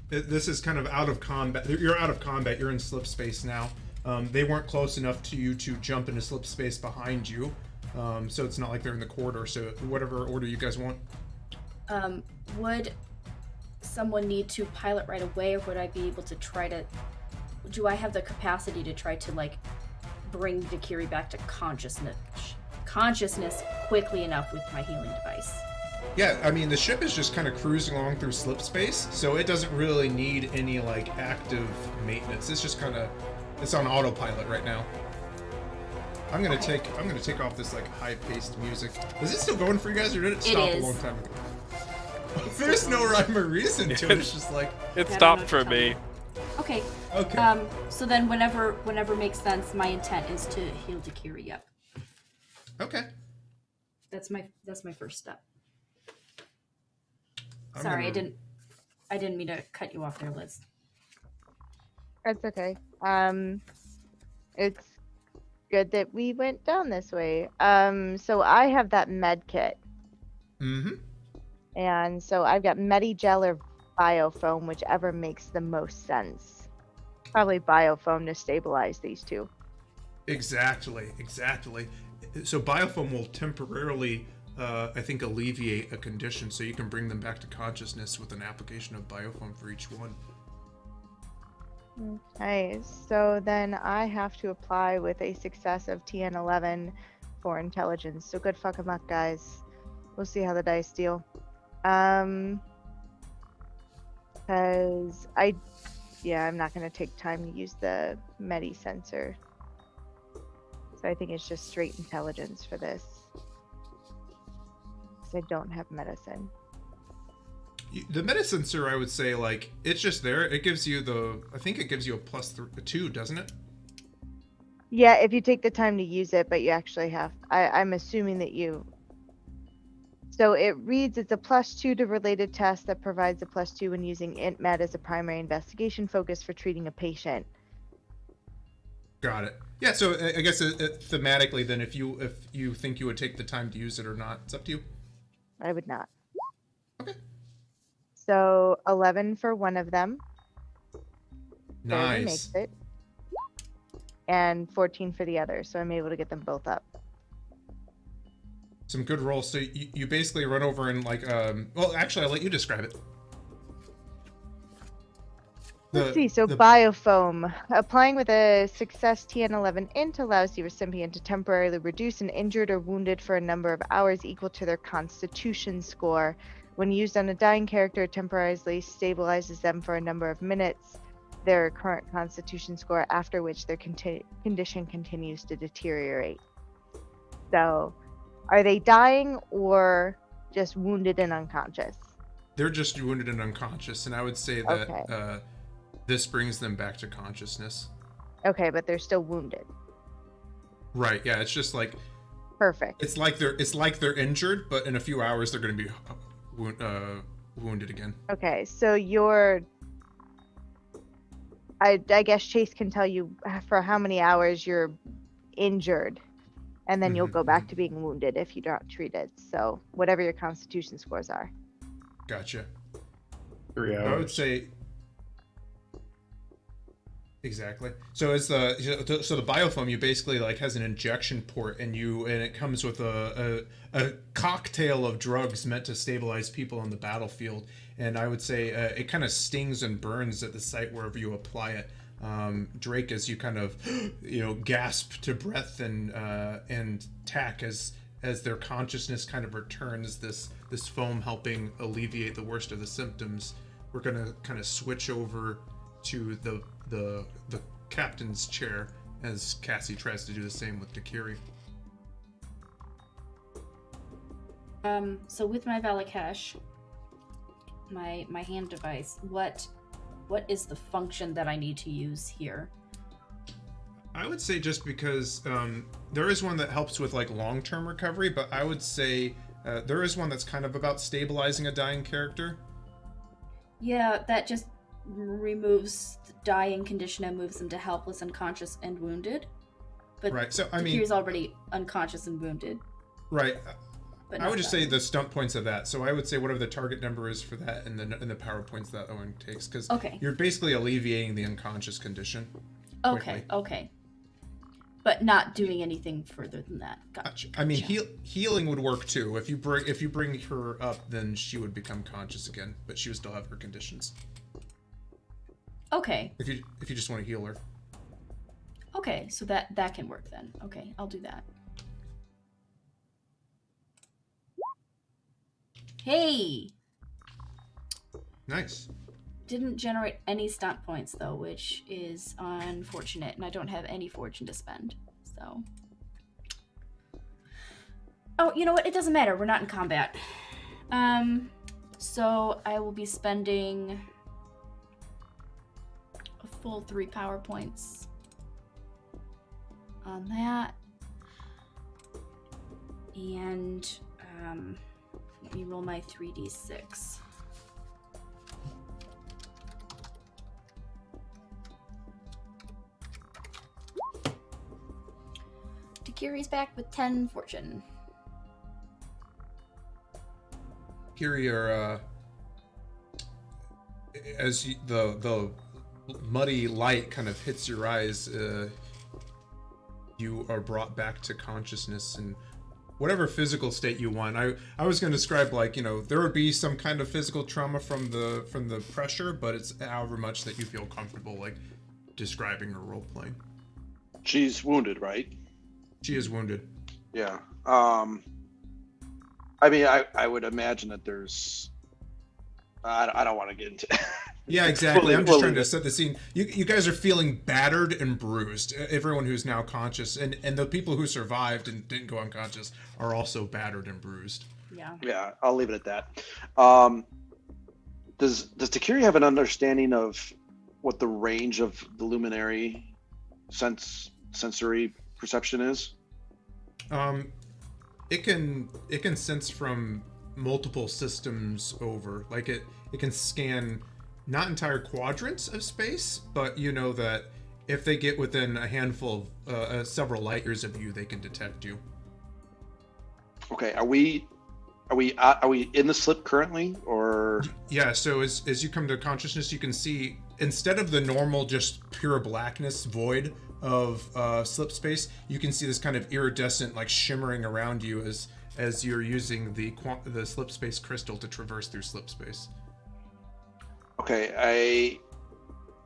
This is kind of out of combat. You're out of combat. You're in slip space now. They weren't close enough to you to jump into slip space behind you. So it's not like they're in the corridor. So whatever order you guys want. Would someone need to pilot right away, or would I be able to try to... Do I have the capacity to try to, like, bring Dakiri back to consciousness quickly enough with my healing device? Yeah, I mean, the ship is just kind of cruising along through slip space, so it doesn't really need any, like, active maintenance. It's just kind of... It's on autopilot right now. I'm gonna take off this, like, high-paced music. Is it still going for you guys, or did it stop a long time ago? There's no rhyme or reason to it. It's just like... It stopped for me. Okay. Okay. So then whenever makes sense, my intent is to heal Dakiri up. Okay. That's my first step. I'm Sorry, gonna- I didn't mean to cut you off there, Liz. That's okay. It's good that we went down this way. So I have that med kit. Mm-hmm. And so I've got Medigel or Biofoam, whichever makes the most sense. Probably Biofoam to stabilize these two. Exactly. So Biofoam will temporarily, I think, alleviate a condition, so you can bring them back to consciousness with an application of Biofoam for each one. Okay, so then I have to apply with a success of TN11 for intelligence. So good fucking luck, guys. We'll see how the dice deal. Because I'm not going to take time to use the Medi sensor. So I think it's just straight intelligence for this. Because I don't have medicine. The medicine, sir, I would say, like, it's just there. It gives you I think it gives you a +2, doesn't it? Yeah, if you take the time to use it, but you actually have. I'm assuming that you... So it reads, it's a +2 to related test that provides a +2 when using IntMed as a primary investigation focus for treating a patient. Got it. Yeah, so I guess thematically, then, if you think you would take the time to use it or not, it's up to you. I would not. Okay. So 11 for one of them. Barely Nice. makes it. And 14 for the other, so I'm able to get them both up. Some good rolls. So you basically run over and, like, well, actually, I'll let you describe it. Let's see, so Biofoam. Applying with a success TN11 int allows the recipient to temporarily reduce an injured or wounded for a number of hours equal to their constitution score. When used on a dying character, it temporarily stabilizes them for a number of minutes, their current constitution score, after which their condition continues to deteriorate. So, are they dying or just wounded and unconscious? They're just wounded and unconscious, and I would say that Okay. This brings them back to consciousness. Okay, but they're still wounded. Right, yeah, it's just like... Perfect. It's like they're injured, but in a few hours they're going to be wounded again. Okay, so I guess Chase can tell you for how many hours you're injured, and then you'll go back to being wounded if you're not treated. So whatever your constitution scores are. Gotcha. 3 hours. I would say... Exactly. So the Biofoam, you basically, like, has an injection port, and it comes with a cocktail of drugs meant to stabilize people on the battlefield. And I would say it kind of stings and burns at the site wherever you apply it. Drake, as you kind of gasp to breath, and Tack as their consciousness kind of returns, this foam helping alleviate the worst of the symptoms. We're gonna kind of switch over to the captain's chair as Cassie tries to do the same with Dakiri. So with my Valakesh, my hand device, what is the function that I need to use here? I would say just because there is one that helps with like long-term recovery, but I would say there is one that's kind of about stabilizing a dying character. Yeah, that just removes the dying condition and moves them to helpless, unconscious, and wounded. But right. So I mean, he was already unconscious and wounded. Right. But I would just say the stunt points of that. So I would say whatever the target number is for that, and the power points that one takes, because you're basically alleviating the unconscious condition. Okay. Okay. But not doing anything further than that. Gotcha. I mean, healing would work too. If you bring her up, then she would become conscious again, but she would still have her conditions. Okay. If you just want to heal her. Okay, so that can work then. Okay, I'll do that. Hey! Nice. Didn't generate any stunt points though, which is unfortunate, and I don't have any fortune to spend, so. Oh, you know what? It doesn't matter. We're not in combat. So I will be spending a full 3 power points on that. And let me roll my 3d6. Takiri's back with 10 fortune. Kiri, as the muddy light kind of hits your eyes, you are brought back to consciousness and whatever physical state you want. I was going to describe, like, you know, there would be some kind of physical trauma from the pressure, but it's however much that you feel comfortable, like, describing or role playing. She's wounded, right? She is wounded. Yeah. I mean, I would imagine that there's. I don't want to get into. Yeah, exactly. I'm just trying to set the scene. You guys are feeling battered and bruised. Everyone who's now conscious, and the people who survived and didn't go unconscious are also battered and bruised. Yeah. Yeah, I'll leave it at that. Does Takiri have an understanding of what the range of the luminary sensory perception is? It can sense from multiple systems over. Like it can scan not entire quadrants of space, but you know that if they get within a handful of several light years of you, they can detect you. Okay, are we in the slip currently, or? Yeah, so as you come to consciousness, you can see, instead of the normal just pure blackness void of slip space, you can see this kind of iridescent, like, shimmering around you as you're using the slip space crystal to traverse through slip space. Okay, I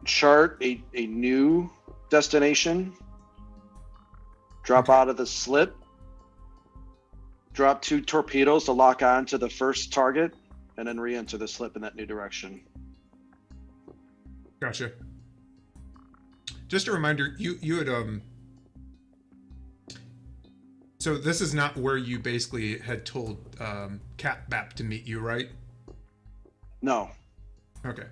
chart a new destination, drop out of the slip, drop 2 torpedoes to lock on to the first target, and then re-enter the slip in that new direction. Gotcha. Just a reminder, you had so this is not where you basically had told Cat Bap to meet you, right? No. Okay.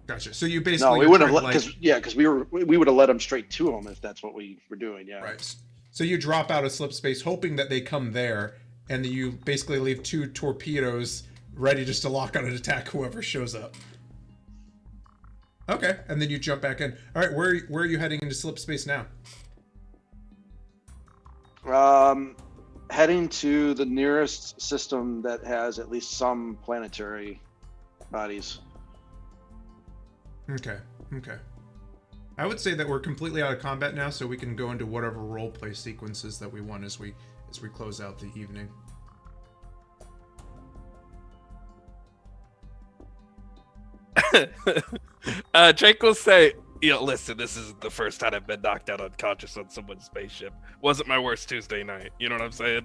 Gotcha. So you basically we would have because we would have led them straight to him if that's what we were doing. Yeah. Right. So you drop out of slip space, hoping that they come there, and then you basically leave 2 torpedoes ready just to lock on and attack whoever shows up. Okay, and then you jump back in. All right, where are you heading into slip space now? Heading to the nearest system that has at least some planetary bodies. Okay. I would say that we're completely out of combat now, so we can go into whatever roleplay sequences that we want as we close out the evening. Drake will say, listen, this is the first time I've been knocked out unconscious on someone's spaceship. Wasn't my worst Tuesday night. You know what I'm saying?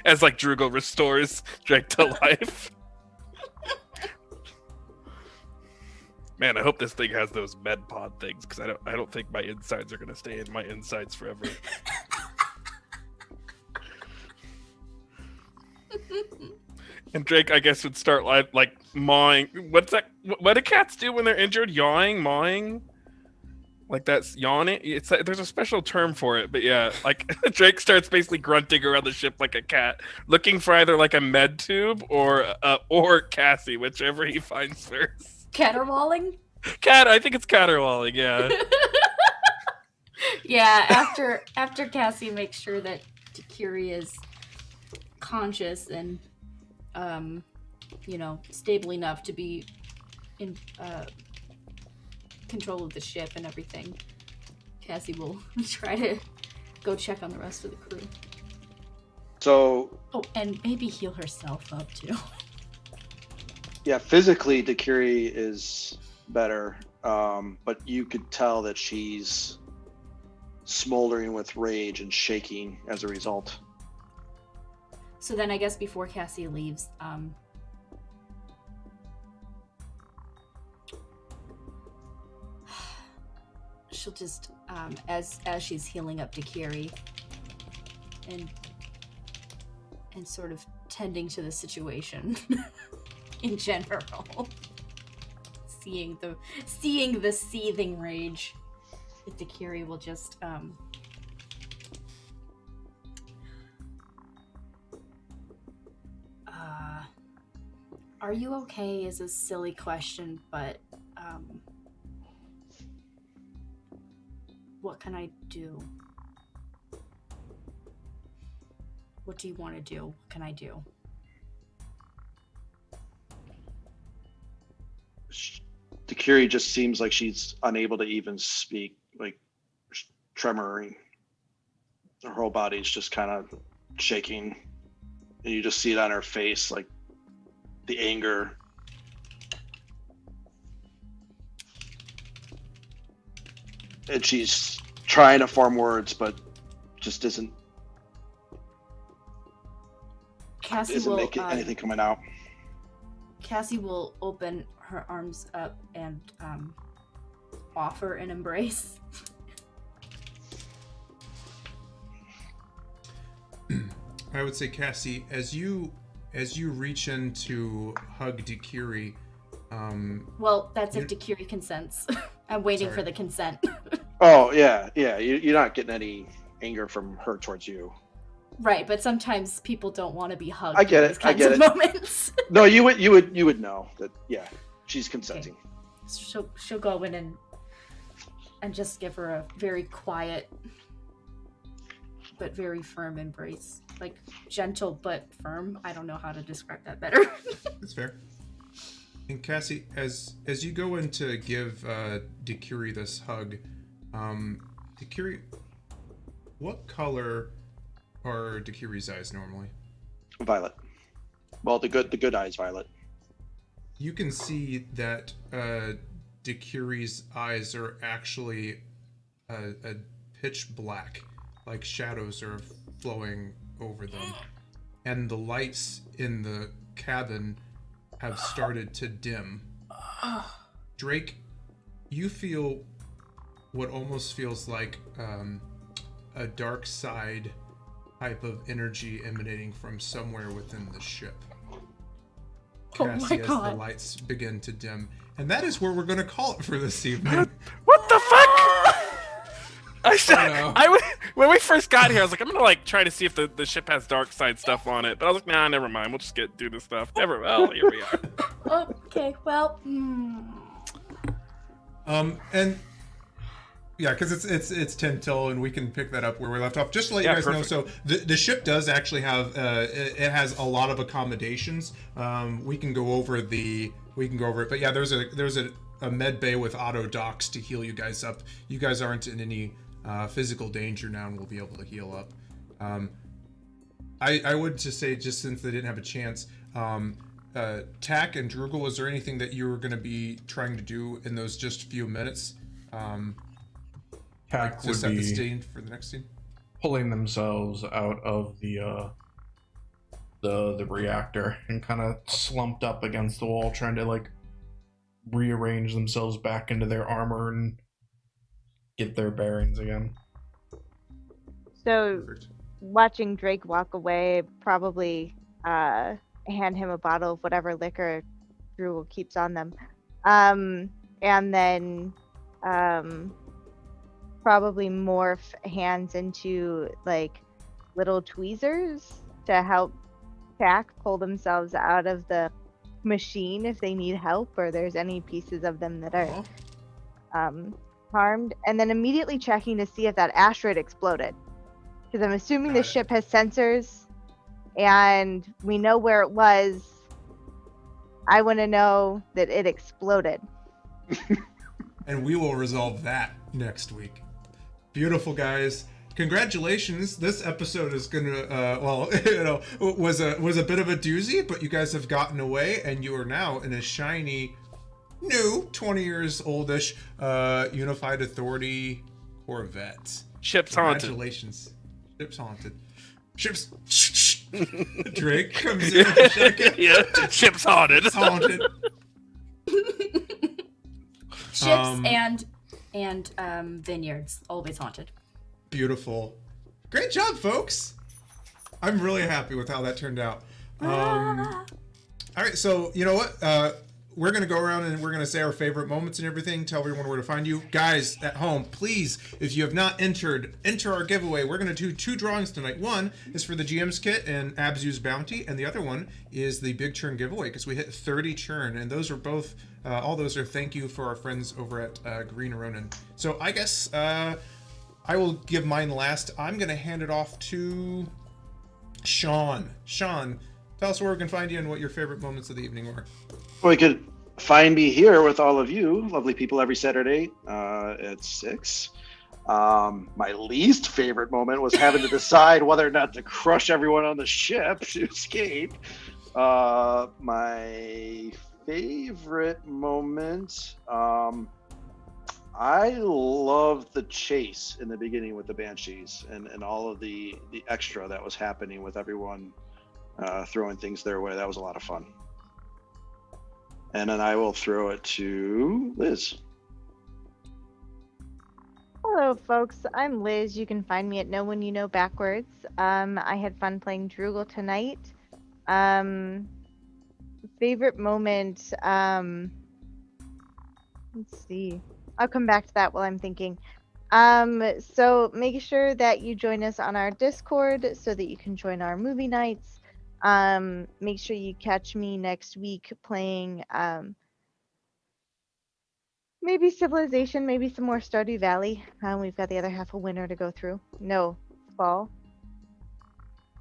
As like Drugel restores Drake to life. Man, I hope this thing has those med pod things, because I don't think my insides are gonna stay in my insides forever. And Drake, I guess, would start like mawing. What's that? What do cats do when they're injured? Yawing, mawing. Like that's yawning. It's like, there's a special term for it, but yeah, like Drake starts basically grunting around the ship like a cat, looking for either like a med tube or Cassie, whichever he finds first. Caterwauling? Cat, I think it's caterwauling. Yeah. Yeah, after Cassie makes sure that Takiri is conscious and stable enough to be in control of the ship and everything, Cassie will try to go check on the rest of the crew. So, and maybe heal herself up too. yeah, physically, Dakiri is better, but you could tell that she's smoldering with rage and shaking as a result. So then I guess before Cassie leaves, she'll just, as she's healing up Dakiri and sort of tending to the situation in general, seeing the seething rage, Dakiri will just are you okay is a silly question, but what can I do? What do you want to do? What can I do? Dakiri just seems like she's unable to even speak, like tremoring. Her whole body's just kind of shaking, and you just see it on her face, like the anger. And she's trying to form words, but just isn't making anything coming out. Cassie will open her arms up and offer an embrace. I would say, Cassie, as you reach in to hug Dakiri, well, that's if Dakiri consents. I'm waiting for the consent. Oh yeah. You're not getting any anger from her towards you. Right, but sometimes people don't want to be hugged. I get it. In these kinds of moments. No, you would know that. Yeah, she's consenting. Okay. She'll go in and just give her a very quiet but very firm embrace, like gentle but firm. I don't know how to describe that better. That's fair. And Cassie, as you go in to give Dakiri this hug, Dakiri, what color are Dakiri's eyes normally? Violet. Well, the good eyes, violet. You can see that Dakiri's eyes are actually a pitch black, like shadows are flowing over them, and the lights in the cabin have started to dim. Drake, you feel what almost feels like a dark side type of energy emanating from somewhere within the ship. Cassie, as the lights begin to dim. And that is where we're going to call it for this evening. What the fuck? I said, when we first got here, I was like, I'm gonna try to see if the ship has dark side stuff on it. But I was like, nah, never mind. We'll just do this stuff. Well, here we are. Okay, well. And yeah, because it's 10 till, and we can pick that up where we left off. Just to let you guys know, so the ship does actually have it has a lot of accommodations. We can go over it, but yeah, there's a med bay with auto docks to heal you guys up. You guys aren't in any physical danger now, and we'll be able to heal up. I would just say, just since they didn't have a chance, Tack and Drugel, was there anything that you were going to be trying to do in those just few minutes? Tack to set the scene for the next scene? Pulling themselves out of the reactor and kind of slumped up against the wall, trying to rearrange themselves back into their armor and get their bearings again. So, Perfect. Watching Drake walk away, probably hand him a bottle of whatever liquor Drew keeps on them, and then probably morph hands into like little tweezers to help Tack pull themselves out of the machine if they need help or there's any pieces of them that are harmed, and then immediately checking to see if that asteroid exploded, because I'm assuming the ship has sensors and we know where it was. I want to know that it exploded. And we will resolve that next week. Beautiful, guys. Congratulations. This episode is gonna was a bit of a doozy, but you guys have gotten away and you are now in a shiny new 20 years oldish unified authority corvette. Ship's haunted. Congratulations. Ship's haunted. Ship's Drake comes in with a second. Yeah, ship's haunted. It's haunted. Ships and vineyards always haunted. Beautiful. Great job, folks. I'm really happy with how that turned out. All right, so you know what? We're going to go around and we're going to say our favorite moments and everything, tell everyone where to find you. Guys at home, please, if you have not enter our giveaway. We're going to do 2 drawings tonight. One is for the GM's kit and Abzu's bounty, and the other one is the big churn giveaway because we hit 30 churn, and those are both, all those are thank you for our friends over at Green Ronin. So I guess I will give mine last. I'm going to hand it off to Sean. Sean, tell us where we can find you and what your favorite moments of the evening were. Well, you could find me here with all of you lovely people every Saturday at 6. My least favorite moment was having to decide whether or not to crush everyone on the ship to escape. My favorite moment, I love the chase in the beginning with the Banshees and all of the extra that was happening with everyone throwing things their way. That was a lot of fun. And then I will throw it to Liz. Hello, folks. I'm Liz. You can find me at No One You Know Backwards. I had fun playing Droogle tonight. Favorite moment, let's see. I'll come back to that while I'm thinking. So make sure that you join us on our Discord so that you can join our movie nights. Make sure you catch me next week playing maybe Civilization, maybe some more Stardew Valley. We've got the other half of winter to go through. No, fall.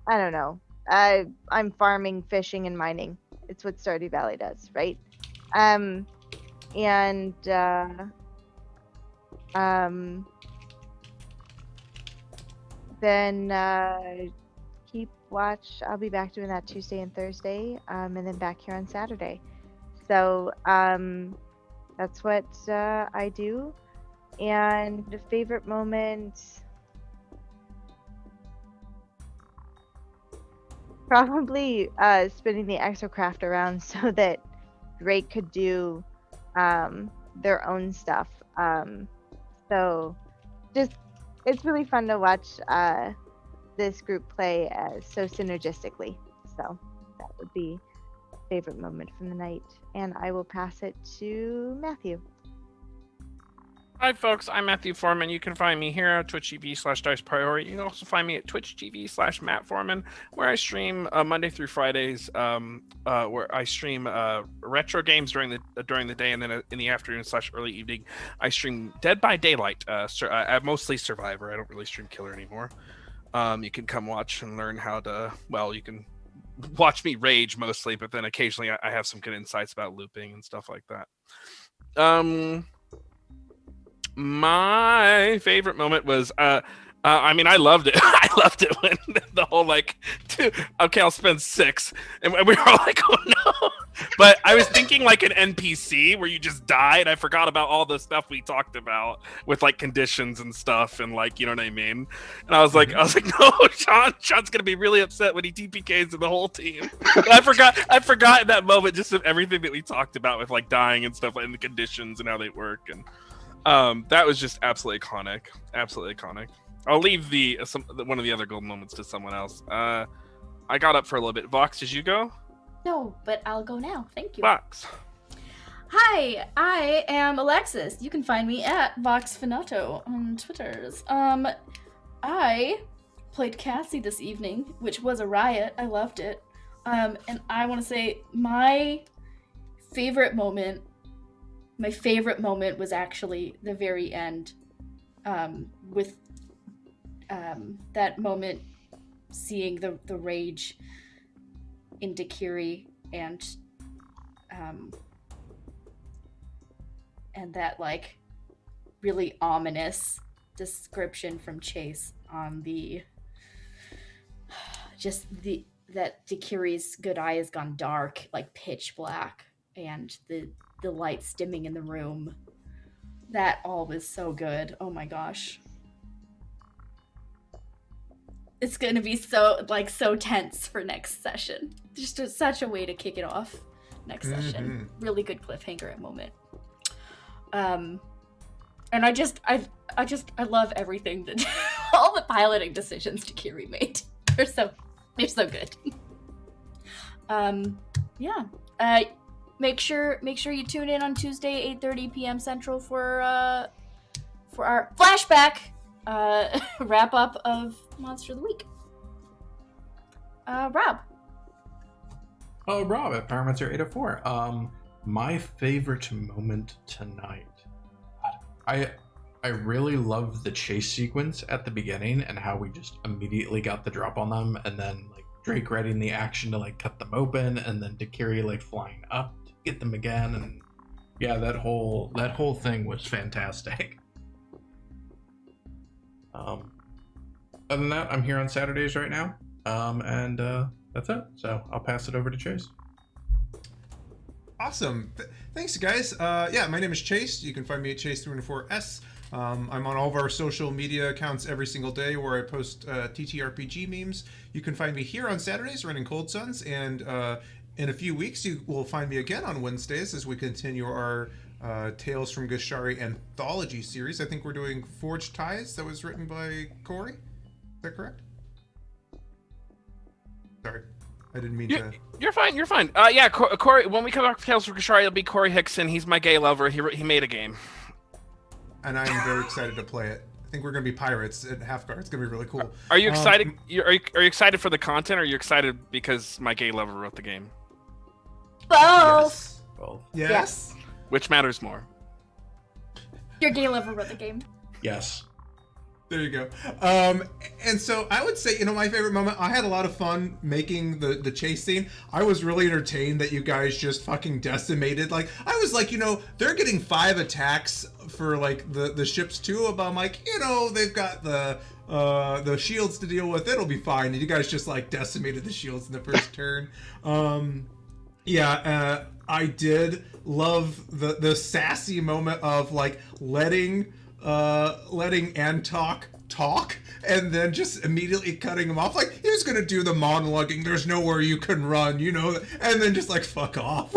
I don't know. I'm farming, fishing, and mining. It's what Stardew Valley does, right? Then keep watch. I'll be back doing that Tuesday and Thursday, and then back here on Saturday. So that's what I do. And the favorite moment, probably spinning the exocraft around so that Drake could do their own stuff. So just it's really fun to watch this group play so synergistically. So that would be favorite moment from the night, and I will pass it to Matthew. Hi folks, I'm Matthew Foreman. You can find me here at Twitch.tv/Dice Priority. You can also find me at Twitch.tv/Matt Foreman, where I stream Monday through Fridays, where I stream retro games during the day, and then in the afternoon / early evening, I stream Dead by Daylight. I'm mostly Survivor. I don't really stream Killer anymore. You can come watch and learn how to. Well, you can watch me rage mostly, but then occasionally I have some good insights about looping and stuff like that. My favorite moment was I mean, I loved it. I loved it when the whole okay, I'll spend 6, and we were all like, oh no. But I was thinking like an NPC where you just die, and I forgot about all the stuff we talked about with like conditions and stuff, and like, you know what I mean. And I was like, no, Sean's gonna be really upset when he TPKs to the whole team. I forgot in that moment just of everything that we talked about with like dying and stuff, and the conditions and how they work, and that was just absolutely iconic. I'll leave one of the other golden moments to someone else. I got up for a little bit. Vox, did you go? No, but I'll go now. Thank you. Vox. Hi, I am Alexis. You can find me at VoxFinato on Twitters. I played Cassie this evening, which was a riot. I loved it. And I want to say my favorite moment was actually the very end, with that moment, seeing the rage in Dakiri and that like really ominous description from Chase on that Dakiri's good eye has gone dark, like pitch black, and the lights dimming in the room. That all was so good. Oh my gosh. It's gonna be so tense for next session. Just such a way to kick it off next session. Really good cliffhanger moment. And I love everything that all the piloting decisions Dakiri made. They're so good. Make sure you tune in on Tuesday, 8:30 p.m. Central for our flashback wrap up of Monster of the Week. Rob. Oh, Rob at Parameter 804. My favorite moment tonight. I really love the chase sequence at the beginning and how we just immediately got the drop on them, and then like Drake readying the action to like cut them open, and then Dakiri like flying up to get them again, and yeah, that whole thing was fantastic. Other than that, I'm here on Saturdays right now, and that's it. So I'll pass it over to Chase. Awesome. Thanks, guys. My name is Chase. You can find me at Chase314S. I'm on all of our social media accounts every single day where I post TTRPG memes. You can find me here on Saturdays running Cold Suns, and in a few weeks you will find me again on Wednesdays as we continue our Tales from Gashari anthology series. I think we're doing Forged Ties that was written by Corey. Is that correct? Sorry. I didn't mean to... You're fine. Corey, when we come back to Tales from Gashari, it'll be Corey Hickson. He's my gay lover. He made a game. And I'm very excited to play it. I think we're going to be pirates at Halfguard. It's going to be really cool. Are you excited? Are you excited for the content, or are you excited because my gay lover wrote the game? Both. Yes. Which matters more? Your gay lover wrote the game. Yes. There you go. And so I would say, my favorite moment, I had a lot of fun making the chase scene. I was really entertained that you guys just fucking decimated. Like, I was like, they're getting 5 attacks for like the ships too, but I'm like, they've got the shields to deal with. It'll be fine. And you guys just like decimated the shields in the first turn. I did love the sassy moment of like letting Antoc talk and then just immediately cutting him off. Like, he was gonna do the monologuing, there's nowhere you can run, and then just like fuck off.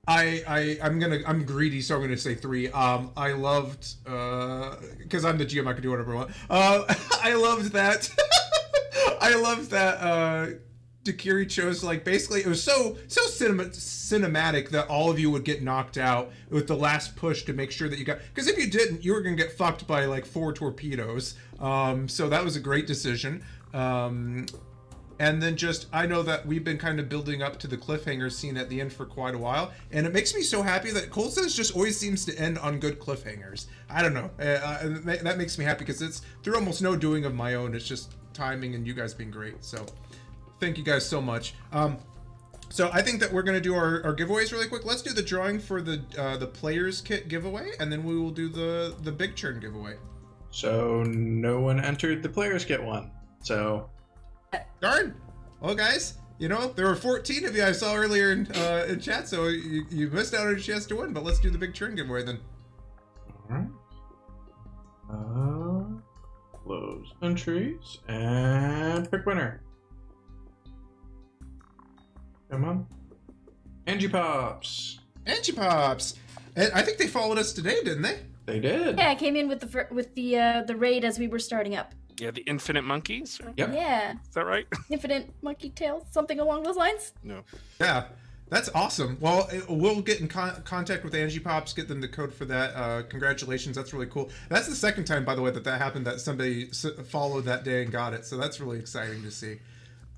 I'm greedy, so I'm gonna say 3. I loved because I'm the GM, I can do whatever I want. I loved that Dakiri chose, like, basically it was so cinematic that all of you would get knocked out with the last push to make sure that you got, because if you didn't, you were gonna get fucked by like 4 torpedoes. So that was a great decision. And then just, I know that we've been kind of building up to the cliffhanger scene at the end for quite a while, and it makes me so happy that Cold Suns just always seems to end on good cliffhangers. I don't know, that makes me happy because it's through almost no doing of my own, it's just timing and you guys being great. So thank you guys so much. So I think that we're gonna do our giveaways really quick. Let's do the drawing for the players kit giveaway, and then we will do the big churn giveaway. So no one entered the players kit one. So darn. Well, guys, there were 14 of you I saw earlier in chat, so you missed out on a chance to win. But let's do the big churn giveaway then. All right. Close entries and pick winner. Come on. Angie Pops. And I think they followed us today, didn't they? They did. Yeah, I came in with the raid as we were starting up. Yeah, the Infinite Monkeys? Yep. Yeah. Is that right? Infinite Monkey Tail, something along those lines? No. Yeah. That's awesome. Well, we'll get in contact with Angie Pops, get them the code for that. Congratulations, that's really cool. That's the second time, by the way, that happened, that somebody followed that day and got it. So that's really exciting to see.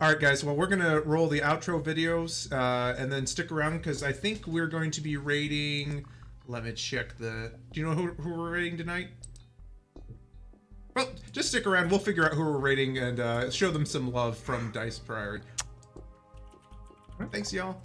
All right, guys. Well, we're gonna roll the outro videos and then stick around because I think we're going to be raiding. Let me check the. Do you know who we're raiding tonight? Well, just stick around. We'll figure out who we're raiding and show them some love from Dice Priory. All right, thanks, y'all.